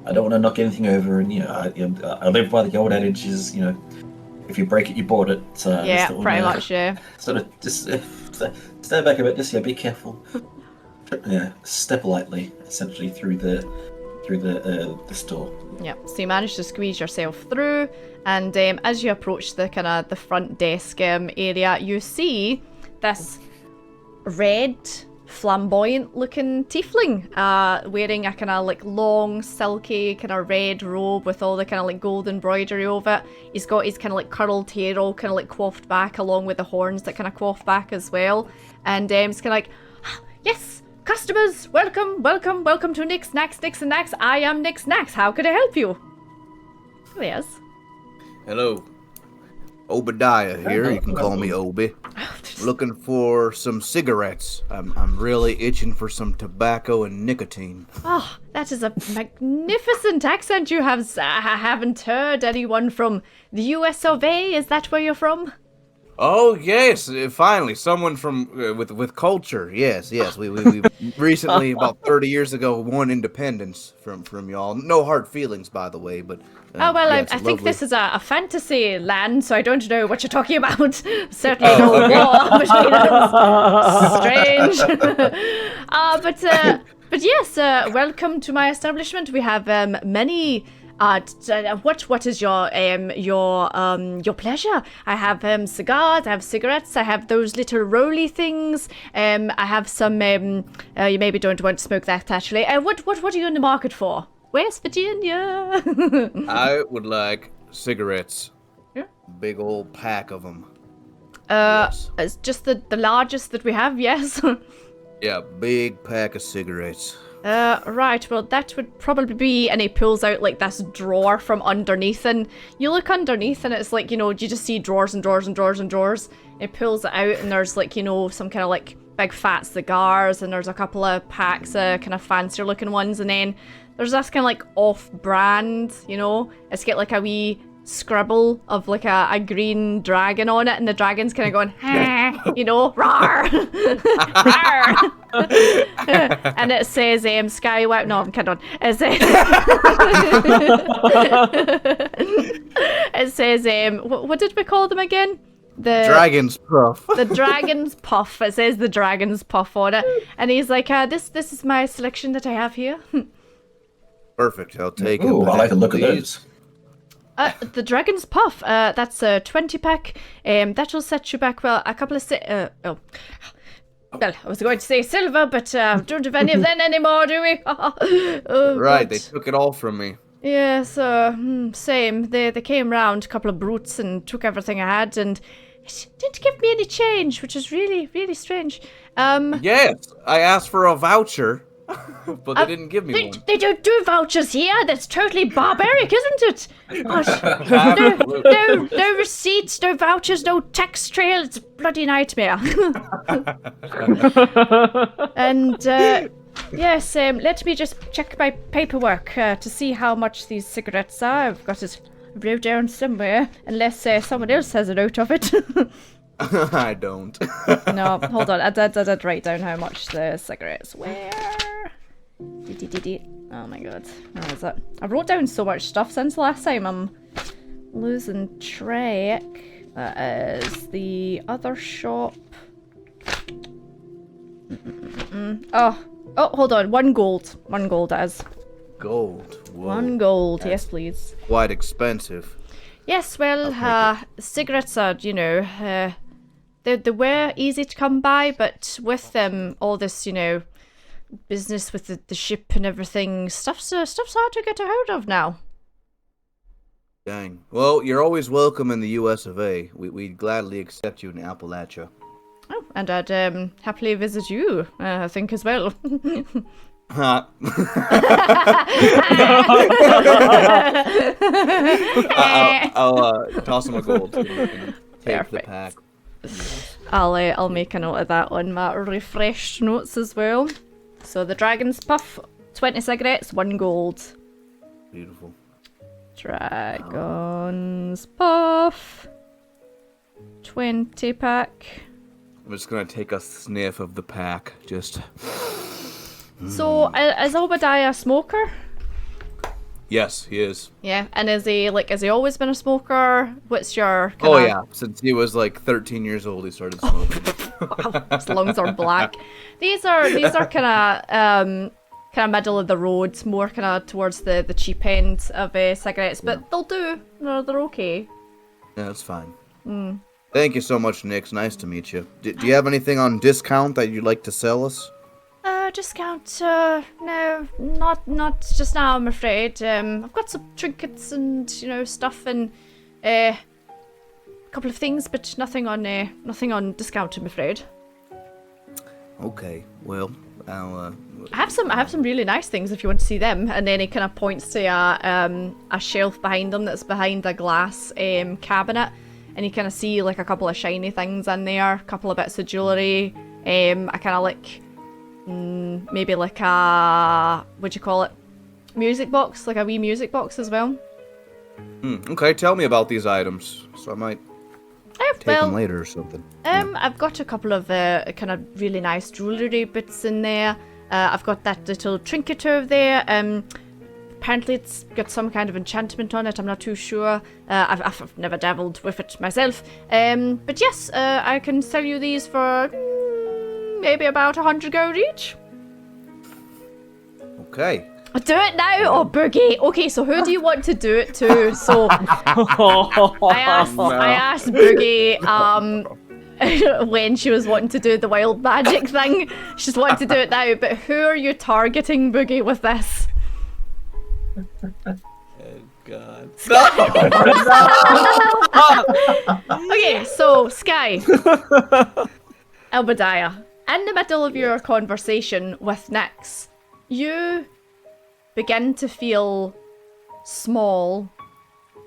I don't want to knock anything over. And I live by the old adage is, if you break it, you bought it. Yeah, pretty much. Yeah. Sort of just stand back a bit. Just be careful. Step lightly, essentially through the store. Yep. So you manage to squeeze yourself through, and as you approach the front desk area, you see this red, flamboyant looking tiefling wearing a kind of like long, silky kind of red robe with all the kind of like gold embroidery over it. He's got his kind of like curled hair all kind of like coiffed back, along with the horns that kind of coif back as well. And it's kind of like, yes, customers, welcome to Nix, Nax, Nix and Nax. I am Nix Nax. How can I help you? Oh, yes. Hello. Obadiah here. You can call me Obi. Looking for some cigarettes. I'm really itching for some tobacco and nicotine. Oh, that is a magnificent accent you have. I haven't heard anyone from the US of A. Is that where you're from? Oh yes, finally someone from with culture. Yes. We recently, about 30 years ago, won independence from y'all. No hard feelings, by the way, but. I think this is a fantasy land, so I don't know what you're talking about. Certainly no war between us. Strange. But yes, welcome to my establishment. We have many. What is your pleasure? I have cigars, I have cigarettes, I have those little roly things. I have some. You maybe don't want to smoke that actually. What are you in the market for? West Virginia. I would like cigarettes. Yeah. Big old pack of them. Yes. It's just the largest that we have. Yes. Yeah, big pack of cigarettes. Right, well that would probably be, and he pulls out like this drawer from underneath, and you look underneath and it's like, you just see drawers and drawers and drawers and drawers. He pulls it out and there's like, some kind of like big fat cigars, and there's a couple of packs of kind of fancier looking ones, and then there's this kind of like off-brand, it's got like a wee scribble of like a green dragon on it, and the dragon's kind of going, rawr, rawr. And it says Skywalker. No, I'm kidding. It says what did we call them again? The Dragon's Puff. The Dragon's Puff. It says the Dragon's Puff on it, and he's like, this is my selection that I have here. Perfect. I'll take it. Ooh, I like the look of those. The Dragon's Puff. That's a 20-pack. That'll set you back, well, a couple of well, I was going to say silver, but don't have any of them anymore, do we? Right, they took it all from me. Yes, same. They came round, a couple of brutes, and took everything I had, and didn't give me any change, which is really, really strange. Yes, I asked for a voucher, But they didn't give me one. They don't do vouchers here. That's totally barbaric, isn't it? Gosh. No receipts, no vouchers, no tax trail. It's a bloody nightmare. And yes, let me just check my paperwork to see how much these cigarettes are. I've got it wrote down somewhere, unless someone else has a note of it. I don't. No, hold on. I did write down how much the cigarettes were. Oh my god. Where is it? I wrote down so much stuff since last time. I'm losing track. That is the other shop. Oh, hold on. 1 gold. 1 gold it is. Gold. Whoa. 1 gold. That's yes, please. quite expensive. Yes, well, cigarettes are, they were easy to come by, but with all this, business with the ship and everything, stuff's hard to get a hold of now. Dang. Well, you're always welcome in the US of A. We'd gladly accept you in Appalachia. Oh, and I'd happily visit you, I think, as well. I'll toss him a gold. Take Perfect. the pack. I'll make a note of that on my refreshed notes as well. So the Dragon's Puff, 20 cigarettes, 1 gold. Beautiful. Dragon's Puff, 20 pack. I'm just gonna take a sniff of the pack. Just. So is Obadiah a smoker? Yes, he is. Yeah, and has he always been a smoker? What's your Oh yeah, since he was like 13 years old, he started smoking. His lungs are black. These are kind of middle of the road, more kind of towards the cheap end of cigarettes, but they'll do. No, they're okay. Yeah, that's fine. Thank you so much, Nick. It's nice to meet you. Do you have anything on discount that you'd like to sell us? Discount? No, not just now, I'm afraid. I've got some trinkets and stuff and a couple of things, but nothing on discount, I'm afraid. Okay, well, I have some really nice things if you want to see them. And then he kind of points to a shelf behind them that's behind a glass cabinet, and you kind of see like a couple of shiny things in there, a couple of bits of jewellery. I kind of like. Maybe like a, what'd you call it, music box, like a wee music box as well. Okay, tell me about these items, so I might take them later or something. I've got a couple of kind of really nice jewellery bits in there. I've got that little trinket over there. Apparently it's got some kind of enchantment on it, I'm not too sure. I've never dabbled with it myself. But yes, I can sell you these for maybe about 100 gold each. Okay. Do it now or Boogie? Okay, so who do you want to do it to? So I asked Boogie when she was wanting to do the wild magic thing. She's wanting to do it now, but who are you targeting, Boogie, with this? Oh God. Okay, so Sky. Obadiah. In the middle of your conversation with Nyx, you begin to feel small,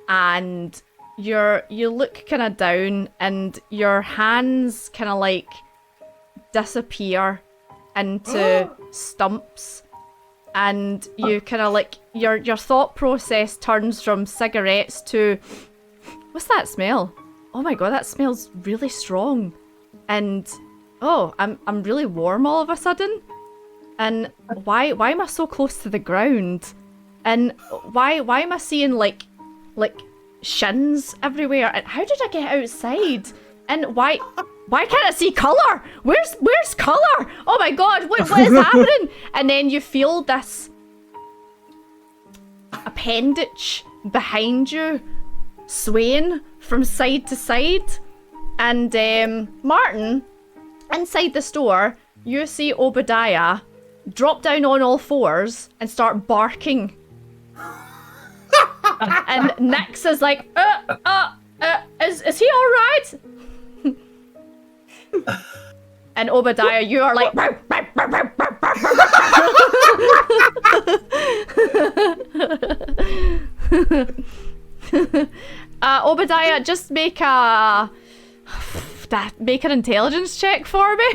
and you look kind of down, and your hands kind of like disappear into stumps, and you kind of like your thought process turns from cigarettes to, what's that smell? Oh my god, that smells really strong. And oh, I'm really warm all of a sudden. And why am I so close to the ground? And why am I seeing like shins everywhere? And how did I get outside? And why can't I see colour? Where's colour? Oh my god, what is happening? And then you feel this appendage behind you swaying from side to side. And Martin, inside the store, you see Obadiah drop down on all fours and start barking. And Nyx is like, is he alright? And Obadiah, you are like, Obadiah, just make an intelligence check for me.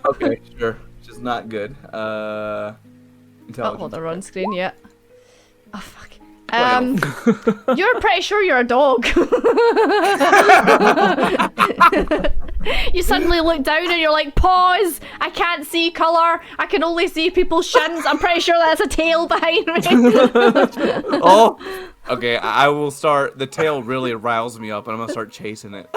Okay, sure. Which is not good. Oh, Intelligence. they're on screen yet. Oh, fuck. You're pretty sure you're a dog. You suddenly look down and you're like, pause! I can't see colour. I can only see people's shins. I'm pretty sure that's a tail behind me. Oh! Okay, I will start. The tail really riles me up, and I'm gonna start chasing it.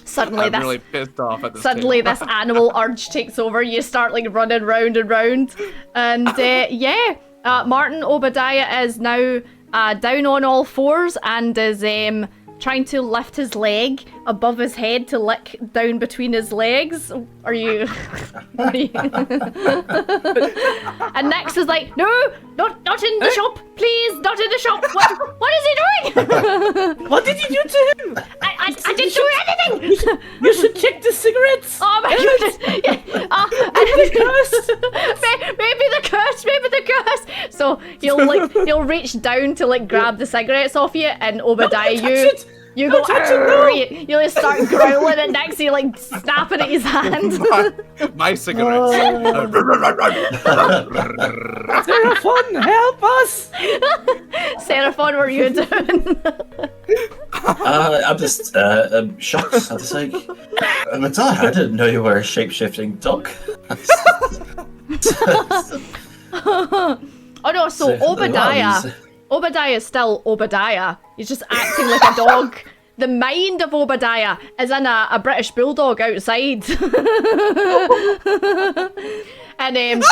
Suddenly, I'm really pissed off at this. Suddenly, tail. this animal urge takes over. You start like running round and round, and Martin Obadiah is now down on all fours and is trying to lift his leg above his head to lick down between his legs. Are you? And Nix is like, no, not in the shop, please, not in the shop. What is he doing? What did you do to him? I didn't do anything. You should check the cigarettes. Oh my goodness! Yeah. Maybe the curse. So he'll reach down to like grab the cigarettes off you, and Obadiah, you go. You start growling at Nix. You like snapping at his hand. My cigarettes. Seraphon, help us! Seraphon, what are you doing? I'm just shocked. I'm just like, Madonna, I didn't know you were a shape-shifting dog. Oh no! So Obadiah is still Obadiah. He's just acting like a dog. The mind of Obadiah is in a British bulldog outside. And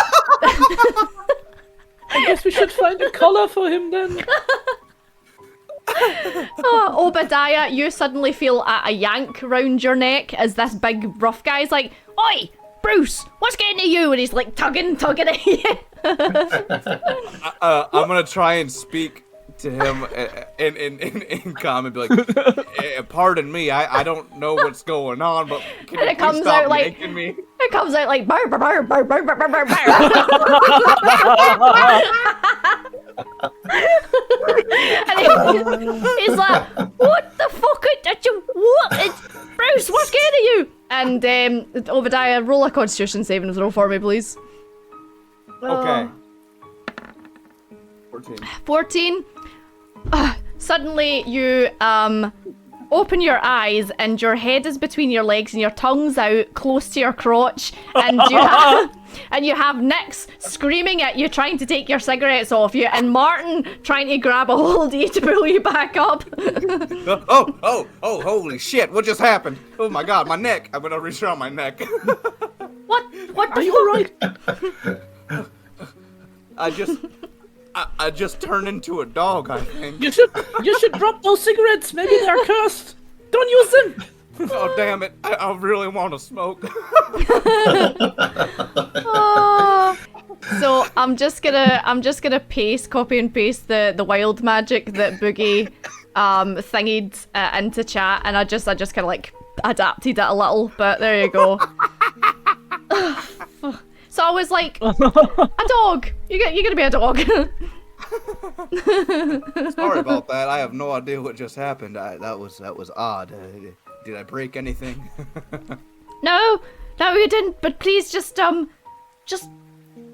I guess we should find a collar for him then. Oh, Obadiah, you suddenly feel a yank round your neck as this big rough guy's like, oi, Bruce, what's getting to you? And he's like tugging at you. I'm gonna try and speak to him in common, be like, pardon me, I don't know what's going on, but can you please stop yanking me? It comes out like bark, bark, bark, bark, bark, bark, bark, bark. And he's like, what the fuck did you, Bruce, what's getting to you? And Obadiah, roll a constitution saving throw for me, please. Okay. 14. Suddenly you open your eyes and your head is between your legs and your tongue's out close to your crotch, and you have Nix screaming at you, trying to take your cigarettes off you, and Martin trying to grab a hold of you to pull you back up. Oh, holy shit, what just happened? Oh my god, my neck. I'm gonna reach around my neck. What Are you alright? I just turned into a dog, I think. You should drop those cigarettes. Maybe they're cursed. Don't use them. Oh damn it! I really want to smoke. So I'm just gonna copy and paste the wild magic that Boogie thingied into chat, and I just kind of like adapted it a little, but there you go. So I was like, a dog. You're gonna be a dog. Sorry about that. I have no idea what just happened. That was odd. Did I break anything? No, you didn't. But please just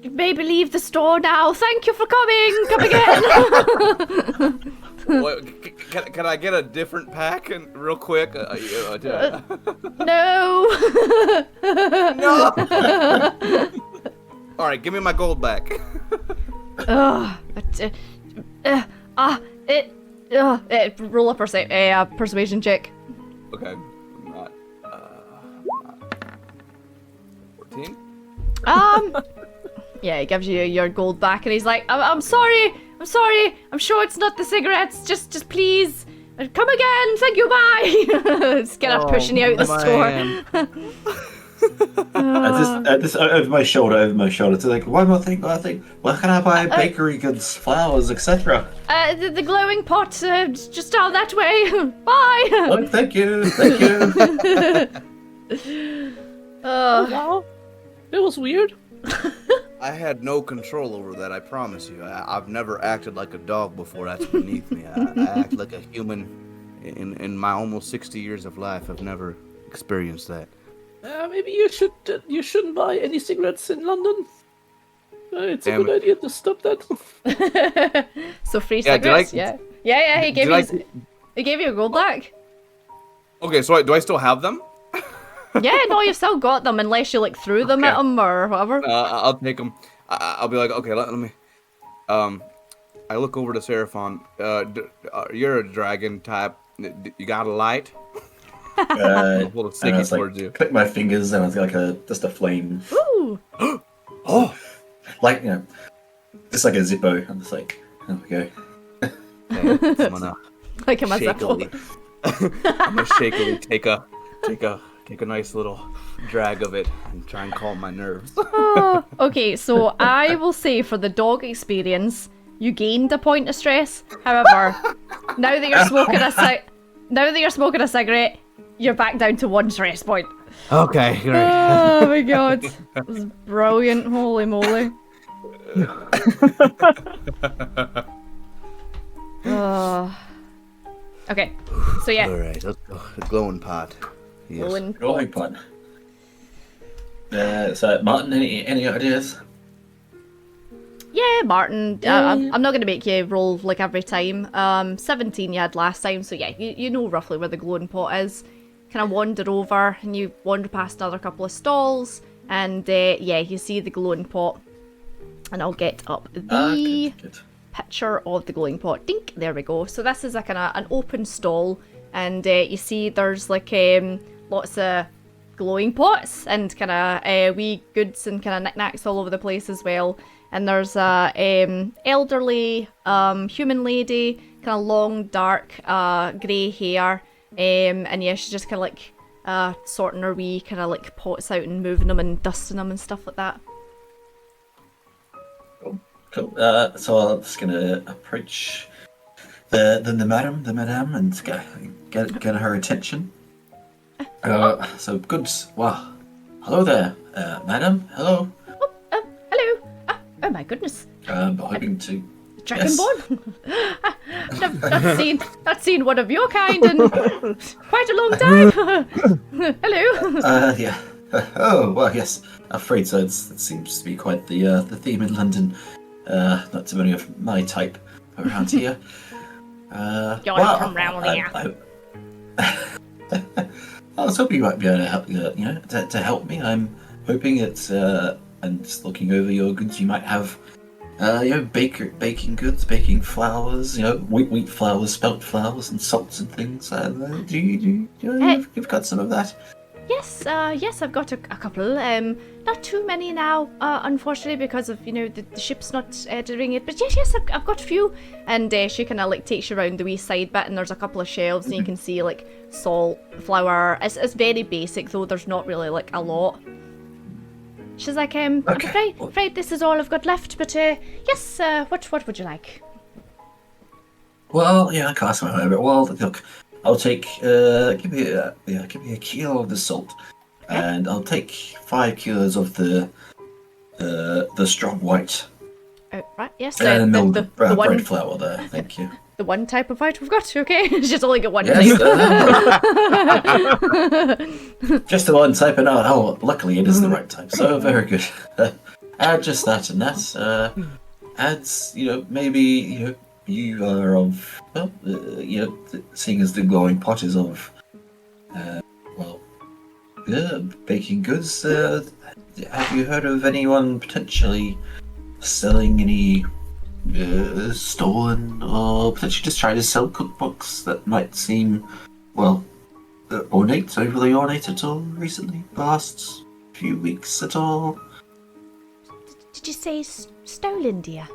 maybe leave the store now. Thank you for coming. Come again. What, can I get a different pack and real quick? No. No. All right, give me my gold back. Roll a persuasion check. Okay, not 14. Yeah, he gives you your gold back, and he's like, I'm sorry. I'm sure it's not the cigarettes. Just please, come again. Thank you. Bye. Just kind of pushing you out the store. This over my shoulder. To like, one more thing. Where can I buy bakery goods, flowers, etc.? The glowing pot, just down that way. Bye. Oh, thank you. Oh, wow. It was weird. I had no control over that, I promise you. I've never acted like a dog before. That's beneath me. I act like a human. In my almost 60 years of life, I've never experienced that. Maybe you shouldn't buy any cigarettes in London. It's Damn a good it. idea to stop that. So free Yeah, did I- cigarettes, yeah. Yeah, he gave he gave you a gold back. Okay, so do I still have them? Yeah, no, you've still got them unless you like threw them at Okay. him or whatever. I'll take them. I'll be like, okay, let me. I look over to Seraphon. You're a dragon type. You got a light? Uh, Hold a and I sticky was like, towards you. click my fingers, and it's like just a flame, Ooh. Oh, like just like a Zippo. I'm just like, there we go. okay, I'm gonna Like a myself. shakily. I'm gonna shakily take a nice little drag of it and try and calm my nerves. Okay, so I will say for the dog experience, you gained a point of stress. However, now that you're smoking a cigarette, you're back down to 1 stress point. Okay, great. Oh my god. That was brilliant. Holy moly. Okay, so yeah. Alright, let's go. The glowing pot. Yes. Glowing Going pot. fun. So Martin, any ideas? Yeah, Martin. I'm not going to make you roll like every time. 17 you had last time, so yeah, you know roughly where the glowing pot is. Kind of wander over, and you wander past another couple of stalls, and yeah, you see the glowing pot. And I'll get up the Good. picture of the glowing pot. Dink, there we go. So this is a kind of an open stall, and you see there's like lots of glowing pots and kind of wee goods and kind of knickknacks all over the place as well. And there's a elderly human lady, kind of long, dark, grey hair, and yeah, she's just kind of like sorting her wee kind of like pots out and moving them and dusting them and stuff like that. Cool. So I'm just gonna approach the madam, and get her attention. So good. Wow. Hello there, madam. Hello. Hello. Oh my goodness. Hoping to. Dragonborn? Not seen one of your kind in quite a long time. Hello. Yeah. Oh well, yes. Afraid so. It seems to be quite the theme in London. Not too many of my type around here. You're from round here. I was hoping you might be able to help. To help me. I'm hoping it's and just looking over your goods, you might have. Baking goods, baking flours, wheat flours, spelt flours, and salts and things. You've got some of that? Yes, I've got a couple. Not too many now, unfortunately, because of the ship's not doing it. But yes, I've got a few. And she kind of like takes you around the wee side bit, and there's a couple of shelves, and you can see like salt, flour. It's very basic though. There's not really like a lot. She's like, I'm afraid this is all I've got left. But yes, what would you like? Well, yeah, I can't ask my bit. Well, look, I'll take give me a kilo of the salt, and I'll take 5 kilos of the strong white. Oh, right, yes. And the one bread flour there. Thank you. the one type of white we've got. Okay, she's only got one Yes, type. just the one type, and luckily it is the right type. So very good. Add just that and that. Adds, maybe you are of seeing as the glowing pot is of baking goods. Have you heard of anyone potentially selling any stolen or potentially just trying to sell cookbooks that might seem ornate, overly ornate at all recently? The last few weeks at all? Did you say stolen, dear?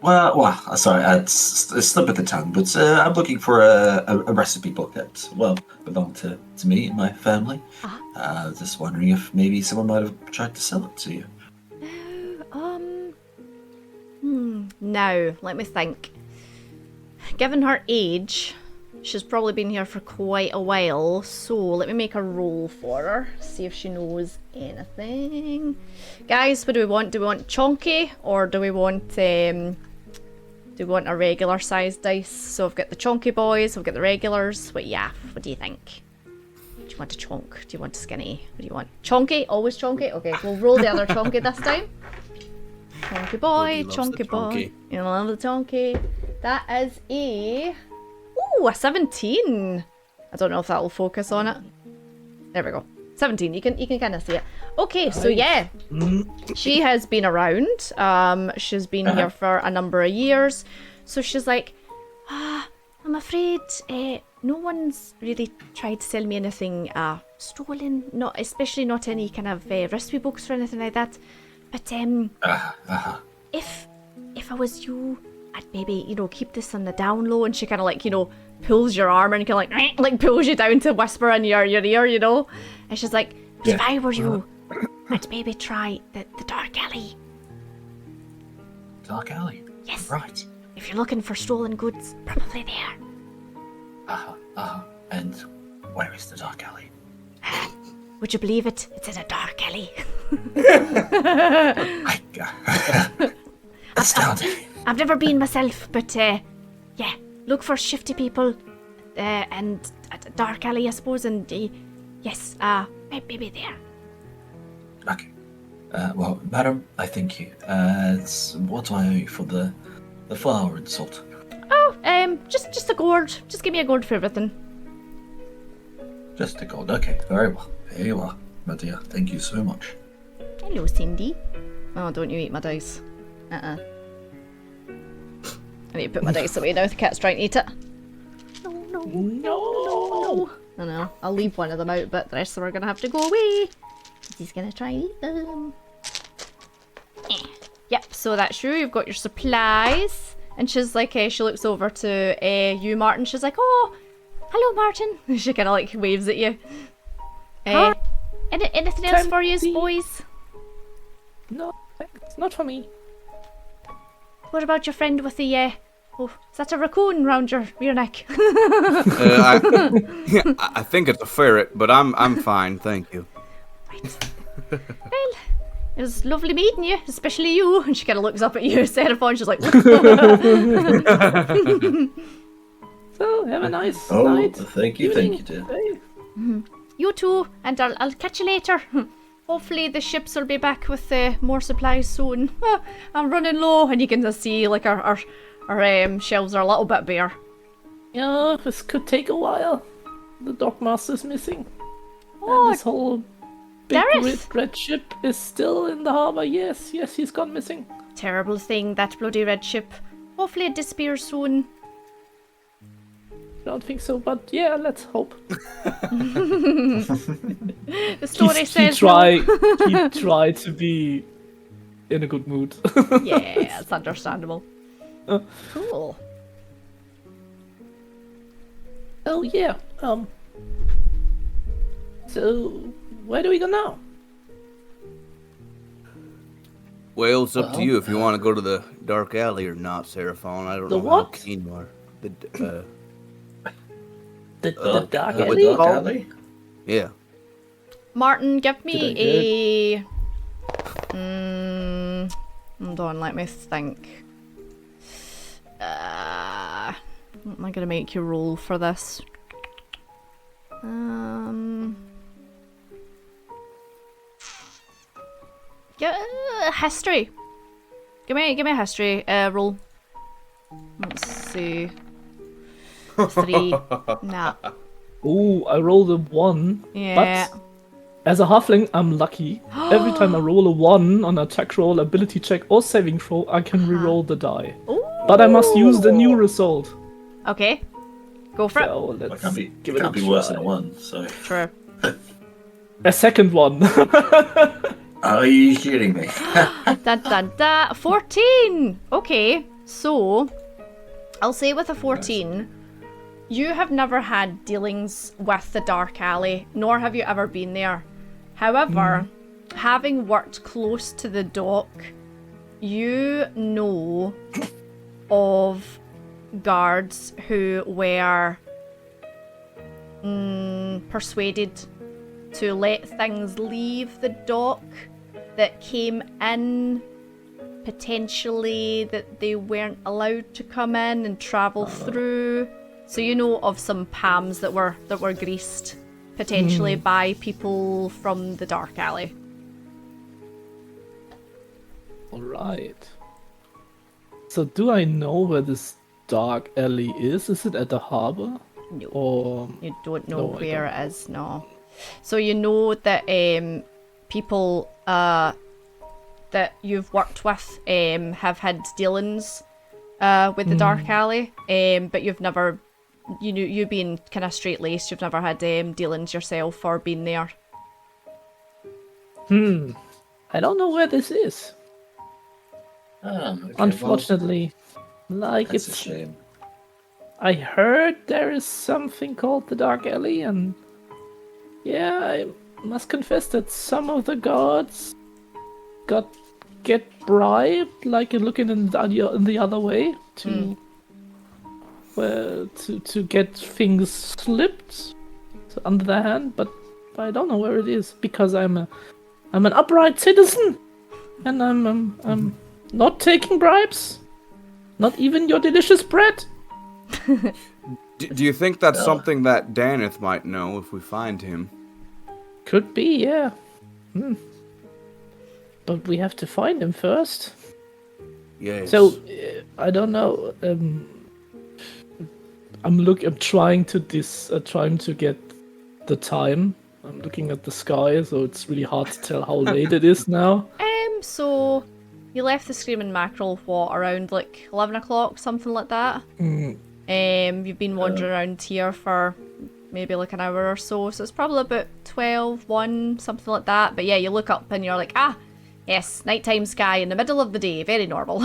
Well, sorry, it's a slip of the tongue, but I'm looking for a recipe book that, belonged to me and my family. Just wondering if maybe someone might have tried to sell it to you. Now, let me think. Given her age, she's probably been here for quite a while. So let me make a roll for her. See if she knows anything. Guys, what do we want? Do we want chonky or do we want a regular sized dice? So I've got the chonky boys, I've got the regulars. What do you think? Do you want a chonk? Do you want a skinny? What do you want? Chonky? Always chonky? Okay, we'll roll the other chonky this time. Chonky boy, chonky boy. You love the chonky. That is a 17. I don't know if that will focus on it. There we go. 17. You can kind of see it. Okay, so yeah, she has been around. She's been here for a number of years. So she's like, I'm afraid no one's really tried to sell me anything stolen. Especially not any kind of recipe books or anything like that. But if I was you, I'd maybe keep this on the down low. And she kind of like pulls your arm and kind of like pulls you down to whisper in your ear, And she's like, if I were you, I'd maybe try the dark alley. Dark alley? Yes. Right. If you're looking for stolen goods, probably there. And where is the dark alley? Would you believe it? It's in a dark alley. Astounding. I've never been myself, but look for shifty people and a dark alley, I suppose, and yes, maybe there. Okay. Well, madam, I thank you. What do I owe you for the flour and salt? Oh, just a gourd. Just give me a gourd for everything. Just a gold. Okay, very well. Here you are, my dear. Thank you so much. Hello, Cindy. Oh, don't you eat my dice. I need to put my dice away now. The cat's trying to eat it. No. I know. I'll leave one of them out, but the rest of them are going to have to go away. He's going to try and eat them. Yep, so that's you. You've got your supplies. And she's like, she looks over to you, Martin. She's like, oh, hello, Martin. She kind of like waves at you. Anything else for you, boys? No, thanks. Not for me. What about your friend with the, is that a raccoon round your neck? I think it's a ferret, but I'm fine, thank you. Right. Well, it was lovely meeting you, especially you. And she kind of looks up at you, Seraphon, she's like, So, have a nice night. Thank you, dear. You too, and I'll catch you later. Hopefully the ships will be back with more supplies soon. I'm running low, and you can just see like our shelves are a little bit bare. Yeah, this could take a while. The dockmaster's missing. Oh, and this whole big Gareth. red ship is still in the harbor. Yes, he's gone missing. Terrible thing, that bloody red ship. Hopefully it disappears soon. Don't think so, but yeah, let's hope. The story says he tried to be in a good mood. Yeah, it's understandable. Cool. Oh yeah. So where do we go now? Well, it's up to you if you want to go to the dark alley or not, Seraphon. I don't The know what? how keen you are. The dark the alley? dark alley? Yeah. Martin, give me Did a... hold on, let me think. What am I going to make you roll for this? History. Give me a history roll. Let's see. 3. Nah. Ooh, I rolled a 1. Yeah. But as a halfling, I'm lucky. Every time I roll a 1 on attack roll, ability check, or saving throw, I can reroll the die. Ooh. But I must use the new result. Okay. Go for So it. let's It can't be worse than a 1, so... True. A second one. Are you kidding me? 14! Okay, so I'll say with a 14, you have never had dealings with the dark alley, nor have you ever been there. However, having worked close to the dock, you know of guards who were persuaded to let things leave the dock that came in, potentially that they weren't allowed to come in and travel through. So you know of some palms that were greased, potentially by people from the dark alley. Alright. So do I know where this dark alley is? Is it at the harbor? No, Or you don't know No, I where don't. it is. No. So you know that people that you've worked with have had dealings with the dark alley, but you've never, you being kind of straight laced, you've never had dealings yourself or been there. I don't know where this is. Okay, Unfortunately. Like well, that's a it's shame. I heard there is something called the Dark Alley, and yeah, I must confess that some of the guards get bribed, like looking in the other way to to get things slipped under their hand, but I don't know where it is because I'm an upright citizen, and I'm not taking bribes, not even your delicious bread. Do you think that's No. something that Daneth might know if we find him? Could be, yeah. But we have to find him first. Yes. So I don't know. I'm trying to get the time. I'm looking at the sky, so it's really hard to tell how late it is now. So you left the Screaming Mackerel around like 11 o'clock, something like that. You've been wandering around here for maybe like an hour or so, so it's probably about 12, 1, something like that. But yeah, you look up and you're like, yes, nighttime sky in the middle of the day, very normal.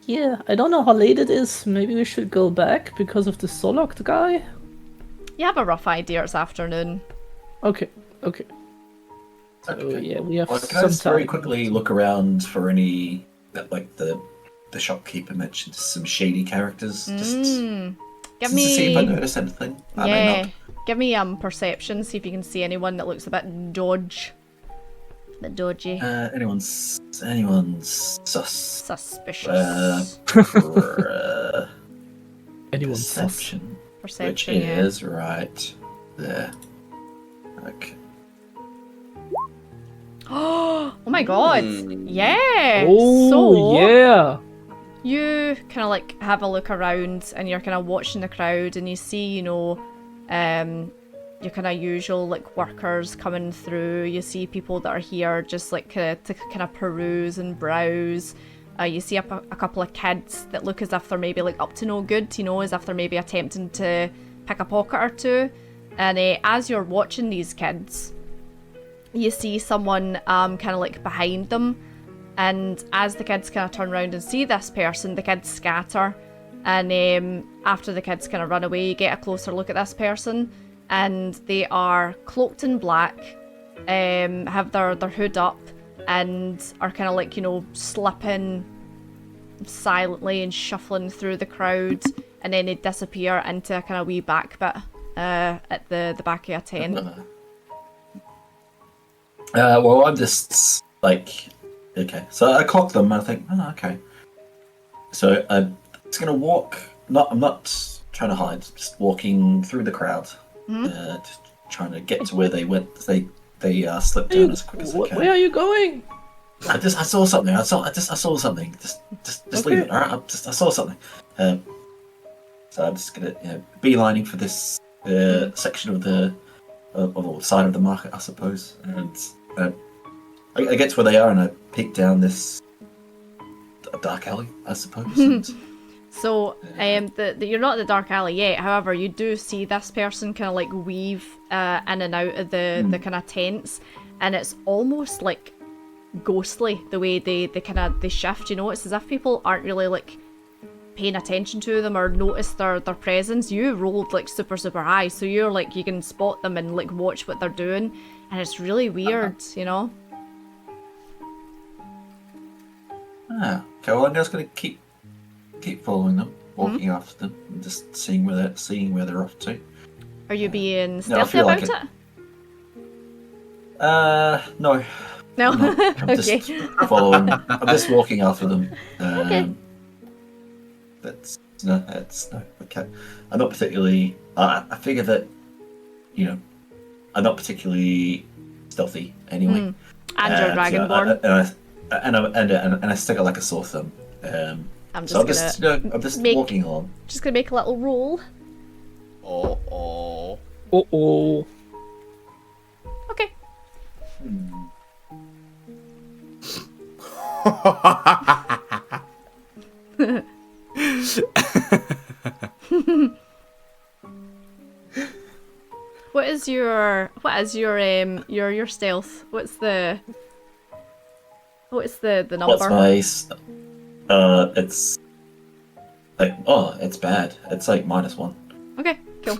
Yeah, I don't know how late it is. Maybe we should go back because of the Solok guy. You have a rough idea, it's afternoon. Okay. Okay. Yeah, we have Well, can I some just very time. quickly look around for any that, like the shopkeeper mentioned, some shady characters, just Give to see if I me, notice anything. I may yeah, not. give me perception, see if you can see anyone that looks a bit dodgy, Anyone's sus. suspicious. Anyone sus? Perception, which Perception, yeah. is right there. Okay. Oh my god! Yeah! Oh, so, yeah! you kind of like have a look around and you're kind of watching the crowd and you see, your kind of usual like workers coming through. You see people that are here just like to kind of peruse and browse. You see a couple of kids that look as if they're maybe like up to no good, as if they're maybe attempting to pick a pocket or two. And as you're watching these kids, you see someone kind of like behind them, and as the kids kind of turn around and see this person, the kids scatter, and after the kids kind of run away, you get a closer look at this person, and they are cloaked in black, have their hood up, and are kind of like, slipping silently and shuffling through the crowd, and then they disappear into a kind of wee back bit at the back of a tent. Well, I'm just like, okay. So I clock them and I think, okay. So I'm just gonna walk. I'm not trying to hide. Just walking through the crowd, just trying to get to where they went. They slipped down as quick as I can. Where are you going? I saw something. I saw something. Just leave it. All right. I saw something. So I'm just gonna beelining for this section of the side of the market, I suppose. And I get to where they are, and I peek down this dark alley, I suppose. And, So, you're not at the dark alley yet. However, you do see this person kind of like weave in and out of the kind of tents, and it's almost like ghostly the way they shift. It's as if people aren't really like paying attention to them or notice their presence. You rolled like super high, so you're like you can spot them and like watch what they're doing, and it's really weird, Okay, well, I'm just gonna keep following them. walking after them, and just seeing where they're off to. Are you being I stealthy feel about like it? No. No. I'm not. I'm Okay. just following. I'm just walking after them. Okay. That's no. Okay. I'm not particularly. I figure that, I'm not particularly stealthy anyway. And you're dragonborn. And I stick out like a sore thumb. I'm So just I'm just walking along. Just gonna make a little roll. Oh. Uh-oh. Okay. What is your stealth? What's the number? What's my? It's like it's bad. It's like -1. Okay, cool.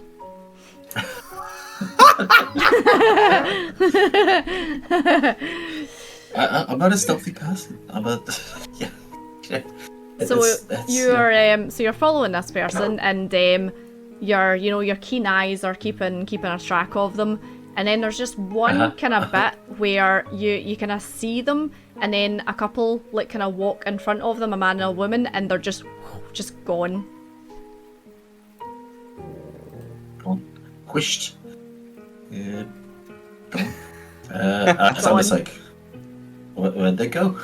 I'm not a stealthy person. I'm a yeah. So Yeah. you're following this person, and your keen eyes are keeping a track of them, and then there's just one kind of bit where you kind of see them, and then a couple like kind of walk in front of them, a man and a woman, and they're just gone. Gone. Quished. Gone. So I'm just like, where'd they go?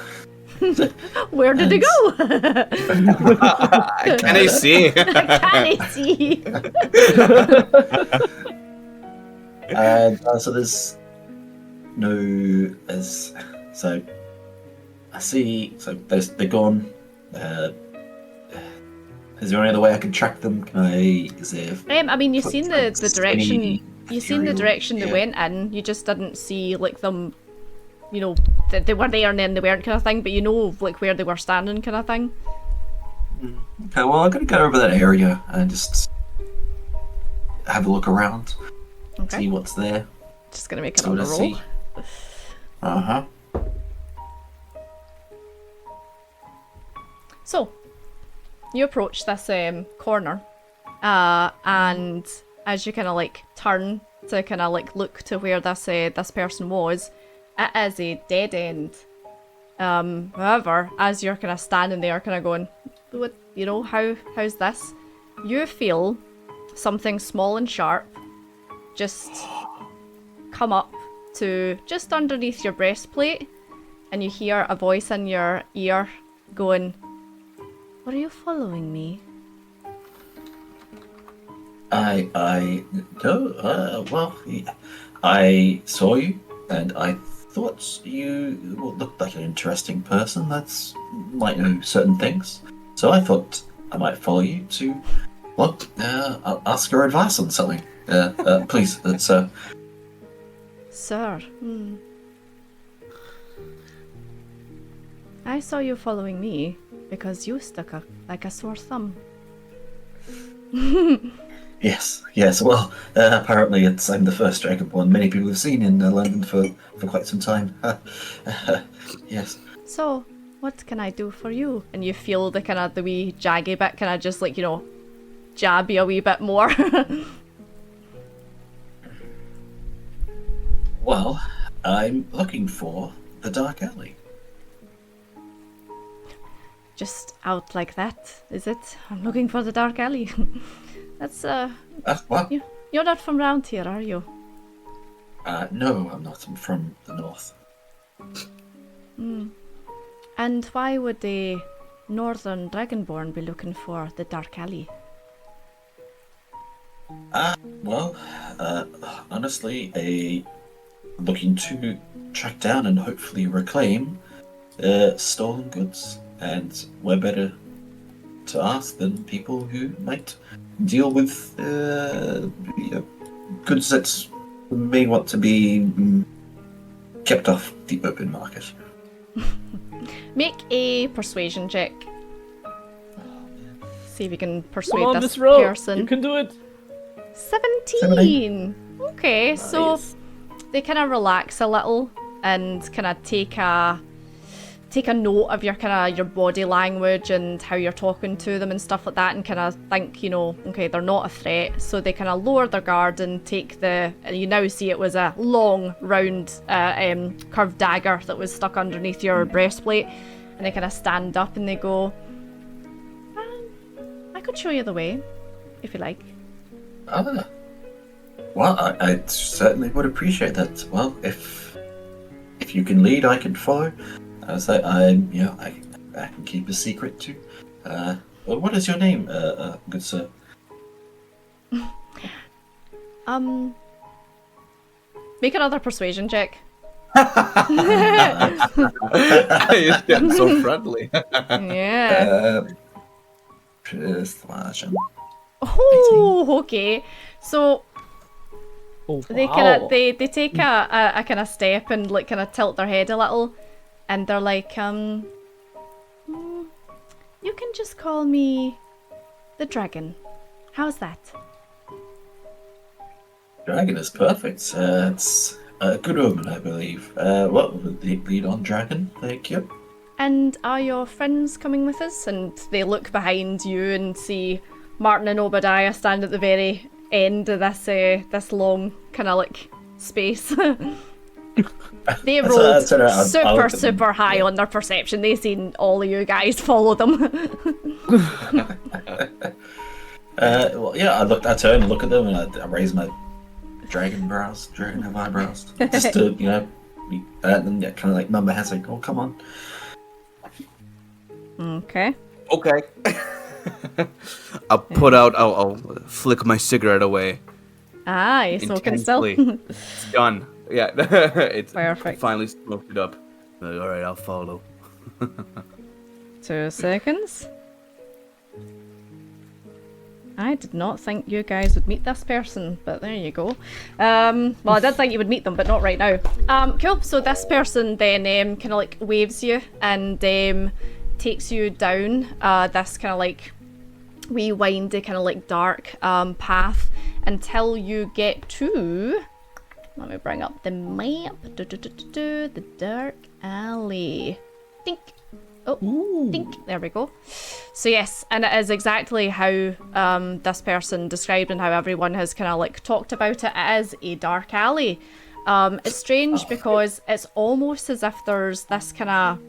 Where did they go? Can I see? Can I see? And so there's so I see. So they're gone. Is there any other way I can track them? Can I? Is there? I mean, you've seen the direction. any You've seen the material? direction they Yeah. went in. You just didn't see like them. They were there and then they weren't, kind of thing. But like where they were standing, kind of thing. Okay, well, I'm gonna go over that area and just have a look around, Okay. see what's there. Just gonna make So another let's roll. see. Uh-huh. So, you approach this corner, and as you kind of like turn to kind of like look to where this person was, it is a dead end. However, as you're kind of standing there, kind of going, what, how's this? You feel something small and sharp just come up to just underneath your breastplate, and you hear a voice in your ear going, "What are you following me?" I no. Well, I saw you, and I thought you looked like an interesting person that might know certain things. So I thought I might follow you to, I'll ask your advice on something. Please, sir. Sir, I saw you following me because you stuck like a sore thumb. Yes. Well, apparently I'm the first Dragonborn many people have seen in London for quite some time. Yes. So, what can I do for you? And you feel the wee jaggy bit kind of just like, jab you a wee bit more. Well, I'm looking for the Dark Alley. Just out like that, is it? I'm looking for the dark alley. That's, What? you're not from round here, are you? No, I'm not. I'm from the north. And why would a northern dragonborn be looking for the dark alley? Well, honestly, looking to track down and hopefully reclaim stolen goods. And we're better to ask than people who might deal with goods that may want to be kept off the open market. Make a persuasion check. See if you can persuade Come on, this this row. person. You can do it. 17! Okay, so Nice. they kind of relax a little and kind of take a take a note of your kind of your body language and how you're talking to them and stuff like that, and kind of think, you know, okay, they're not a threat. So they kind of lower their guard and take you now see it was a long, round, curved dagger that was stuck underneath your breastplate, and they kind of stand up and they go, I could show you the way, if you like. Well, I certainly would appreciate that. Well, if you can lead, I can follow. As I can keep a secret too. Well, what is your name, good sir? Make another persuasion check. He's getting so friendly. Yeah. Persuasion. Oh, okay. So Oh, they wow. kind of they take a kind of step and like kind of tilt their head a little, and they're like, you can just call me the dragon. How's that? Dragon is perfect. It's a good omen, I believe. What would the lead on dragon? Thank you. And are your friends coming with us? And they look behind you and see Martin and Obadiah stand at the very end of this long kind of like space. They rolled super high on their perception. They seen all of you guys follow them. Well, yeah, I turn and look at them, and I raise my dragon eyebrows, just to meet that, and kind of like number has like, oh, come on. Okay. Okay. I'll flick my cigarette away. Ah, you're smoking still? Intensely. It's done. Yeah. It's Perfect. finally smoked it up. Like, all right, I'll follow. 2 seconds. I did not think you guys would meet this person, but there you go. Well, I did think you would meet them, but not right now. Cool. So this person then kind of like waves you and takes you down this kind of like wee windy kind of like dark path until you get to, let me bring up the map, the dark alley. Dink. Oh, dink. There we go. So yes, and it is exactly how this person described and how everyone has kind of like talked about it. It is a dark alley. It's strange because it's almost as if there's this kind of,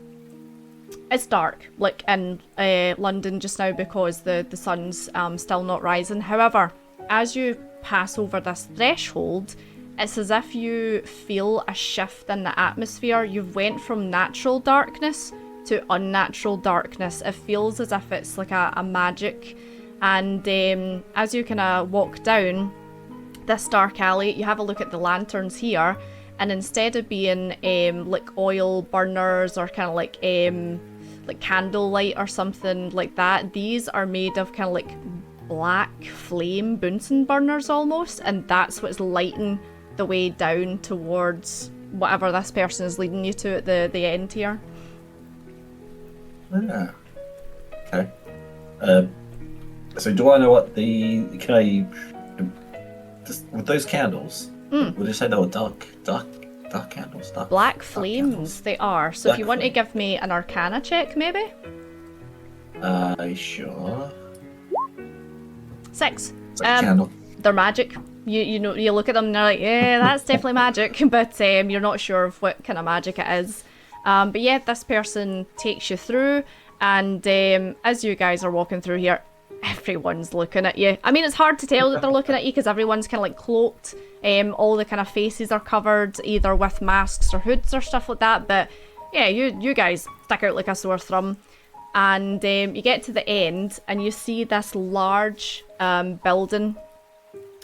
it's dark like in London just now because the sun's still not rising. However, as you pass over this threshold, it's as if you feel a shift in the atmosphere. You've went from natural darkness to unnatural darkness. It feels as if it's like a magic. And as you kind of walk down this dark alley, you have a look at the lanterns here, and instead of being like oil burners or kind of like candlelight or something like that, these are made of kind of like black flame Bunsen burners almost, and that's what's lighting the way down towards whatever this person is leading you to at the end here. Yeah. Okay. So do I know what with those candles? Would you say they were dark candles? Black flames, candles. They are. So if you want to give me an Arcana check, maybe? Sure. 6. Candle. They're magic. You know, you look at them and they're like, yeah, that's definitely magic, but you're not sure of what kind of magic it is. But yeah, this person takes you through, and as you guys are walking through here, everyone's looking at you. I mean, it's hard to tell that they're looking at you because everyone's kind of like cloaked. All the kind of faces are covered either with masks or hoods or stuff like that. But yeah, you guys stick out like a sore thumb. And you get to the end and you see this large building.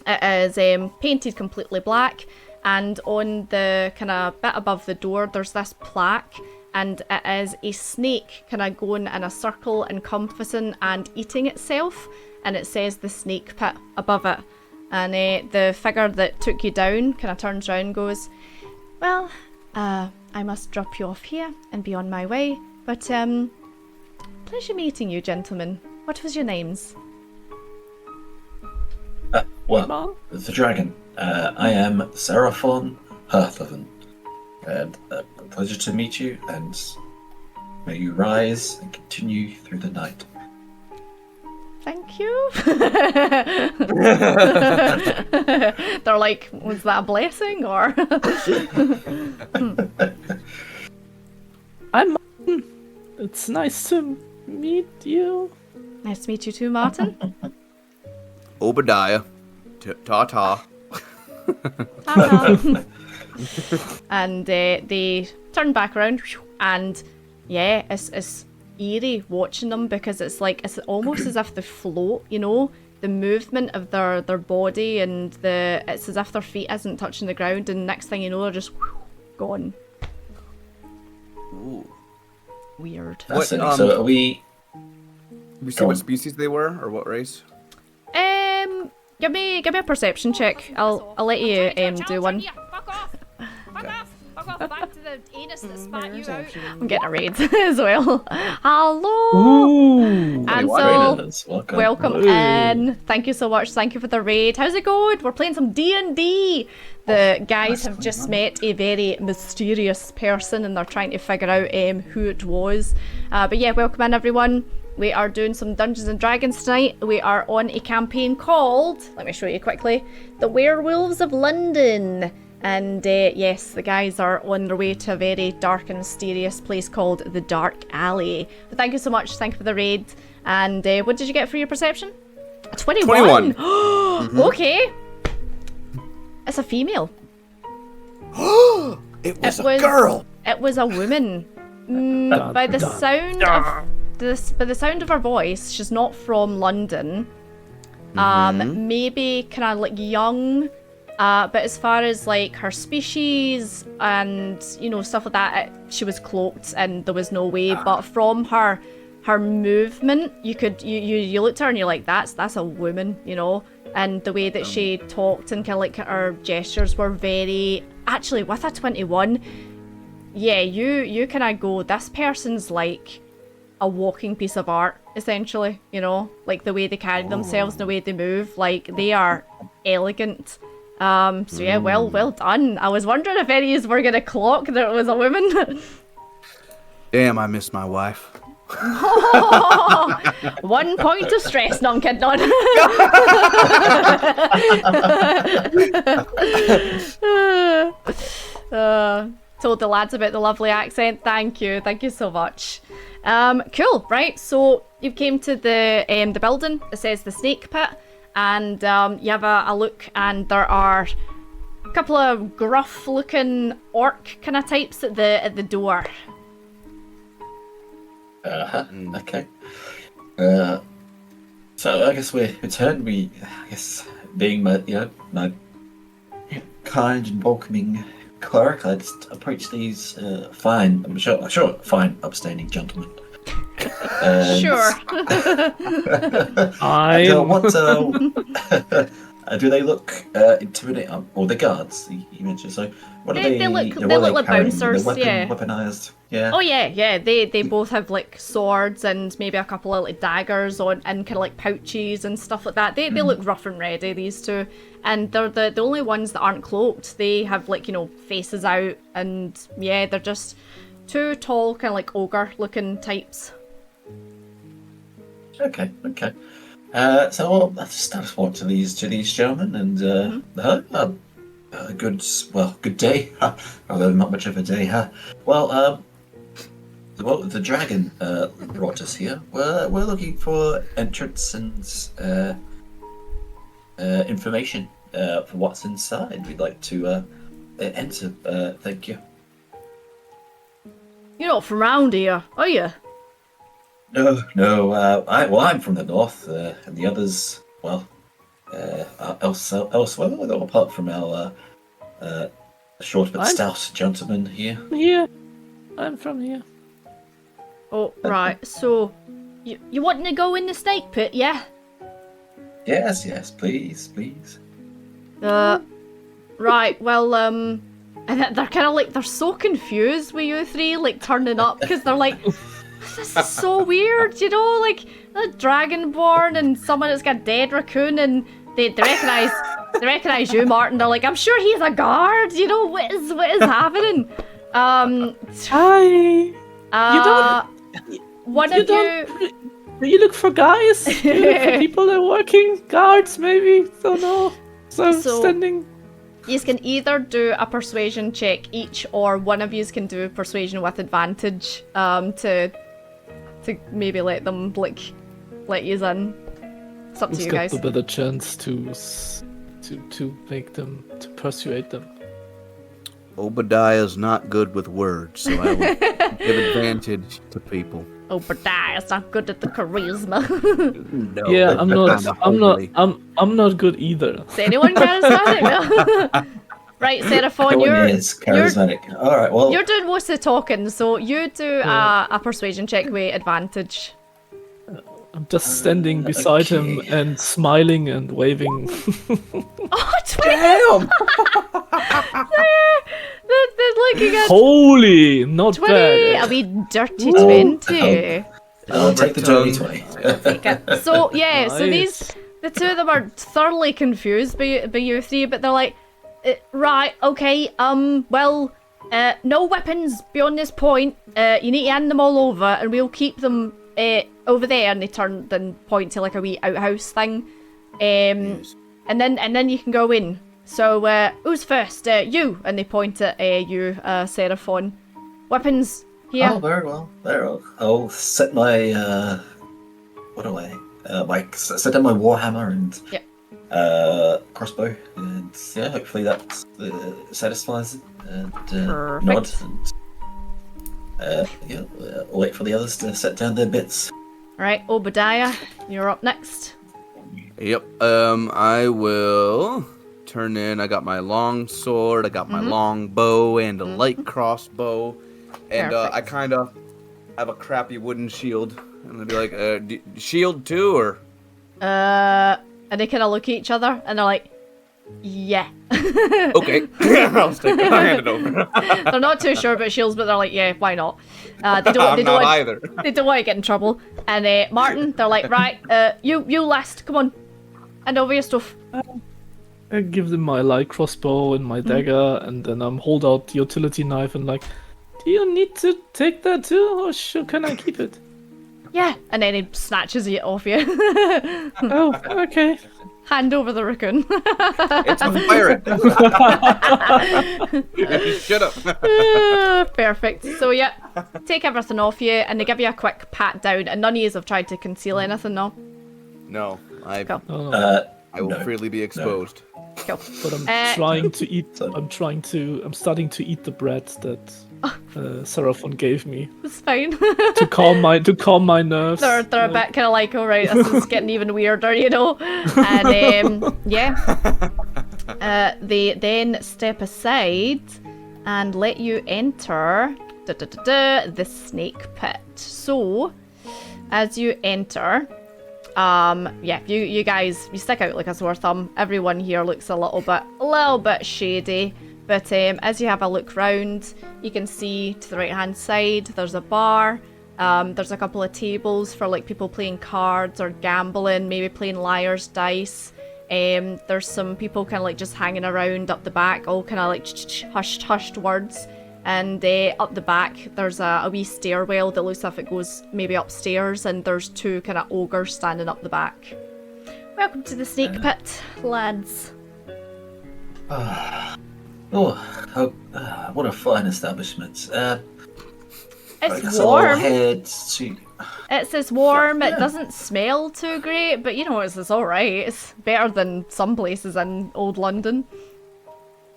It is painted completely black. And on the kind of bit above the door, there's this plaque, and it is a snake kind of going in a circle, encompassing and eating itself, and it says the snake pit above it. And the figure that took you down kind of turns around and goes, well, I must drop you off here and be on my way, but pleasure meeting you, gentlemen. What was your names? Well, the dragon. I am Seraphon Herthaven, and a pleasure to meet you, and May you rise and continue through the night. Thank you. They're like, was that a blessing or? I'm Martin. It's nice to meet you. Nice to meet you too, Martin. Obadiah. Ta-ta. Ta-ta. And they turn back around, and yeah, it's eerie watching them because it's like it's almost as if they float, you know, the movement of their body and it's as if their feet isn't touching the ground, and next thing you know they're just gone. Ooh. Weird. Fascinating. So are we? You see what species they were, or what race? Give me a perception check. I'll let you do one. Fuck off! Fuck off! Fuck off! Back to the anus that spat you out. I'm getting a raid as well. Hello. Ooh. And so, welcome in. Thank you so much. Thank you for the raid. How's it going? We're playing some D&D. The guys have just met a very mysterious person, and they're trying to figure out who it was. But yeah, welcome in everyone. We are doing some Dungeons and Dragons tonight. We are on a campaign called, let me show you quickly, the Werewolves of London. And yes, the guys are on their way to a very dark and mysterious place called the Dark Alley. But thank you so much. Thank you for the raid. And what did you get for your perception? A 21. Okay. It's a female. It was a girl. It was a woman. By the sound of by the sound of her voice, she's not from London. Maybe kind of like young. But as far as like her species and you know stuff like that, she was cloaked and there was no way. But from her movement, you looked at her and you're like, that's a woman, you know. And the way that she talked and kind of like her gestures were very actually with a 21. Yeah, you kind of go, this person's like a walking piece of art, essentially, you know, like the way they carry themselves, the way they move, like they are elegant. So yeah, well done. I was wondering if any of you were gonna clock that it was a woman. Damn, I miss my wife. 1 point of stress. No, I'm kidding on. Told the lads about the lovely accent. Thank you so much. Cool, right? So you came to the building. It says the Snake Pit, and you have a look, and there are a couple of gruff-looking orc kind of types at the door. Okay. So I guess we returned. I guess being my kind and welcoming cleric, I just approached these fine, upstanding gentlemen. Sure. Do they look intimidating? Or the guards you mentioned? So what are they look like bouncers, yeah. Weaponized, yeah. Oh yeah. They both have like swords and maybe a couple of like daggers on and kind of like pouches and stuff like that. They look rough and ready, these two, and they're the only ones that aren't cloaked. They have like faces out, and yeah, they're just two tall kind of like ogre looking types. Okay. So I just walked to these gentlemen and a good day. Although not much of a day, huh? The dragon brought us here. We're looking for entrance and information for what's inside. We'd like to enter. Thank you. You're not from round here, are you? No. I'm from the north, and the others, are elsewhere. Apart from our short but stout gentleman here. Here, I'm from here. Oh right. So, you wanting to go in the snake pit, yeah? Yes, please. Right. Well, and they're kind of like they're so confused with you three, like turning up because they're like. This is so weird, you know, like a dragonborn and someone that's got a dead raccoon, and they recognize you, Martin. They're like, I'm sure he's a guard, you know, what is happening? Hi. one You of you. Do you look for guys? Do you look for people that are working? Guards, maybe? Don't know. So standing. You can either do a persuasion check each, or one of you can do persuasion with advantage. To maybe let them let you in. It's up to Who's you got guys. the better chance to make them, to persuade them? Obadiah's not good with words, so I will give advantage to people. Obadiah's not good at the charisma. No. Yeah, I'm not. Kinda I'm not. overly. I'm not good either. Is anyone charismatic? Right, Seraphon, No one you're is charismatic. All right, well, you're doing most of the talking, so you do a persuasion check with advantage. I'm just standing beside him okay. and smiling and waving. Oh, 20! damn. They're looking at Holy, not 20! bad. A wee dirty 20. I'll take the dirty Overtoned. 20. Okay. So, yeah, so Nice. the two of them are thoroughly confused by you three, but they're like, right, okay, well, no weapons beyond this point. You need to hand them all over, and we'll keep them over there. And they turn then point to like a wee outhouse thing, Yes. and then you can go in. So who's first? You. And they point at you, Seraphon. Weapons here. Oh, very well. Very well. I'll set my what do I? Set down my warhammer and crossbow, and yeah, hopefully that satisfies it. And nod, and wait for the others to set down their bits. Right, Obadiah, you're up next. Yep. I will turn in. I got my long sword. I got my long bow and a light crossbow, and I Perfect. kind of have a crappy wooden shield. And they'll be like, shield too, or? And they kind of look at each other, and they're like, yeah. Okay. I'll hand it over. They're not too sure about shields, but they're like, yeah, why not? They I'm don't not want, either. they don't want to get in trouble. And Martin, they're like, right, you last, come on, hand over your stuff. I give them my light crossbow and my dagger, and then hold out the utility knife and like, do you need to take that too, or can I keep it? Yeah, and then he snatches it off you. Oh, okay. Hand over the raccoon. It's a pirate. You should have. Perfect. So yeah, take everything off you, and they give you a quick pat down, and none of you have tried to conceal anything, no? No, Cool. Oh, I will No. freely be exposed. Cool. but I'm Uh, I'm starting to eat the bread that Seraphon gave me It's fine. to calm my nerves. they're a bit kind of like, all right, this is getting even weirder, you know. And they then step aside and let you enter the snake pit. So, as you enter, you guys, you stick out like a sore thumb. Everyone here looks a little bit shady. But as you have a look round, you can see to the right hand side there's a bar. There's a couple of tables for like people playing cards or gambling, maybe playing liar's dice. There's some people kind of like just hanging around up the back, all kind of like hushed words. And up the back there's a wee stairwell that looks as if it goes maybe upstairs, and there's two kind of ogres standing up the back. Welcome to the snake pit, lads. What a fine establishment. It's I'll warm. head to. It's warm. Yeah. It doesn't smell too great, but you know, it's all right. It's better than some places in old London.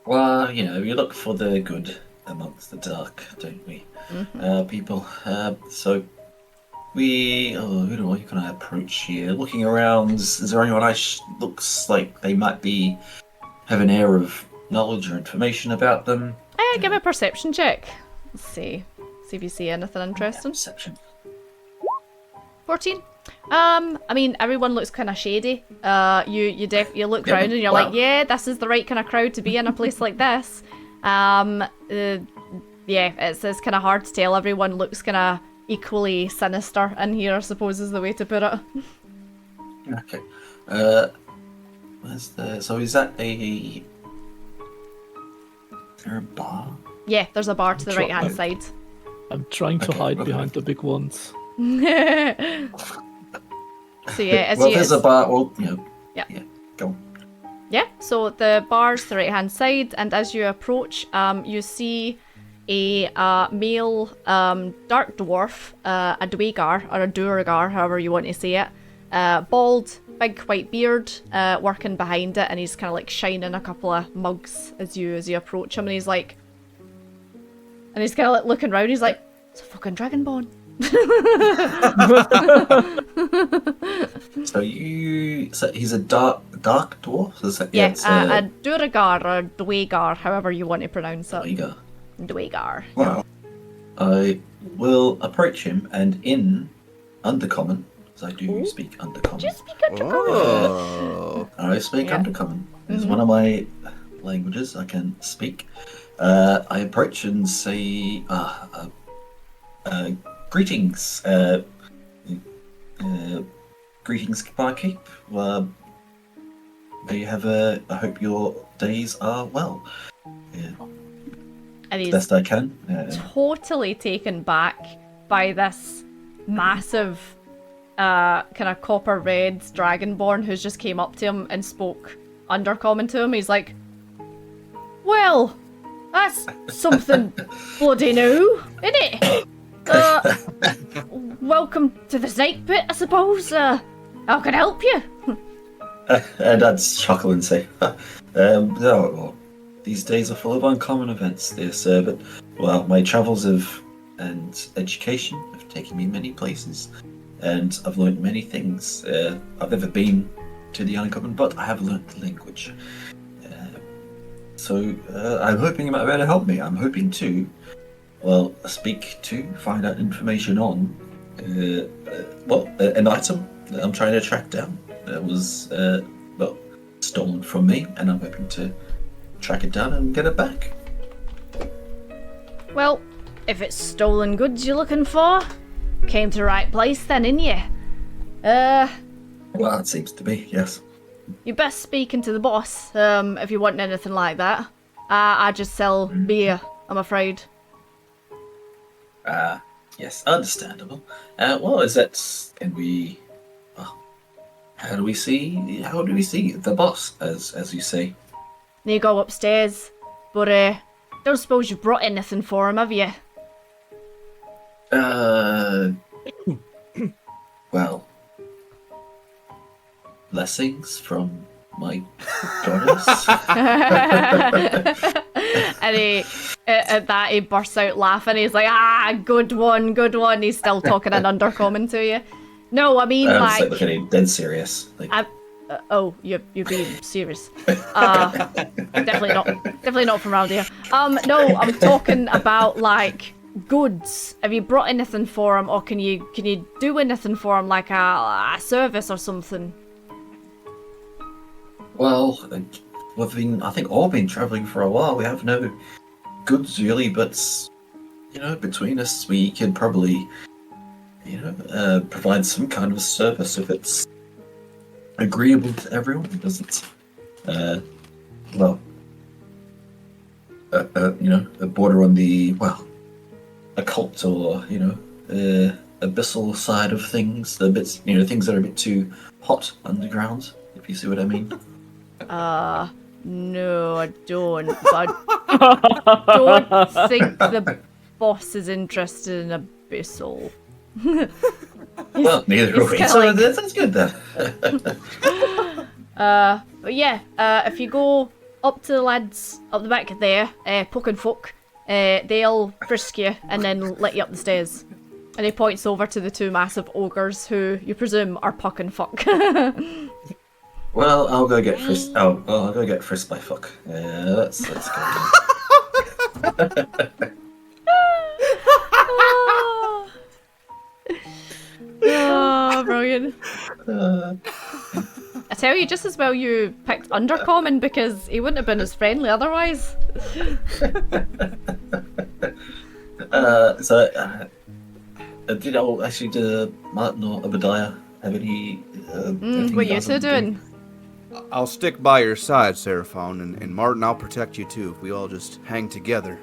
Well, we look for the good amongst the dark, don't we, people? So who can I approach here? Looking around, is there anyone looks like they might have an air of knowledge or information about them? Give me a perception check. Let's see if you see anything interesting. Perception. 14. I mean, everyone looks kind of shady. You look around and you're wow. like, yeah, this is the right kind of crowd to be in a place like this. It's kind of hard to tell. Everyone looks kind of equally sinister in here, I suppose is the way to put it. Okay. So is that is there a bar? Yeah, there's a bar to the Sure. right hand side. I'm trying to Okay, hide okay. behind the big ones. So yeah, as Well, you there's a bar. Well, you know. Yeah. Yeah. Go on. yeah, so the bar's the right hand side, and as you approach, you see a male dark dwarf, a dwegar or a duergar, however you want to say it, bald, big white beard, working behind it, and he's kind of like shining a couple of mugs as you approach him, and he's kind of like looking around. He's like, "It's a fucking dragonborn." So he's a dark dwarf. Is that? Yeah, it's, a duergar or dwegar, however you want to pronounce it. Liga. Dwegar. Well, I will approach him, and in Undercommon, as I do speak Undercommon. Just speak undercommon. Oh. I speak Yeah. Undercommon. It's one of my languages I can speak. I approach and say, greetings. Greetings, Barkeep. May you have I hope your days are well. And he's Best I can. totally taken back by this massive kind of copper red dragonborn who's just came up to him and spoke undercommon to him. He's like, "Well, that's something bloody new, isn't it? Welcome to the snake pit, I suppose. How can I help you?" And I'd chuckle and say, well, these days are full of uncommon events, dear sir, but, well, my travels and education have taken me many places, and I've learned many things. I've never been to the uncommon, but I have learned the language. So I'm hoping you might be able to help me. I'm hoping to, well, find out information on, an item that I'm trying to track down that was, stolen from me, and I'm hoping to track it down and get it back. Well, if it's stolen goods you're looking for, came to the right place then, innit you? Well, it seems to be, yes. You best speaking to the boss, if you want anything like that. I just sell beer, I'm afraid. Yes, understandable. Well, how do we see the boss, as you say? You go upstairs, but don't suppose you brought anything for him, have you? Well, blessings from my daughters. And at that he bursts out laughing. He's like, good one, good one. He's still talking in undercommon to you. No, I mean, It's like looking at him dead serious. Like, you're being serious. Definitely not from around here. No, I'm talking about like goods. Have you brought anything for him, or can you do anything for him, like a service or something? well, we've been, I think, all been travelling for a while. We have no goods really, but between us, we can probably, provide some kind of service if it's agreeable to everyone. It doesn't, border on the, occult or, abyssal side of things. The bits, things that are a bit too hot underground, if you see what I mean. No, I don't. But I don't think the boss is interested in abyssal. Well, neither are we. kinda So like- that's good then. But yeah, if you go up to the lads up the back there, poking folk, they'll frisk you and then let you up the stairs. And he points over to the two massive ogres who you presume are puck and fuck. Well, I'll go get frisked. Oh, I'll go get frisked by fuck. Let's go. Oh, brilliant. I tell you, just as well you picked Undercommon, because he wouldn't have been as friendly otherwise. Did Martin or Obadiah have any? What you two doing? I'll stick by your side, Seraphon, and Martin, I'll protect you too. If we all just hang together,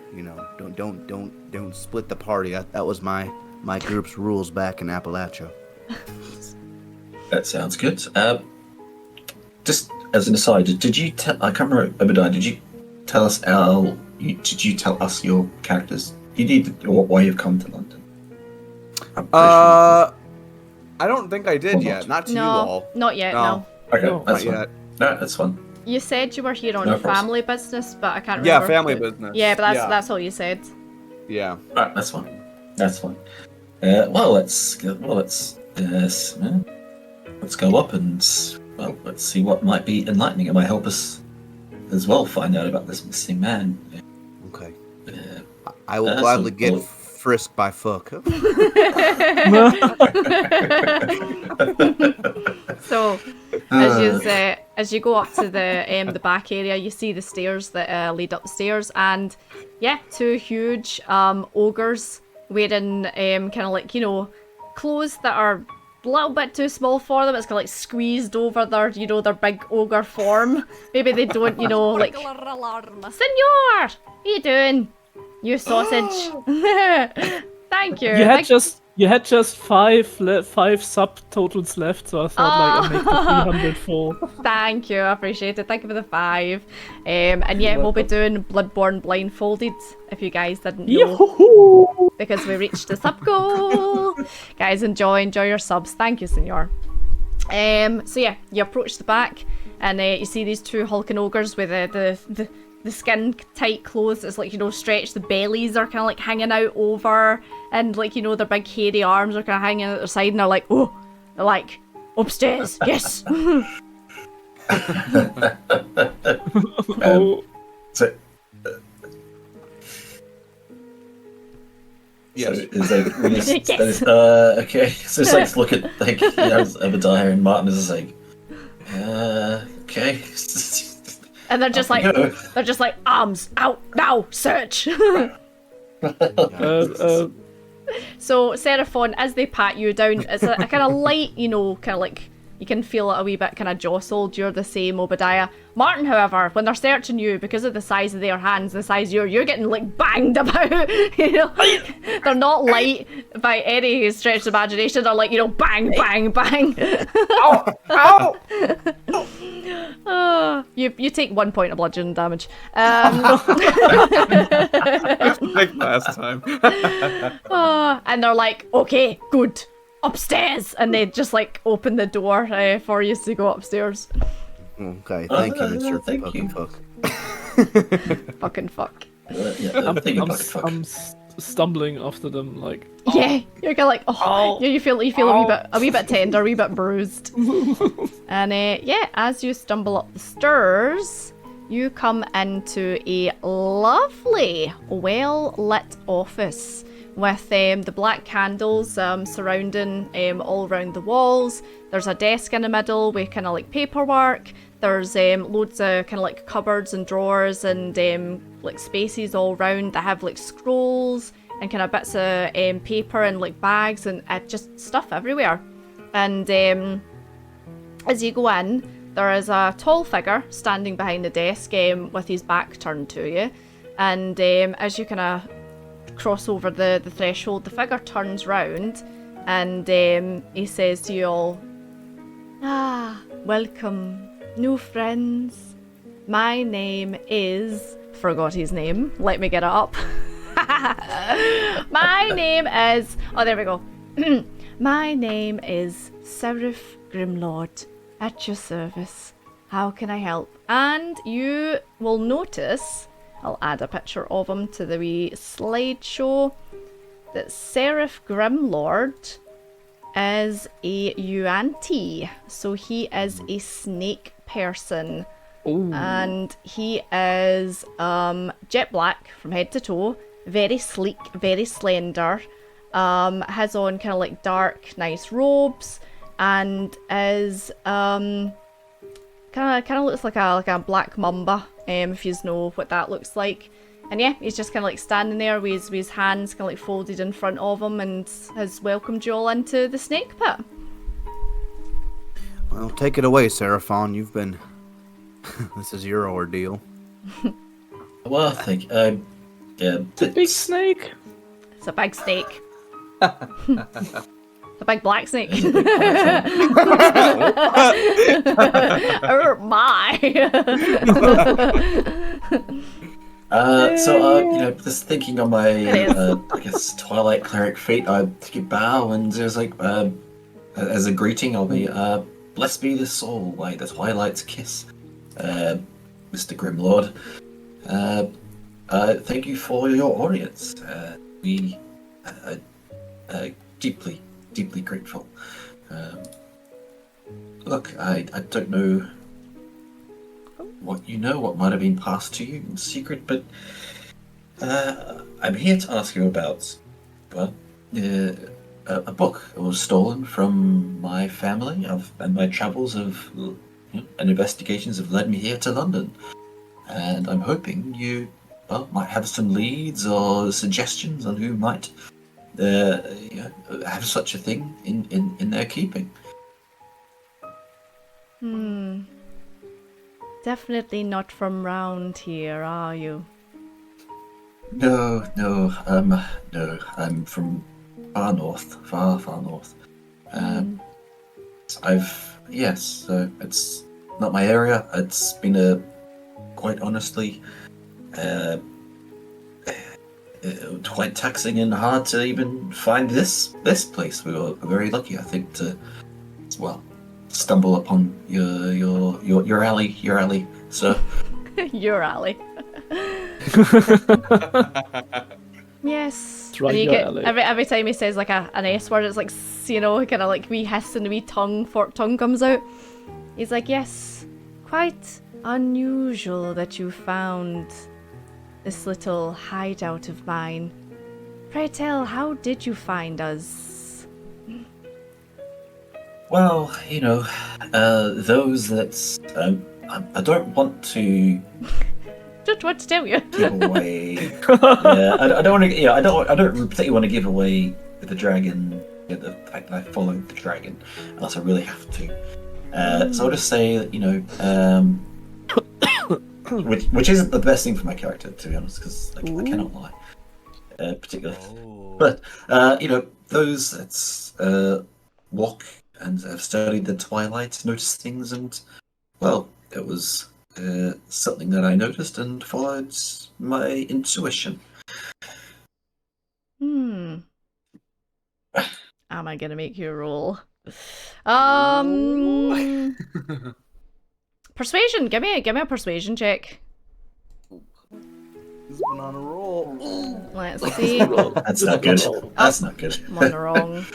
don't split the party. That was my group's rules back in Appalachia. That sounds good. Just as an aside, did you tell? I can't remember, Obadiah. Did you tell us Did you tell us your characters? You did why you've come to London. I don't think I did yet. Not to you all. Not yet. No. Okay, No, that's not fine. yet. No, that's fine. You said you were here on No problem. family business, but I can't Yeah, remember. family business. Yeah, but Yeah. that's all you said. Yeah. Alright, that's fine. That's fine. Let's go up and let's see what might be enlightening. It might help us as well find out about this missing man. Okay. Uh, I will That's gladly a- get frisked by fuck. So, as you go up to the back area, you see the stairs that lead up the stairs, and yeah, two huge ogres wearing kind of like clothes that are a little bit too small for them. It's kind of like squeezed over their their big ogre form. Maybe they don't like. Burglar alarm. Senor, what are you doing? You sausage. Thank you. You had just five subtotals left, so I thought I'd make the 300 full. Thank you, I appreciate it. Thank you for the 5. And yeah, we'll be doing Bloodborne blindfolded, if you guys didn't know, Yoo-hoo! because we reached the sub goal. Guys, enjoy your subs. Thank you, senor. So yeah, you approach the back, and you see these two hulking ogres with the skin tight clothes. It's like stretched. The bellies are kind of like hanging out over, and like their big hairy arms are kind of hanging out their side, and they're like, upstairs, yes. Oh, So, Yes. So it's like, when it's, Yes. Okay. So it's like look at Obadiah and Martin is like, okay. And they're just like, Yeah. arms out now, search. So Seraphon, as they pat you down, it's a kind of light, kind of like you can feel it a wee bit kind of jostled. You're the same, Obadiah. Martin, however, when they're searching you, because of the size of their hands, the size of you're getting like banged about. They're not light by any stretch of imagination. They're like bang, bang, bang. Ow! Ow! You take 1 point of bludgeoning damage. Like last time. And they're like, okay, good, upstairs, and they just like open the door for you to go upstairs. Okay, thank you, Mr. Thank Fucking you. Fuck. Fucking fuck. I'm stumbling after them like. Yeah, you're kind of like, you feel a wee bit tender, a wee bit bruised. And yeah, as you stumble up the stairs, you come into a lovely, well-lit office with the black candles surrounding all around the walls. There's a desk in the middle with kind of like paperwork. There's loads of kind of like cupboards and drawers and like spaces all around that have like scrolls and kind of bits of paper and like bags and just stuff everywhere. And as you go in, there is a tall figure standing behind the desk with his back turned to you. And as you kind of cross over the threshold, the figure turns round and he says to you all, welcome, new friends. My name is... Forgot his name. Let me get it up. My name is... Oh, there we go. My name is Seraph Grimlord, at your service. How can I help? And you will notice... I'll add a picture of him to the wee slideshow. That Seraph Grimlord is a Yuan-Ti. So he is a snake person. Ooh. And he is jet black from head to toe. Very sleek, very slender. Has on kind of like dark, nice robes. And is kind of looks like a black mamba. If you know what that looks like. And yeah, he's just kind of like standing there with his hands kind of like folded in front of him and has welcomed you all into the snake pit. Well, take it away, Seraphon. You've been This is your ordeal. Well, thank yeah, Big snake. It's a big snake. It's a big black snake. Oh my! Just thinking on my, I guess, Twilight Cleric feat, I take a bow and there's like, as a greeting, I'll be, blessed be the soul by the Twilight's kiss, Mr. Grimlord. Thank you for your audience. We are deeply, deeply grateful. Look, I don't know what might have been passed to you in secret, but I'm here to ask you about, well, a book that was stolen from my family, and my travels and investigations have led me here to London. And I'm hoping you, might have some leads or suggestions on who might have such a thing in their keeping. Definitely not from round here, are you? No, I'm from far north. It's not my area. It's been quite honestly, quite taxing and hard to even find this place. We were very lucky, I think, to stumble upon your alley. So Your alley. Yes. It's right And you your get alley. every time he says like an S word, it's like kind of like wee hiss and a wee forked tongue comes out. He's like, yes, quite unusual that you found this little hideout of mine. Pray tell, how did you find us? well, those that I don't want to Just what to tell you. give away. Yeah, I don't want to. I don't particularly want to give away the dragon. The fact that I followed the dragon, unless I really have to. So I'll just say that which isn't the best thing for my character, to be honest, because I cannot lie, particularly. But those that walk and have studied the Twilight notice things, and well, it was something that I noticed and followed my intuition. Am I gonna make you roll? Persuasion. Give me a persuasion check. He's been on a roll. Let's see. That's not good. That's not good. I'm on the wrong.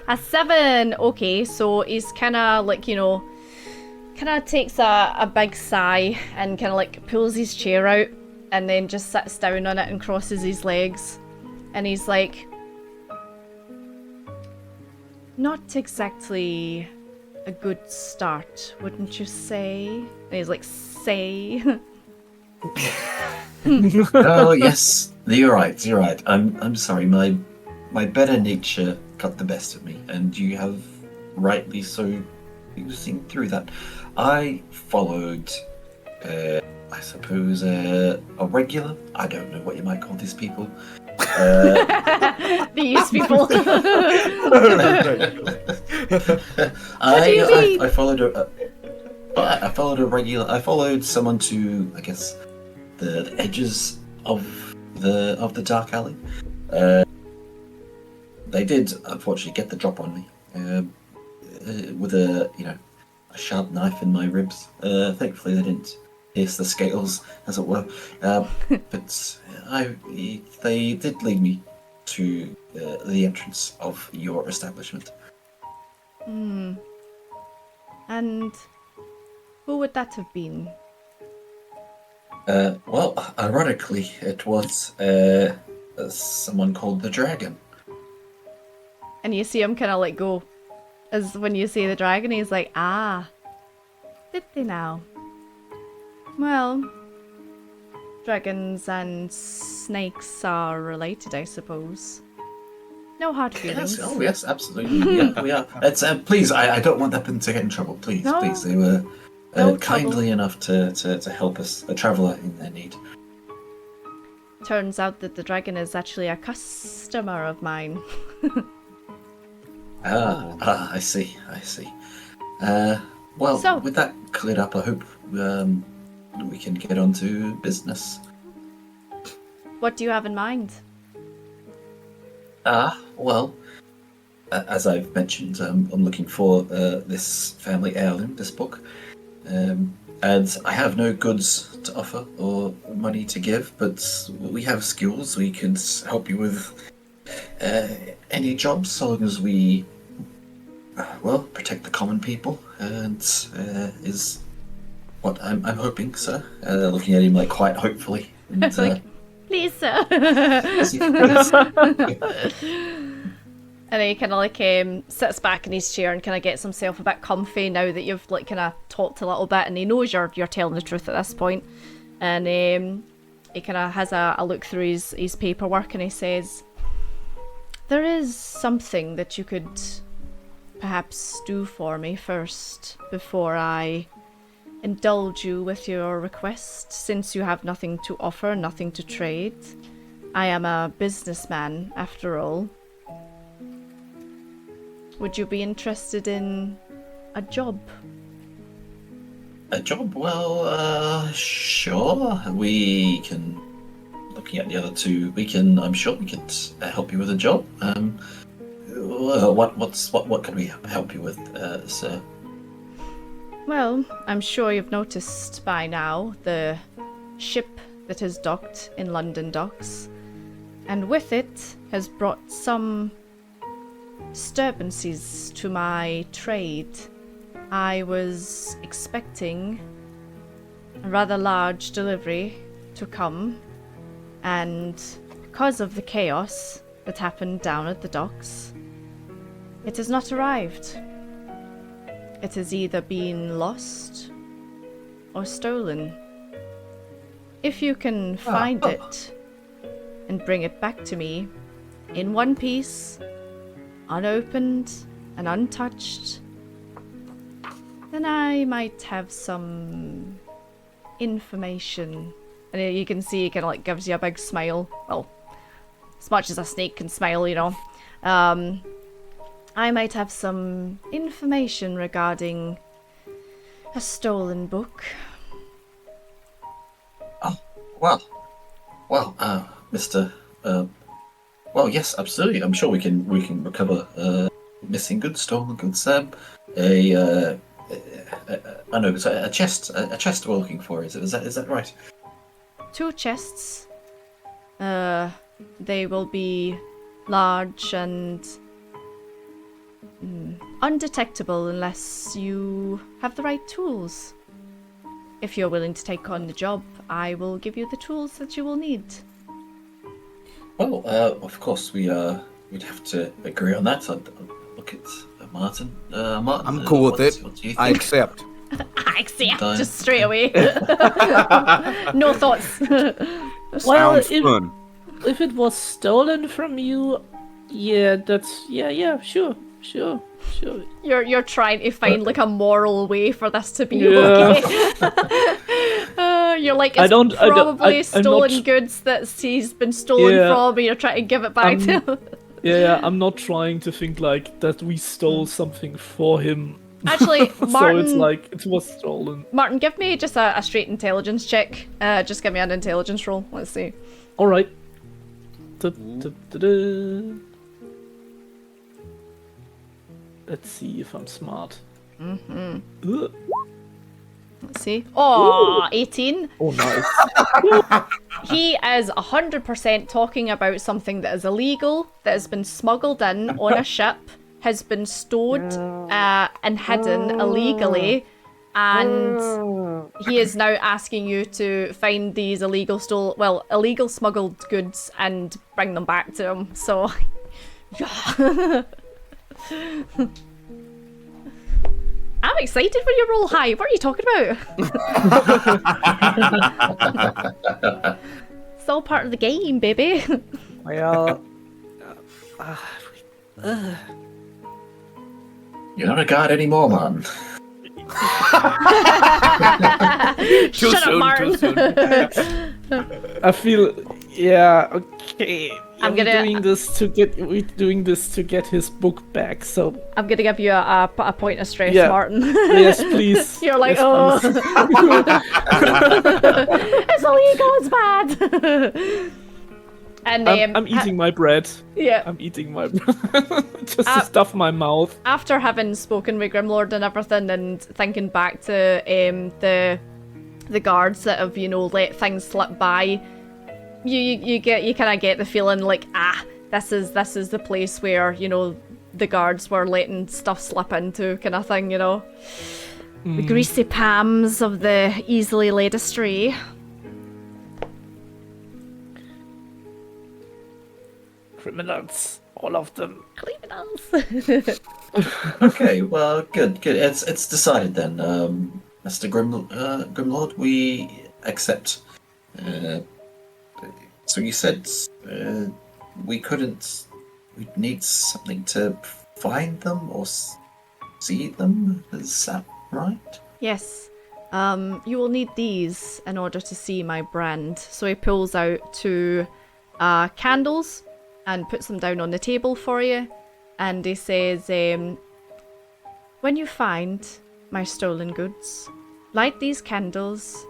A 7. Okay, so he's kind of like, kind of takes a big sigh and kind of like pulls his chair out and then just sits down on it and crosses his legs. And he's like, not exactly a good start, wouldn't you say? And he's like, say. Oh yes, you're right. I'm sorry. My better nature got the best of me, and you have rightly so seen through that. I followed, I suppose, a regular. I don't know what you might call these people. These people. I followed a regular. I followed someone to, I guess, the edges of the dark alley. They did unfortunately get the drop on me with a sharp knife in my ribs. Thankfully, they didn't pierce the scales, as it were. But they did lead me to the entrance of your establishment. And who would that have been? Well, ironically, it was someone called the Dragon. And you see him kind of like go, as when you say the dragon, he's like, did they now? Well, dragons and snakes are related, I suppose. No hard feelings. Yes, oh yes, absolutely. Yeah, we are. It's please, I don't want them to get in trouble. Please, No. please. They were No kindly enough to help us, a traveller in their need. Turns out that the dragon is actually a customer of mine. I see. Well, So- with that cleared up, I hope we can get on to business. What do you have in mind? Well, as I've mentioned, I'm looking for this family heirloom, this book. And I have no goods to offer or money to give, but we have skills. We can help you with any jobs, so long as we, protect the common people. And is what I'm hoping, sir. Looking at him like quite hopefully. And, Like, please, sir. And then he kind of like sits back in his chair and kind of gets himself a bit comfy now that you've like kind of talked a little bit, and he knows you're telling the truth at this point. And he kind of has a look through his paperwork, and he says, "There is something that you could perhaps do for me first before I indulge you with your request, since you have nothing to offer, nothing to trade. I am a businessman after all. Would you be interested in a job?" A job? Well, sure. We can. Looking at the other two, I'm sure we could help you with a job. What can we help you with, sir? Well, I'm sure you've noticed by now the ship that has docked in London docks, and with it has brought some disturbances to my trade. I was expecting a rather large delivery to come, and because of the chaos that happened down at the docks, it has not arrived. It has either been lost or stolen. If you can find it and bring it back to me in one piece, unopened and untouched, then I might have some information. And you can see he kind of like gives you a big smile. Well, as much as a snake can smile, you know. I might have some information regarding a stolen book. Oh, Mr. Well, yes, absolutely. I'm sure we can recover missing goods, stolen goods. I know, it's a chest. A chest we're looking for. Is that right? 2 chests. They will be large and undetectable unless you have the right tools. If you're willing to take on the job, I will give you the tools that you will need. Well, of course we'd have to agree on that. I'd look at Martin. Martin, I'm cool with it. What do you think? I accept. I accept, Done. just straight away. No thoughts. Well, Sounds fun. if it was stolen from you, yeah, sure. You're trying to find like a moral way for this to be Yeah. okay. You're like, I it's don't- probably I'm stolen not- goods that he's been stolen Yeah. from, and you're trying to give it back to him. Yeah, I'm not trying to think like that we stole something for him. Actually, So Martin, it's like it was stolen. Martin, give me just a straight intelligence check. Just give me an intelligence roll. Let's see. All right. Da-da-da-da. Let's see if I'm smart. Ugh. Let's see. Oh, 18. Oh, nice. He is 100% talking about something that is illegal, that has been smuggled in on a ship, has been stored and hidden illegally, and he is now asking you to find these illegal smuggled goods and bring them back to him. So, yeah. I'm excited for your roll high. What are you talking about? It's all part of the game, baby. Well, You're not a god anymore, man. Too Shut soon, up, too Martin. soon. I feel, yeah, okay. I'm We're gonna- we're doing this to get his book back. So I'm gonna give you a point of stress, Yeah. Martin. yes, please. You're like, Yes, oh, please. it's illegal, it's bad. And I'm eating my bread. yeah. I'm eating my just to stuff my mouth. After having spoken with Grimlord and everything, and thinking back to the guards that have, you know, let things slip by, you kind of get the feeling like, this is the place where, you know, the guards were letting stuff slip into, kind of thing, you know. The greasy palms of the easily led astray. Criminals, all of them. Criminals. Okay, well, good. It's decided then, Mr. Grimlord. We accept. So you said we couldn't. We'd need something to find them or see them. Is that right? Yes. You will need these in order to see my brand. So he pulls out two candles and puts them down on the table for you. And he says, when you find my stolen goods, light these candles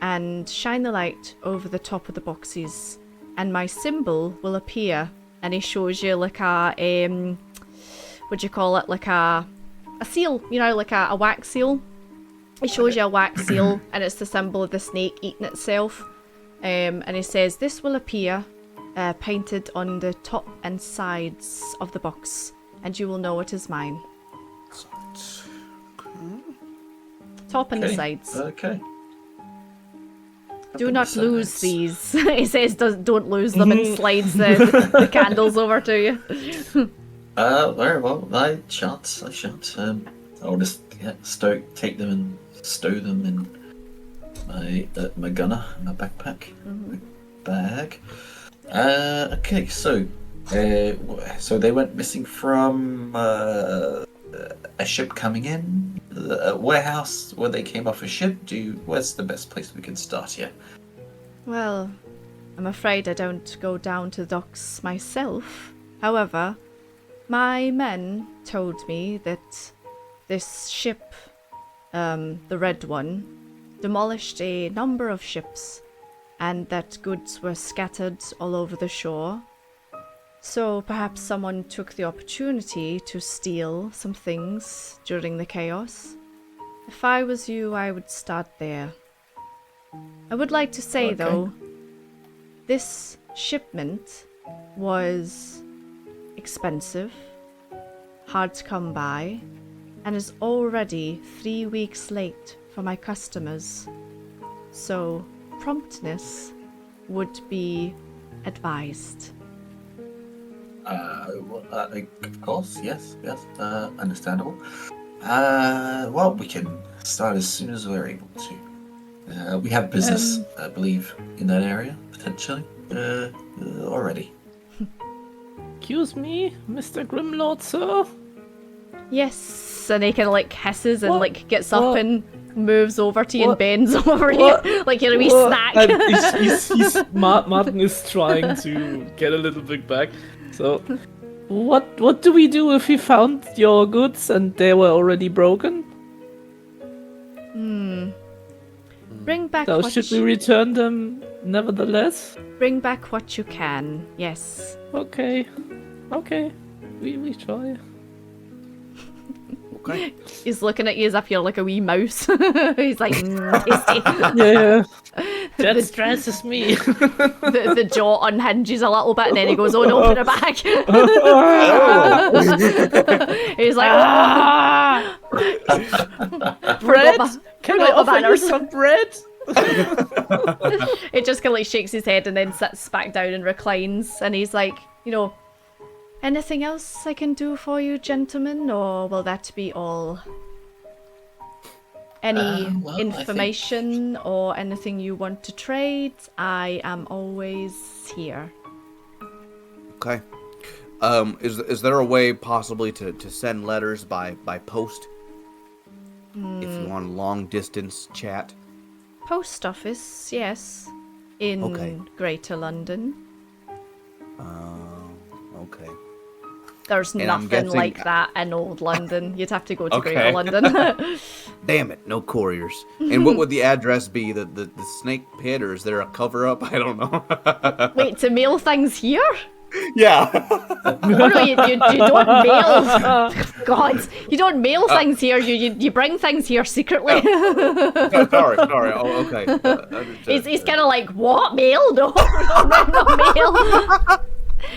and shine the light over the top of the boxes, and my symbol will appear. And he shows you like a, what do you call it? Like a seal, you know, like a wax seal. He shows you a wax seal, and it's the symbol of the snake eating itself. And he says, this will appear painted on the top and sides of the box, and you will know it is mine. Top and the sides. Okay. Do not lose sides. these. He says, don't lose them, and slides the candles over to you. Very well. I shan't. I'll just take them and stow them in my gunner, my backpack, my bag. Okay, so they went missing from a ship coming in, a warehouse where they came off a ship. Where's the best place we can start here? Well, I'm afraid I don't go down to the docks myself. However, my men told me that this ship, the red one, demolished a number of ships, and that goods were scattered all over the shore. So perhaps someone took the opportunity to steal some things during the chaos. If I was you, I would start there. I would like to say, though, this shipment was expensive, hard to come by, and is already 3 weeks late for my customers. So promptness would be advised. Of course, yes, understandable. Well, we can start as soon as we're able to. We have business, I believe, in that area, potentially, already. Excuse me, Mr. Grimlord, sir? Yes, and he kind of like hisses and What? like gets up What? and moves over to you and What? bends over What? you like you're a wee Well, snack. Martin is trying to get a little bit back. So, what do we do if we found your goods and they were already broken? Bring back So what should we return them nevertheless? bring back what you can. Yes. Okay, we try. Okay. He's looking at you as if you're like a wee mouse. He's like, tasty. Yeah, that stresses me. The jaw unhinges a little bit and then he goes, oh no, put it back. He's like, Ah! Bread? Can I forgot the offer you banners. some bread? It just kind of like shakes his head and then sits back down and reclines. And he's like, you know, anything else I can do for you, gentlemen, or will that be all? Any Well, I information or anything you want to trade? I am always here. Okay. Is there a way possibly to send letters by post? If you want a long distance chat. Post office, yes. In Okay. Greater London. Okay. There's And I'm nothing guessing- like that in Old London. You'd have to go to Okay. Greater London. Damn it, no couriers. And what would the address be? The snake pit, or is there a cover up? I don't know. Wait, to mail things here? Yeah. Oh no, you don't mail. God, you don't mail things here. You bring things here secretly. sorry. Oh, okay. Understood. He's kind of like, what mail? No, no mail.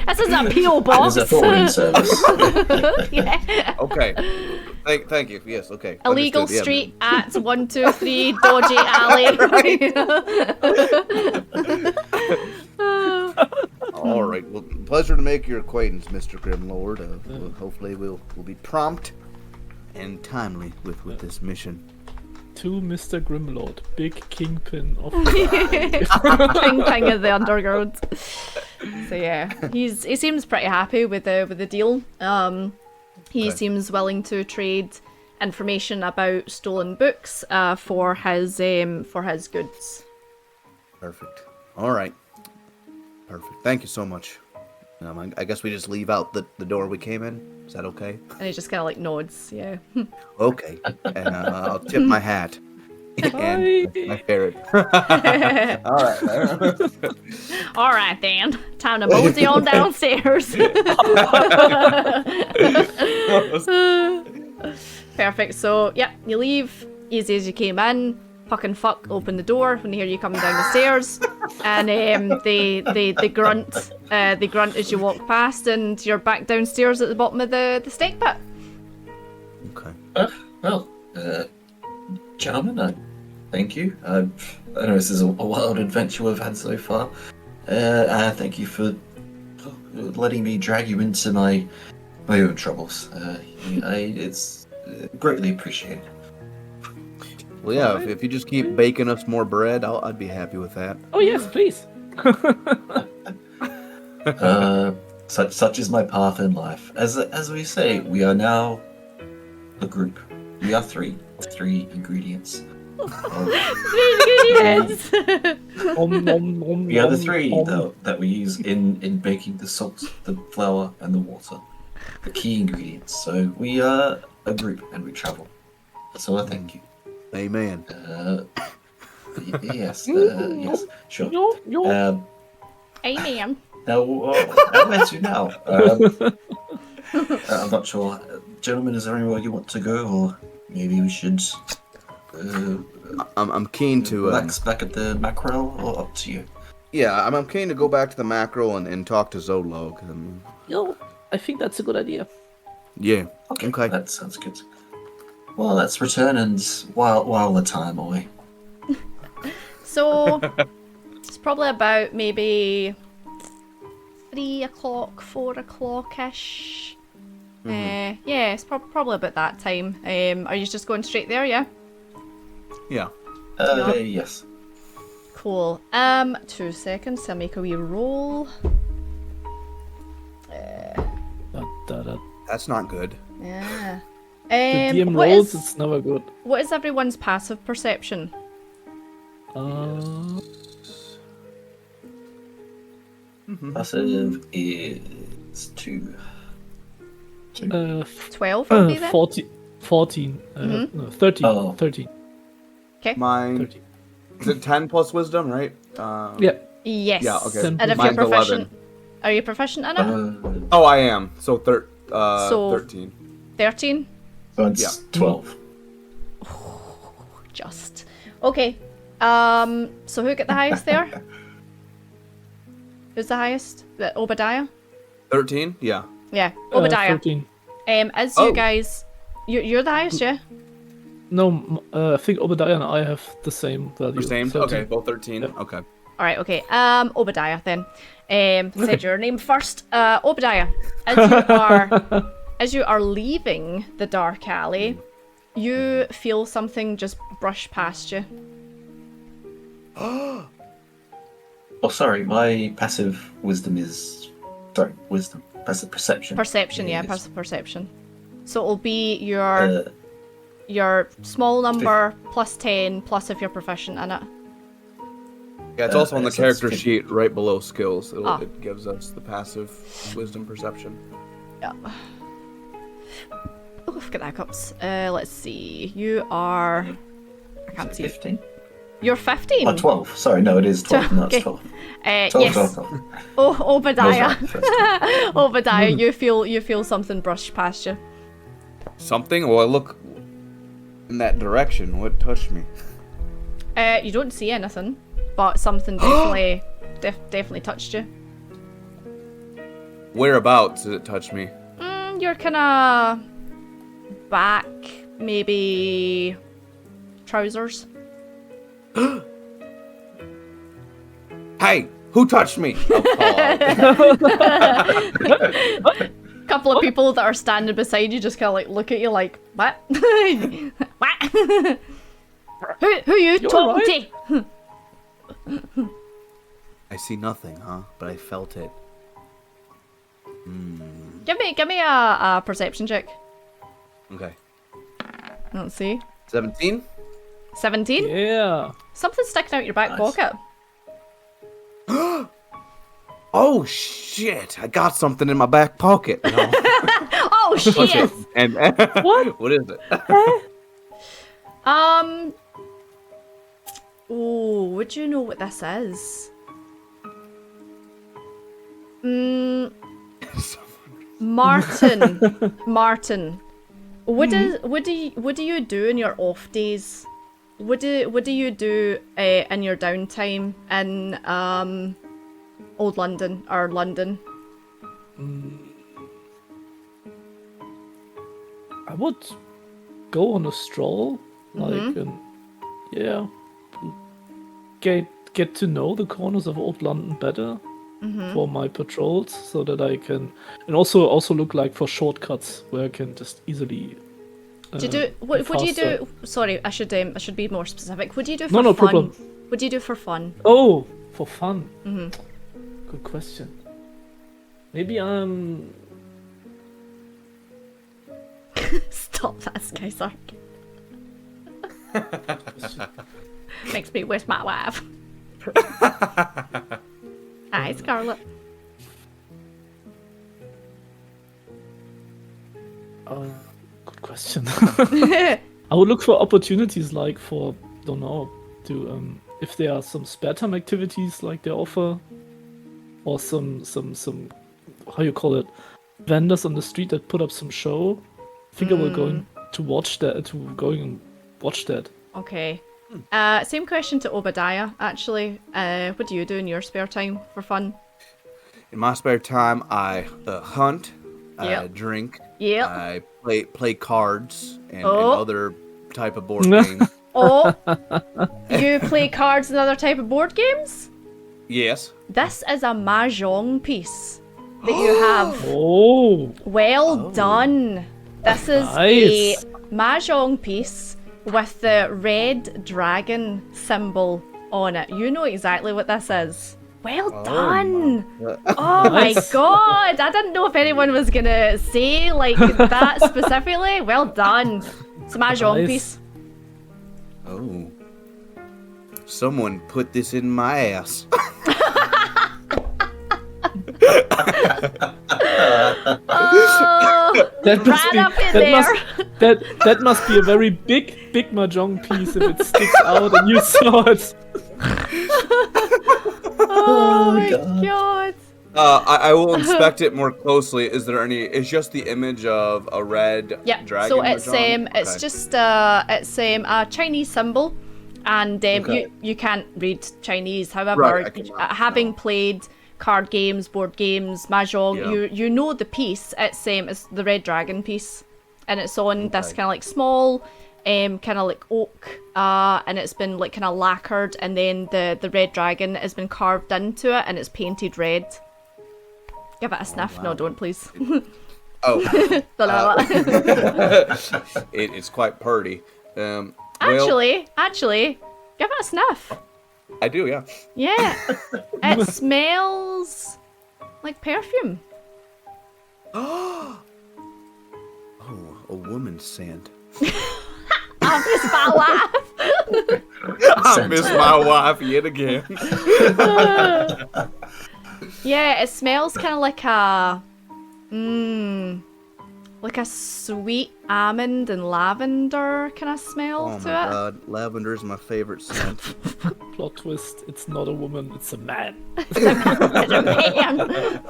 This is a PO box. There's a forwarding service. Yeah. Okay. Thank you. Yes. Okay. Illegal Understood, yeah. street at 123 Dodgy Alley. All right. Well, pleasure to make your acquaintance, Mr. Grimlord. Hopefully, we'll be prompt and timely with this mission. To Mr. Grimlord, big kingpin of Kingpin of the underground. So yeah, he seems pretty happy with the deal. He seems willing to trade information about stolen books for his goods. Perfect. All right. Perfect. Thank you so much. I guess we just leave out the door we came in. Is that okay? And he just kind of like nods. Yeah. Okay. And I'll tip my hat. And my ferret. All right. All right then, time to mosey on downstairs. Perfect. So yeah, you leave easy as you came in. Puck and fuck open the door when they hear you coming down the stairs, and they grunt. They grunt as you walk past, and you're back downstairs at the bottom of the snake pit. Okay. Well, gentlemen, thank you. I know this is a wild adventure we've had so far. Thank you for letting me drag you into my own troubles. It's greatly appreciated. Well, yeah. If you just keep baking us more bread, I'd be happy with that. Oh yes, please. Such is my path in life. As we say, we are now a group. We are three ingredients. Ingredients. We are the three that we use in baking the salt, the flour, and the water. The key ingredients. So we are a group and we travel. So I thank you. Amen. Yes, yes, sure. Amen. Now, where to now? I'm not sure. Gentlemen, is there anywhere you want to go, or maybe we should I'm keen to relax back at the mackerel, or up to you? Yeah, I'm keen to go back to the mackerel and talk to Zolog. I think that's a good idea. Yeah. Okay, Okay. that sounds good. Well, let's return and while the time away. So it's probably about maybe 3 o'clock, 4 o'clock-ish. Yeah, it's probably about that time. Are you just going straight there, yeah? Yeah. Yes. Cool. 2 seconds, I'll make a wee roll. That's not good. Yeah. The DM what rolls, is- it's never good. What is everyone's passive perception? Passive is 2. 12 would be then? 14. No, 13. Oh. 13. Mine. 13. Is it 10 plus wisdom, right? Yeah. Yes. Yeah, okay. Ten And if Mine's you're 11. proficient, are you proficient in it? Oh, I am. So, So- 13. 13? So it's Yeah. 12. Just. Okay. So who got the highest there? Who's the highest? Obadiah? 13? Yeah. Yeah, Obadiah. 13. As Oh. you guys, you're the highest, yeah? No, I think Obadiah and I have the same value. The same? 13. Okay, both 13. Yep. Okay. All right, okay. Obadiah then. Said your name first. Obadiah, as you are leaving the dark alley, you feel something just brush past you. Oh, sorry, my passive wisdom is... Sorry, wisdom. Passive perception. Perception, yeah, Yes. passive perception. So it'll be your your small number plus 10 plus if you're proficient in it. Yeah, it's also on the so it's character 50. sheet right below skills. Ah. It gives us the passive wisdom perception. Yeah. Oh, I've got hiccups. Let's see. You are. I can't see. 15? You're 15. Oh, 12. Sorry, no, it is 12. No, Okay. it's 12. 12, Yes. 12, 12. Oh, Obadiah. Was right the first time. Obadiah, you feel something brush past you. Something? Well, I look in that direction. What touched me? You don't see anything, but something definitely definitely touched you. Whereabouts did it touch me? You're kind of back, maybe trousers. Hey, who touched me? I'll call out. Couple of people that are standing beside you just kind of like look at you like, what? What? who you talking to? I see nothing, huh? But I felt it. Give me a perception check. Okay. Let's see. 17? 17? Yeah. Something's sticking out your back Nice. pocket. Oh shit! I got something in my back pocket. You know? Oh Touch shit! it. And what is it? Oh, would you know what this is? Martin. What do you do in your off days? What do you do in your downtime in Old London or London? I would go on a stroll, like, and yeah, get to know the corners of Old London better for my patrols, so that I can, and also look like for shortcuts where I can just easily. Do you do what do you faster. do? Sorry, I should be more specific. What do you do for No, no fun? problem. What do you do for fun? Oh, for fun. Good question. Maybe I'm. Stop that, Skyzark. Makes me wish my wife. Hi, Scarlet. Good question. I would look for opportunities, like for, don't know, to if there are some spare time activities like they offer, or some how you call it, vendors on the street that put up some show. I think I will going to watch that. Okay. Same question to Obadiah, actually. What do you do in your spare time for fun? In my spare time, I hunt, I Yep. drink, Yep. I play cards and Oh. other type of board games. Oh, you play cards and other type of board games? Yes. This is a mahjong piece that you have. Oh, Well done. This is Nice. a mahjong piece with the red dragon symbol on it. You know exactly what this is. Well done. Oh my Nice. god. I didn't know if anyone was going to say like that specifically. Well done. It's a mahjong Nice. piece. Oh. Someone put this in my ass. Oh, that must right be up in that there. that must be a very big mahjong piece if it sticks out and you saw it. Oh my God. god. I will inspect it more closely. Is there any? It's just the image of a red Yeah. dragon. So it's mahjong? it's Okay. just a Chinese symbol, and Okay. you can't read Chinese. However, Right, I cannot, having no. played card games, board games, mahjong, Yeah. you know the piece. It's the red dragon piece, and it's on this Okay. kind of like small, kind of like oak, and it's been like kind of lacquered, and then the red dragon has been carved into it, and it's painted red. Give it a sniff. No, wow. don't please. Oh, Actually, it's quite pretty. Well, actually, give it a sniff. I do, yeah. Yeah, it smells like perfume. Oh, a woman's scent. I miss my wife. I miss my wife yet again. Yeah, it smells kind of like a sweet almond and lavender kind of smell Oh to my it. god, lavender is my favorite scent. Plot twist, it's not a woman, it's a man. It's a man.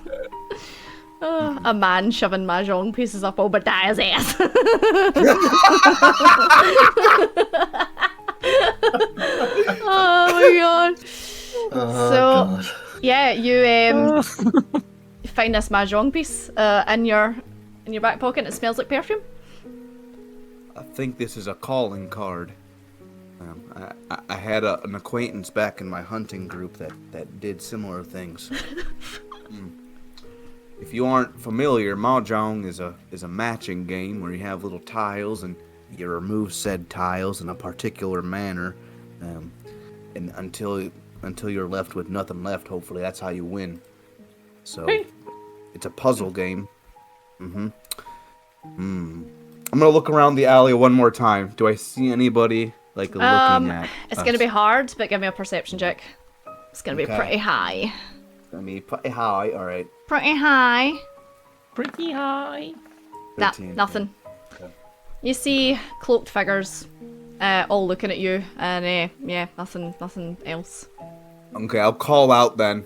A man shoving mahjong pieces up Obadiah's ass. Oh my god. Oh, So- God. Yeah, you find this mahjong piece in your back pocket and it smells like perfume. I think this is a calling card. I had an acquaintance back in my hunting group that did similar things. If you aren't familiar, mahjong is a matching game where you have little tiles and you remove said tiles in a particular manner, and until you're left with nothing left. Hopefully, that's how you win. So it's a puzzle game. I'm gonna look around the alley one more time. Do I see anybody looking at? It's gonna be hard, but give me a perception check. It's gonna be Okay. pretty high. I mean, pretty high. All right. Pretty high. Pretty high. 13. Nothing. Okay. You see cloaked figures, all looking at you, and yeah, nothing else. Okay, I'll call out then.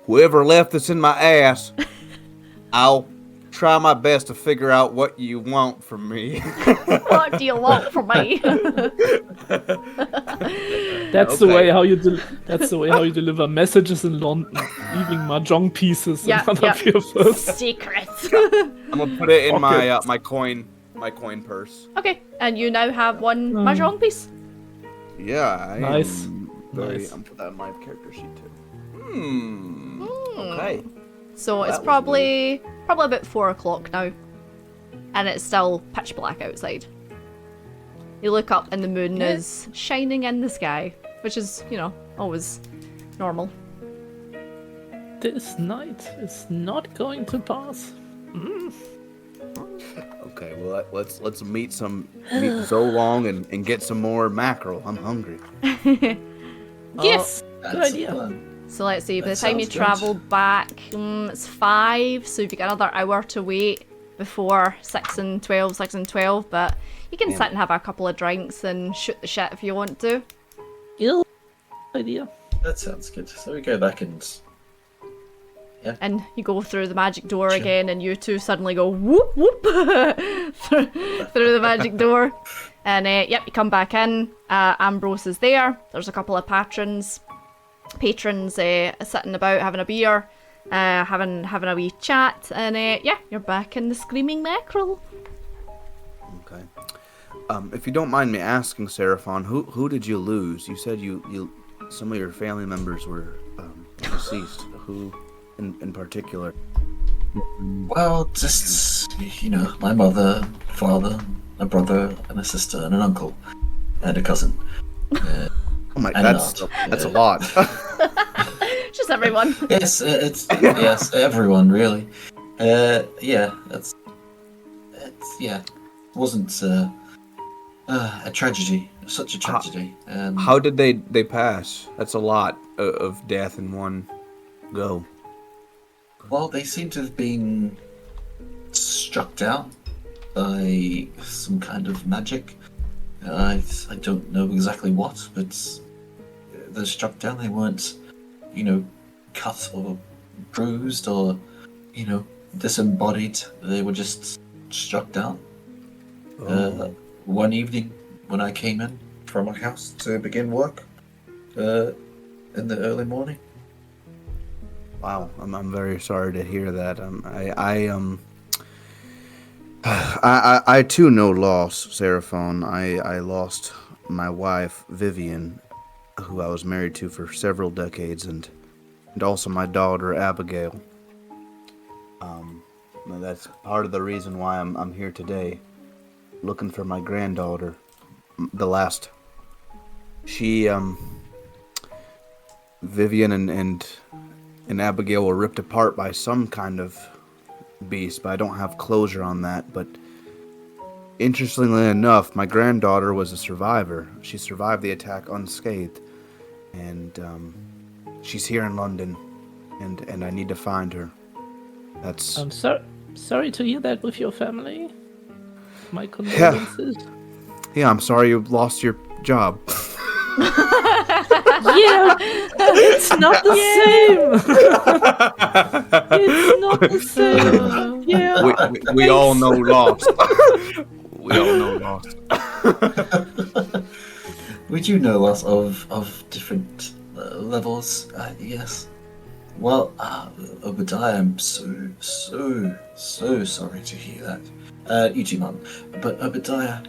Whoever left this in my ass, I'll try my best to figure out what you want from me. What do you want from me? That's the Okay. way how you deliver messages in London, leaving mahjong pieces Yeah, in front yeah. of your first. Secrets. I'm gonna put it in my Okay. my coin purse. Okay, and you now have one mahjong piece. Yeah, Nice. Very, Nice. I'm put that on my character sheet too. Okay. So That it's was probably about 4 o'clock now, and it's still pitch black outside. You look up and the moon is shining in the sky, which is, always normal. This night is not going to pass. Okay. Well, let's meet Zolong and get some more mackerel. I'm hungry. Yes, good That's a idea. plan. So let's see, by the That time you sounds good. travel back, it's 5, so you've got another hour to wait before 6 and 12, but you can sit and have a couple of drinks and shoot the shit if you want to. Ill idea. That sounds good. So we go back and And you go through the magic door again, and you two suddenly go whoop whoop through the magic door. And yep, you come back in. Ambrose is there. There's a couple of patrons sitting about having a beer, having a wee chat, and yeah, you're back in the Screaming Mackerel. Okay. If you don't mind me asking, Seraphon, who did you lose? You said you some of your family members were deceased. Who in particular? well, just my mother, father, a brother, and a sister, and an uncle, and a cousin. Oh my, And that's a lot. Just everyone. Yes, yes, everyone really. Yeah, it's wasn't a tragedy, such a tragedy. How did they pass? That's a lot of death in one go. Well, they seem to have been struck down by some kind of magic. I don't know exactly what, but they're struck down. They weren't, cut or bruised or, disembodied. They were just struck down. One evening when I came in from my house to begin work, in the early morning. Wow, I'm very sorry to hear that. I too know loss, Seraphon. I lost my wife Vivian, who I was married to for several decades, and also my daughter Abigail. That's part of the reason why I'm here today, looking for my granddaughter. Vivian and Abigail were ripped apart by some kind of beast, but I don't have closure on that. But Interestingly enough, my granddaughter was a survivor. She survived the attack unscathed, and she's here in London, and I need to find her. That's I'm sorry to hear that with your family. My condolences. yeah. I'm sorry you lost your job. Yeah, it's not the same. It's not the same. Yeah. We all know loss. We all know loss. We do know lots of different levels, yes. Well, Obadiah, I'm so sorry to hear that. You too, Martin. But Obadiah,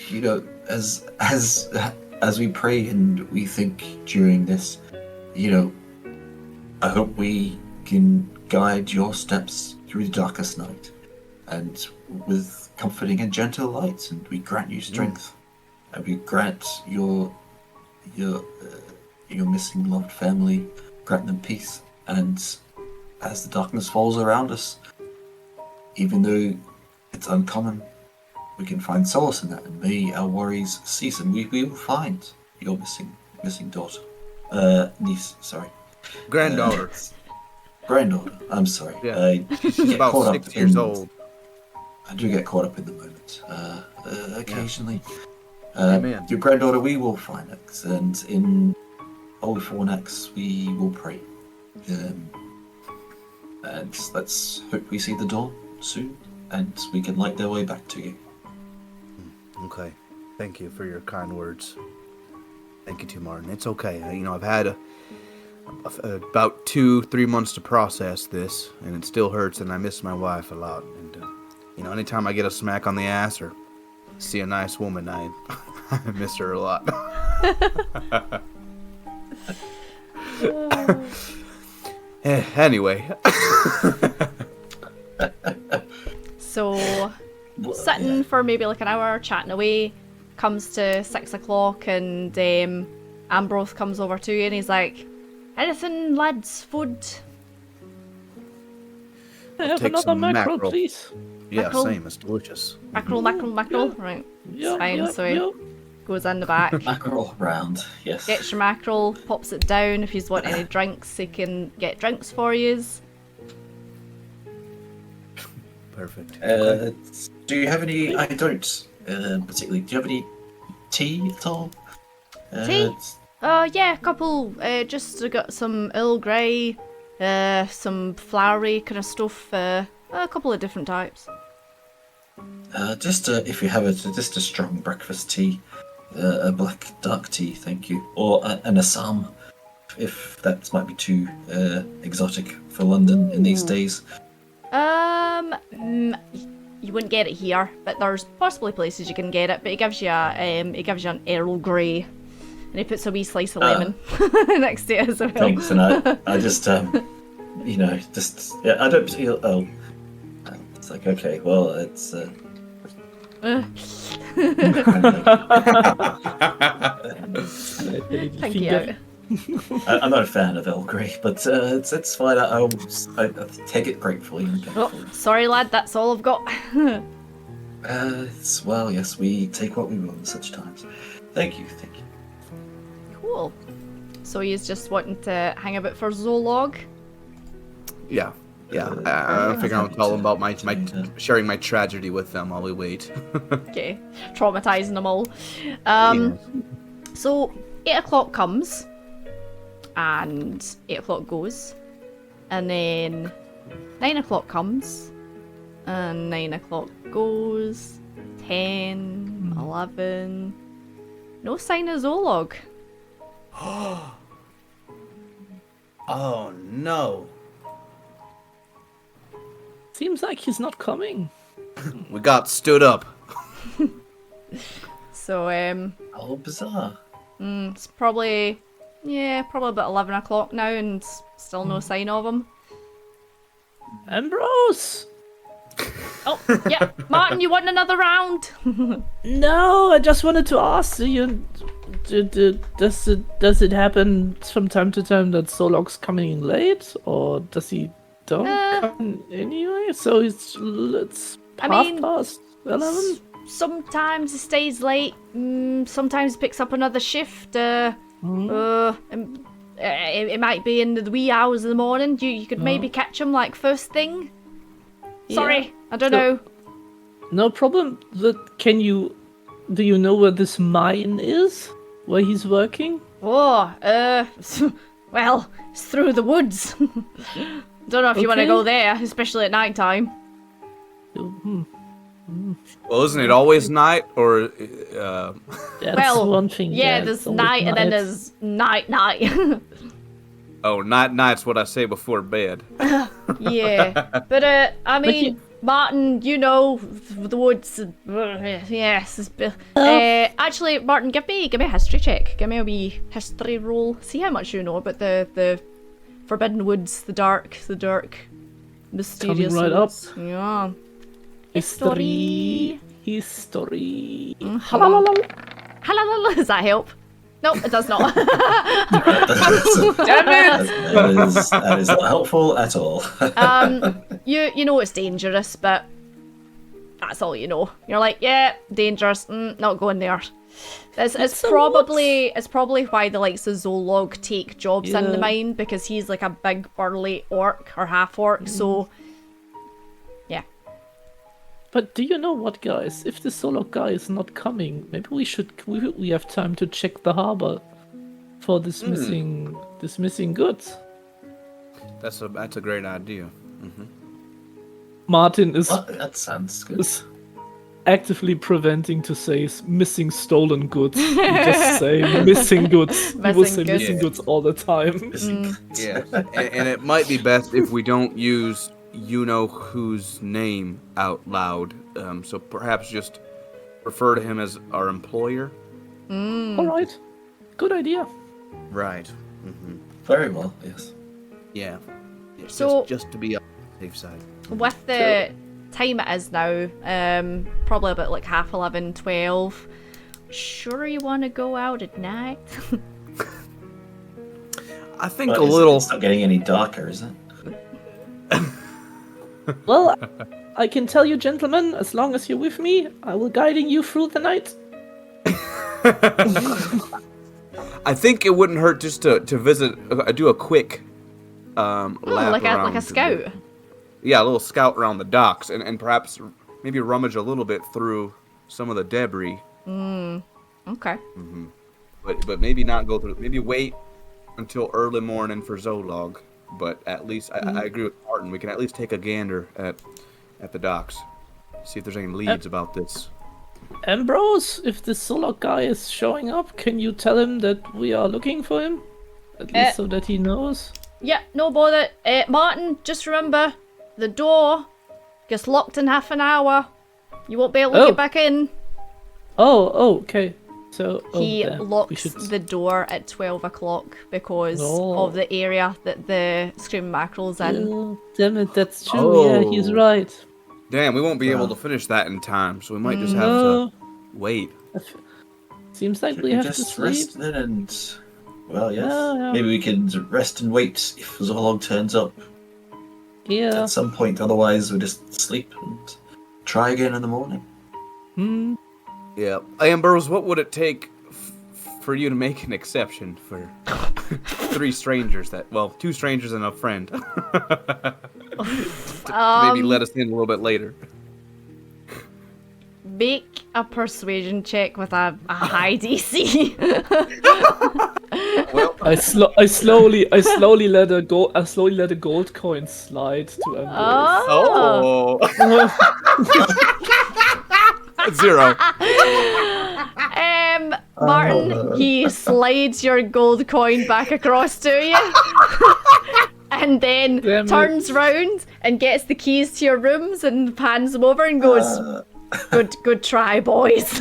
you know, as we pray and we think during this, you know, I hope we can guide your steps through the darkest night, and with comforting and gentle light, and we grant you strength, and we grant your missing loved family, grant them peace, and as the darkness falls around us, even though it's uncommon, we can find solace in that, and may our worries cease, and we will find your missing daughter, niece, sorry. Granddaughter. Granddaughter, I'm sorry. Yeah. She's about 6 years old. I do get caught up in the moment, occasionally. Amen. Your granddaughter, we will find X, and in Holy Fornax, we will pray. And let's hope we see the dawn soon, and we can light their way back to you. Okay. Thank you for your kind words. Thank you too, Martin. It's okay. I've had about 2-3 months to process this, and it still hurts, and I miss my wife a lot. And anytime I get a smack on the ass or see a nice woman, I miss her a lot. Anyway. So, sitting for maybe like an hour, chatting away, comes to 6 o'clock, and Ambrose comes over to you, and he's like, "Anything, lads? Food?" I have Take another some mackerel, mackerel. please. Yeah, Mackerel. same. It's delicious. Mackerel. Right. Yeah, fine, yeah, so he goes in the back, Mackerel round, yes. gets your mackerel, pops it down. If you want any drinks, he can get drinks for you. Perfect. Do you have any? I don't particularly. Do you have any tea at all? Tea? Yeah, a couple. Just got some Earl Grey, some flowery kind of stuff. A couple of different types. Just if you have just a strong breakfast tea, a black dark tea, thank you, or an Assam, if that might be too exotic for London in these days. You wouldn't get it here, but there's possibly places you can get it. But he gives you an Earl Grey, and he puts a wee slice of lemon next to it as well. Thanks, and I just I don't feel. Oh, it's like okay, well, it's. Thank you. I'm not a fan of Earl Grey, but it's fine. I take it gratefully. Oh, sorry, lad. That's all I've got. Well, yes, we take what we will in such times. Thank you. Cool. So he's just wanting to hang about for Zolog. Yeah. I figure I'll tell them about my sharing my tragedy with them while we wait. Okay, traumatizing them all. So 8 o'clock comes, and 8 o'clock goes, and then 9 o'clock comes, and 9 o'clock goes, 10, 11, no sign of Zolog. Oh no. Seems like he's not coming. We got stood up. So, Oh, bizarre. it's probably about 11 o'clock now, and still no sign of him. Ambrose! Oh, yeah, Martin, you want another round? No, I just wanted to ask, Does it happen from time to time that Solok's coming in late, or does he don't come anyway? So it's past 11. Sometimes he stays late. Sometimes picks up another shift. It might be in the wee hours of the morning. You could maybe catch him like first thing. Sorry, I don't know. No problem. Do you know where this mine is? Where he's working? Oh, well, it's through the woods. Don't know if you want to go there, especially at night time. Well, isn't it always night, or... That's one thing. Yeah, there's night and then there's night. Oh, night's what I say before bed. Yeah, but I mean, Martin, you know the woods. Yes. Actually, Martin, give me a history check. Give me a wee history roll. See how much you know about the forbidden woods, the dark, mysterious Coming right woods. up. Yeah. History. Halalala, does that help? No, it does not. Damn it! That is not helpful at all. You know it's dangerous, but that's all you know. You're like, yeah, dangerous. Not going there. It's probably why the likes of Zolog take jobs in the mine, because he's like a big burly orc or half orc. So yeah. But do you know what, guys? If the Solok guy is not coming, maybe we have time to check the harbor for this missing goods. That's a great idea. Martin is That sounds good. actively preventing to say missing stolen goods. He just say missing goods. He will say missing goods all the time. Yeah, and it might be best if we don't use you-know-whose name out loud. So perhaps just refer to him as our employer. All right, good idea. Right. Very well, yes. Yeah. So- just to be on the safe side. With the time it is now, probably about like 11:30, 12. Sure you want to go out at night? I think But a little. It's not getting any darker, is it? Well, I can tell you, gentlemen, as long as you're with me, I will guiding you through the night. I think it wouldn't hurt just to visit, do a quick lap like around a scout. Yeah, a little scout around the docks, and perhaps maybe rummage a little bit through some of the debris. Okay. But maybe not go through. Maybe wait until early morning for Zolog. But at least I agree with Martin. We can at least take a gander at the docks, see if there's any leads about this. Ambrose, if this Solok guy is showing up, can you tell him that we are looking for him? At least so that he knows. Yeah, no bother. Martin, just remember, the door gets locked in half an hour. You won't be able to get back in. Oh, okay. So He then locks the door at 12 o'clock because of the area that the Screaming Mackerel's in. Oh, damn it, that's true. Yeah, he's right. Damn, we won't be able to finish that in time, so we might just have to wait. Seems like Should we we have to just sleep. rest then and... Well, yes. Yeah. Maybe we can rest and wait if Zolog turns up Yeah. at some point. Otherwise, we just sleep and try again in the morning. Yeah. Ambrose, what would it take for you to make an exception for 3 strangers two strangers and a friend? Maybe let us in a little bit later. Make a persuasion check with a high DC. Well, I slowly let a gold coin slide to Ambrose. oh. 0. Martin, he slides your gold coin back across to you. And then Damn it. turns round and gets the keys to your rooms and pans them over and goes, Good try, boys.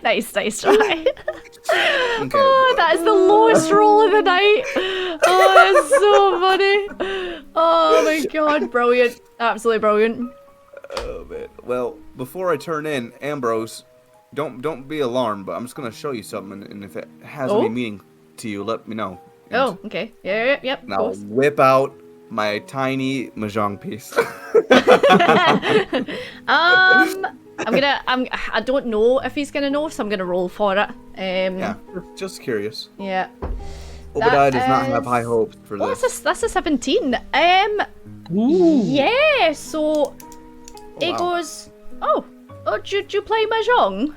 Nice try. Okay. Oh, that's the lowest roll of the night. Oh, that's so funny. Oh my god, brilliant. Absolutely brilliant. Oh man. Well, before I turn in, Ambrose, don't be alarmed, but I'm just gonna show you something, and if it has any meaning to you, let me know. And Oh, okay. Yep, of now course. whip out my tiny mahjong piece. I don't know if he's gonna know, so I'm gonna roll for it. Yeah, just curious. Yeah. Obadiah does not have high hopes for Oh, this. that's a 17. Ooh. Yeah, so it wow. goes, oh, do you play mahjong?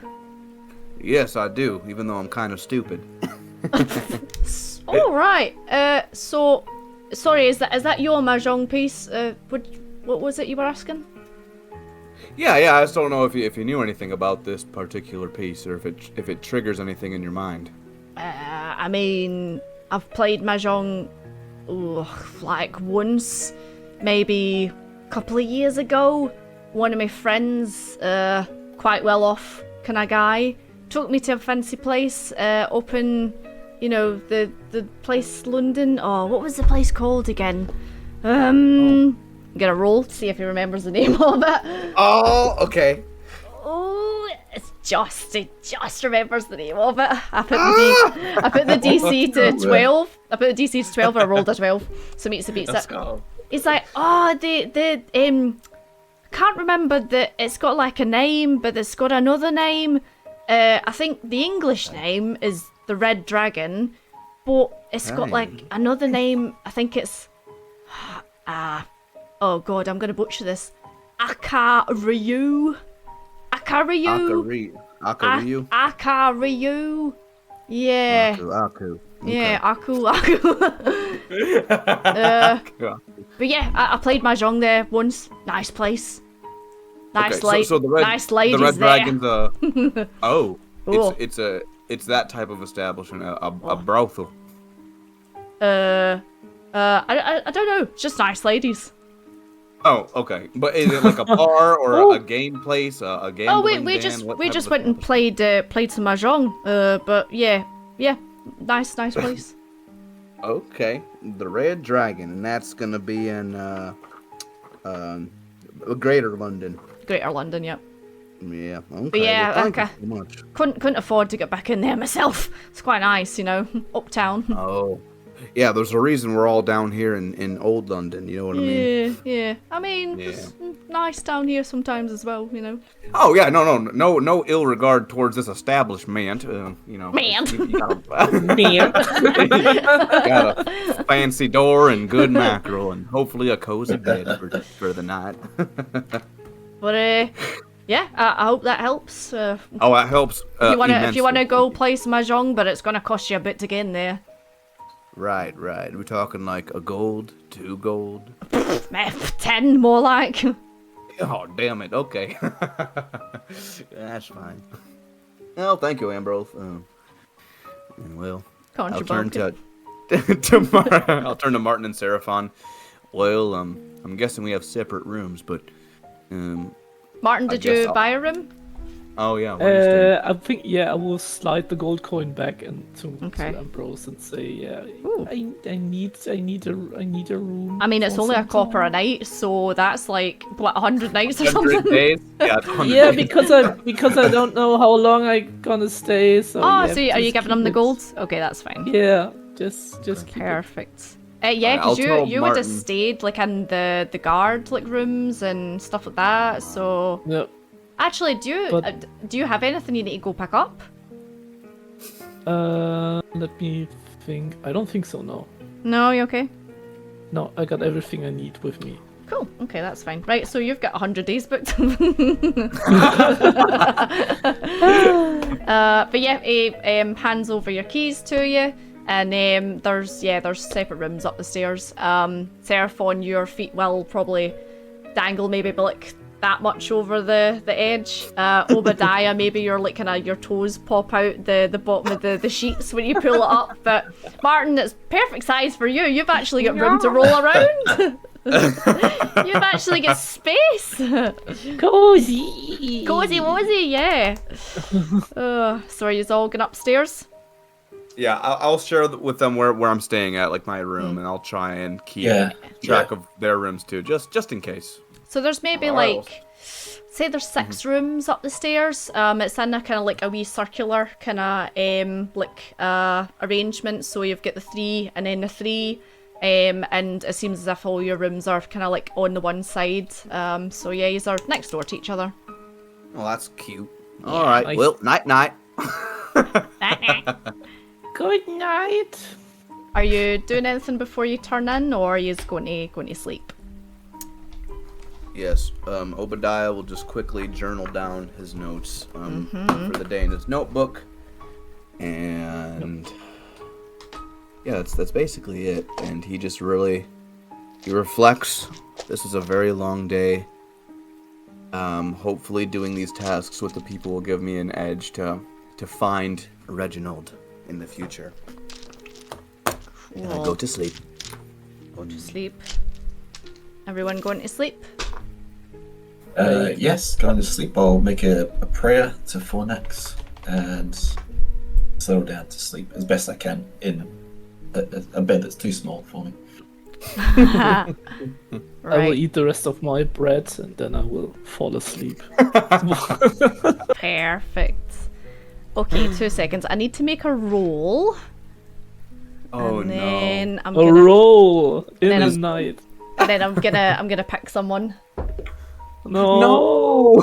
Yes, I do, even though I'm kind of stupid. All right. So, sorry, is that your mahjong piece? What was it you were asking? Yeah, I just don't know if you knew anything about this particular piece, or if it triggers anything in your mind. I mean, I've played mahjong, like once, maybe a couple of years ago. One of my friends, quite well off kind of guy, took me to a fancy place up in, the place London. Oh, what was the place called again? I'm gonna roll to see if he remembers the name of it. Oh, okay. Oh, it just remembers the name of it. I put the DC to 12. I put the DC to 12 and I rolled a 12. So meets it. It's like, can't remember that it's got like a name, but it's got another name. I think the English name is the Red Dragon, but it's got like another name. I think it's oh god, I'm gonna butcher this. Akaryu. Akaryu. Akaryu. Yeah. Aku. Okay. Yeah, Aku. But yeah, I played mahjong there once. Nice place. Nice Okay, so the red, nice ladies the Red there. Dragon's oh, Cool. it's that type of establishment, a brothel. I don't know. Just nice ladies. Oh, okay. But is it like a bar or a game place, a gambling Oh, we den? just went and played some mahjong. But yeah, nice place. Okay, the Red Dragon, and that's gonna be in Greater London. Greater London, yep. Yeah. Okay. But yeah, well, thank you so much. couldn't afford to get back in there myself. It's quite nice, uptown. Oh, yeah. There's a reason we're all down here in Old London. You know what I mean? Yeah. I mean, it's nice down here sometimes as well. Oh yeah, no ill regard towards this establishment. You got a fancy door and good mackerel, and hopefully a cozy bed for the night. But yeah, I hope that helps. Oh, that helps. If you wanna go play some mahjong, but it's gonna cost you a bit to get in there. Right. We're talking like a gold, 2 gold. 10 more like. Oh, damn it. Okay. That's fine. Well, thank you, Ambrose. And well, I'll turn to I'll turn to Martin and Seraphon. Well, I'm guessing we have separate rooms, but Martin, did you buy a room? Oh yeah. What are you doing? I think I will slide the gold coin back into to Ambrose and say I need a room. I mean, it's only a copper a night, so that's like what 100 nights or something. Days? Yeah, it's 100 Yeah, days. because I don't know how long I'm gonna stay. So Oh, yeah, so are you just giving him keep the it. gold? Okay, that's fine. Yeah, just keep it. Perfect. Yeah, I'll because tell you would have Martin. stayed like in the guard like rooms and stuff like that. So Yep. actually, do you have anything you need to go pick up? Let me think. I don't think so. No. No, you okay? No, I got everything I need with me. Cool. Okay, that's fine. Right, so you've got 100 days booked. But yeah, he hands over your keys to you, and there's separate rooms up the stairs. Seraphon, your feet will probably dangle maybe like that much over the edge. Obadiah, maybe your your toes pop out the bottom of the sheets when you pull it up. But Martin, it's perfect size for you. You've actually got room to roll around. You've actually got space. Cozy. Cozy wozy, yeah. So are you all going upstairs? Yeah, I'll share with them where I'm staying at, like my room, and I'll try and keep track of their rooms too, just in case. So there's maybe Wow. say there's 6 rooms up the stairs. It's in a kind of like a wee circular kind of arrangement. So you've got the 3 and then the 3. And it seems as if all your rooms are kind of like on the one side. So yeah, these are next door to each other. Well, that's cute. All right. nice. Well, night. Good night. Are you doing anything before you turn in, or are you just going to sleep? Yes. Obadiah will just quickly journal down his notes for the day in his notebook, and yeah, that's basically it. And he just he reflects. This is a very long day. Hopefully, doing these tasks with the people will give me an edge to find Reginald in the future. And I go to sleep. Go to sleep. Everyone going to sleep? Yes, going to sleep. I'll make a prayer to Fornax and settle down to sleep as best I can in a bed that's too small for me. I will Right. eat the rest of my bread and then I will fall asleep. Perfect. Okay, 2 seconds. I need to make a roll. Oh And no. then I'm A gonna roll in Then the I'm- night. and then I'm gonna pick someone. No.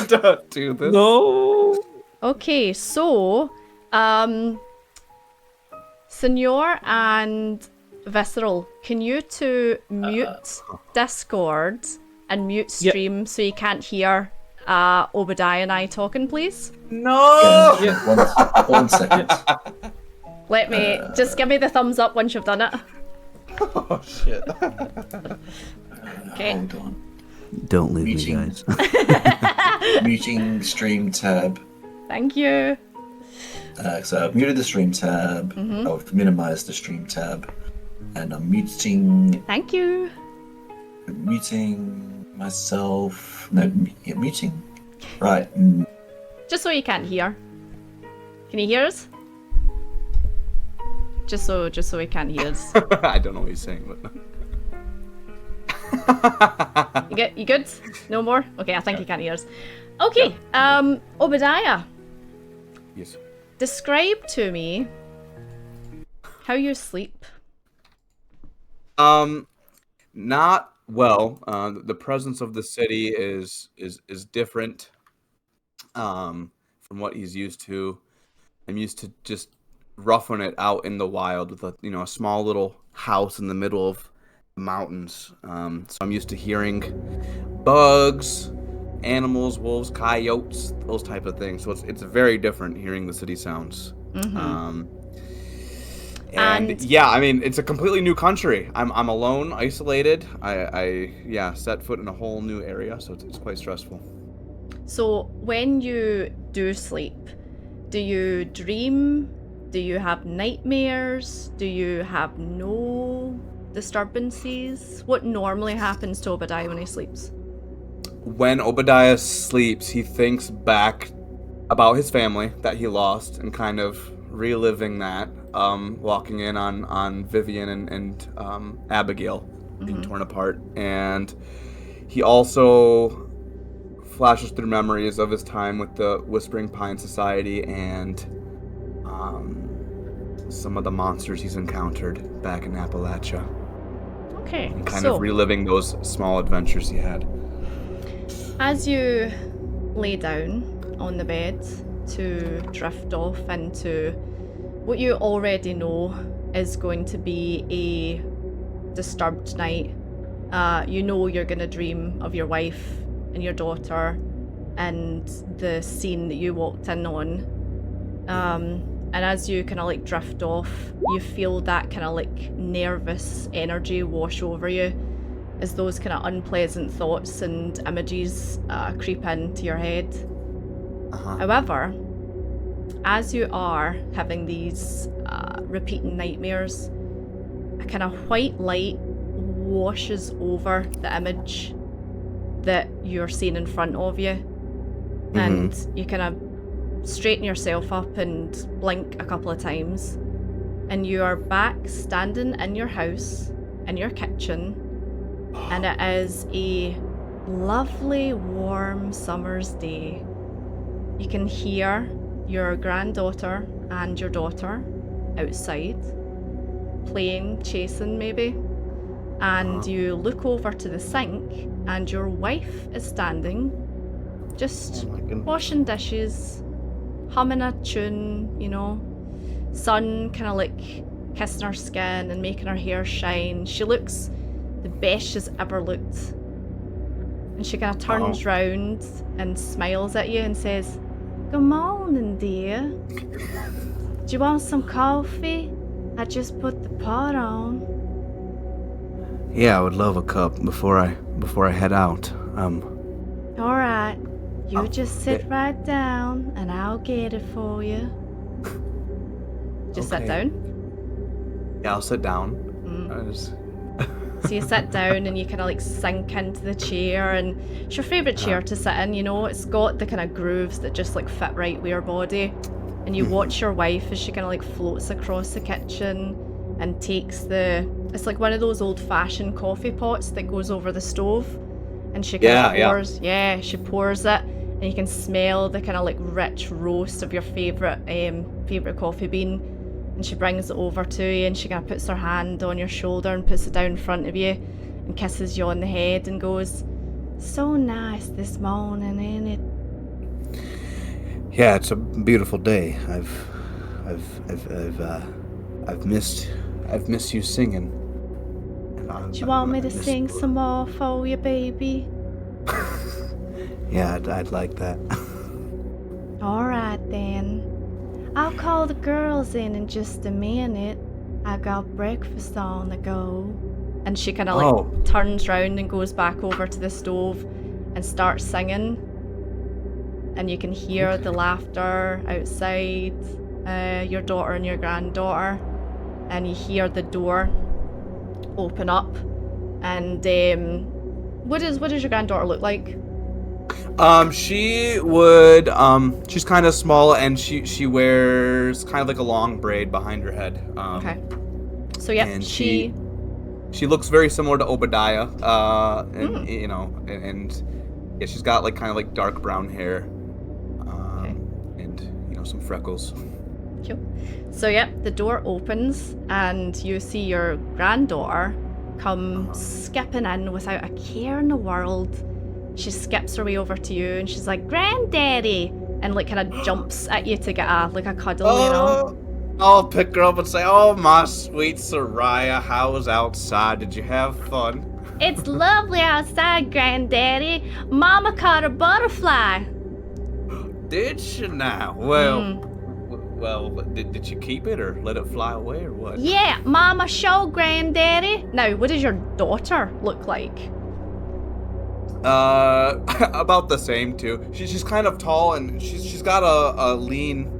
Don't do this. No. Okay, so Senor and Visceral, can you two mute Discord and mute Yep. stream so you can't hear Obadiah and I talking, please? No. One second. Let me just give me the thumbs up once you've done it. Oh shit. Okay. Hold on. Don't leave Muting. me, guys. Muting stream tab. Thank you. So I've muted the stream tab. I've minimized the stream tab, and I'm muting Thank you. myself. No, muting. Right. Just so you can't hear. Can you hear us? Just so we can't hear us. I don't know what he's saying, but You good? No more? Okay, I think you can't hear us. Okay, Obadiah, yes. describe to me how you sleep. Not well. The presence of the city is different from what he's used to. I'm used to just roughing it out in the wild with a small little house in the middle of the mountains. So I'm used to hearing bugs, animals, wolves, coyotes, those type of things. So it's very different hearing the city sounds. And yeah, I mean, it's a completely new country. I'm alone, isolated. I set foot in a whole new area, so it's quite stressful. So when you do sleep, do you dream? Do you have nightmares? Do you have no disturbances? What normally happens to Obadiah when he sleeps? When Obadiah sleeps, he thinks back about his family that he lost and kind of reliving that, walking in on Vivian and Abigail being torn apart. And he also flashes through memories of his time with the Whispering Pine Society and some of the monsters he's encountered back in Appalachia. Okay, And kind so of reliving those small adventures he had. as you lay down on the bed to drift off into what you already know is going to be a disturbed night, you know you're going to dream of your wife and your daughter and the scene that you walked in on. And as you kind of like drift off, you feel that kind of like nervous energy wash over you as those kind of unpleasant thoughts and images creep into your head. However, as you are having these repeating nightmares, a kind of white light washes over the image that you're seeing in front of you, and you kind of straighten yourself up and blink a couple of times, and you are back standing in your house, in your kitchen, and it is a lovely, warm summer's day. You can hear your granddaughter and your daughter outside, playing, chasing maybe, and you look over to the sink, and your wife is standing, just Oh my goodness. washing dishes, humming a tune, you know, sun kind of like kissing her skin and making her hair shine. She looks the best she's ever looked. And she kind of turns round and smiles at you and says, "Good morning, dear. Do you want some coffee? I just put the pot on." Yeah, I would love a cup before I head out. All right, you just sit right down and I'll get it for you. Just sit Okay. down. Yeah, I'll sit down. I just- So you sit down and you kind of like sink into the chair, and it's your favourite chair to sit in, you know, it's got the kind of grooves that just like fit right with your body. And you watch your wife as she kind of like floats across the kitchen and takes it's like one of those old fashioned coffee pots that goes over the stove. And she kind of pours, she pours it, and you can smell the kind of like rich roast of your favourite coffee bean. And she brings it over to you, and she kind of puts her hand on your shoulder and puts it down in front of you and kisses you on the head and goes, "So nice this morning, ain't it?" Yeah, it's a beautiful day. I've missed you singing. Do you want me to sing some more for you, baby? Yeah, I'd like that. All right then. I'll call the girls in just a minute. I got breakfast on the go. And she kind of like turns round and goes back over to the stove and starts singing. And you can hear the laughter outside, your daughter and your granddaughter. And you hear the door open up. And what does your granddaughter look like? She would, she's kind of small, and she wears kind of like a long braid behind her head. Okay. So yeah, and she looks very similar to Obadiah, and you know, and yeah, she's got like kind of like dark brown hair, and you know, some freckles. Cool. So yeah, the door opens and you see your granddaughter come skipping in without a care in the world. She skips her way over to you and she's like, "Granddaddy!" and like kind of jumps at you to get a cuddle, you know. I'll pick her up and say, "Oh, my sweet Soraya, how was outside? Did you have fun?" "It's lovely outside, Granddaddy. Mama caught a butterfly." Did she now? Well, did you keep it or let it fly away or what? "Yeah, Mama showed Granddaddy." Now, what does your daughter look like? About the same too. She's kind of tall, and she's got a lean,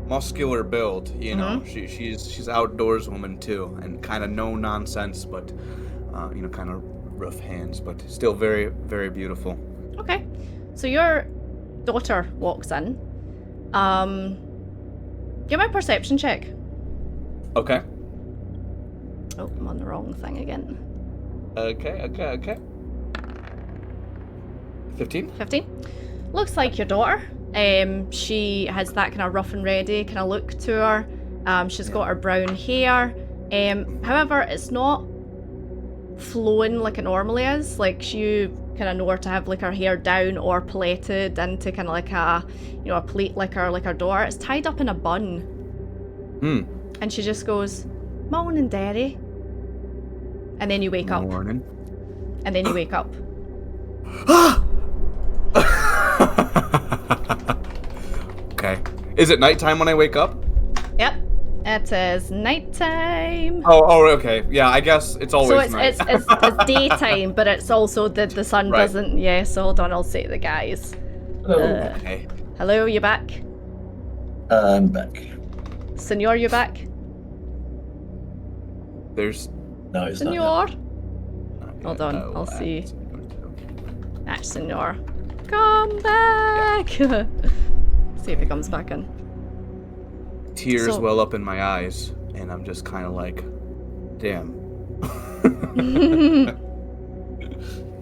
muscular build. You know, she's outdoors woman too, and kind of no nonsense, but you know, kind of rough hands, but still very, very beautiful. Okay, so your daughter walks in. Give me a perception check. Okay. Oh, I'm on the wrong thing again. Okay. 15? 15. Looks like your daughter. She has that kind of rough and ready kind of look to her. She's got her brown hair. However, it's not flowing like it normally is. Like, you kind of know her to have like her hair down or plaited into kind of like a plait like her daughter. It's tied up in a bun. And she just goes, "Morning, Daddy." And then you wake up. Morning. And then you wake up. Okay. Is it nighttime when I wake up? Yep. It is nighttime. Oh, okay. Yeah, I guess it's always So night. it's daytime, but it's also that the sun Right. doesn't. Yeah, so hold on, I'll say the guys. Okay. Hello, you back? I'm back. Senor, you back? There's. No, it's not. Senor? Okay, Hold on, I'll that's- see. That's Senor. Come back! See if he comes back in. Tears So- well up in my eyes, and I'm just kind of like, damn.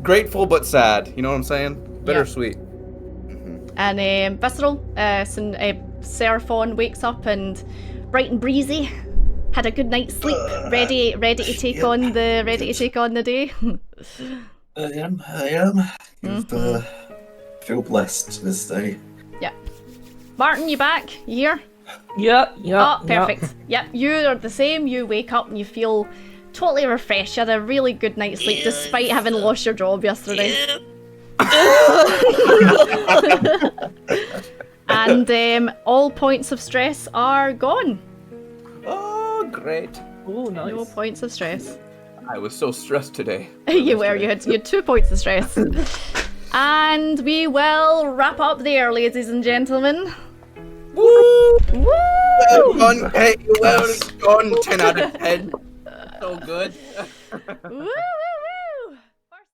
grateful but sad. You know what I'm saying? Bittersweet. And Visceral, Seraphon wakes up and bright and breezy. Had a good night's sleep. Ready to take on the day. I am. Feel blessed this day. Yeah. Martin, you back? You here? Yeah. Oh, perfect. Yep, you are the same. You wake up and you feel totally refreshed. You had a really good night's sleep despite having lost your job yesterday. And all points of stress are gone. Oh, great. Oh, nice. No points of stress. I was so stressed today. You had 2 points of stress. And we will wrap up there, ladies and gentlemen. Woo! Woo! Well done, hey, well done. 10 out of 10. So good. Woo!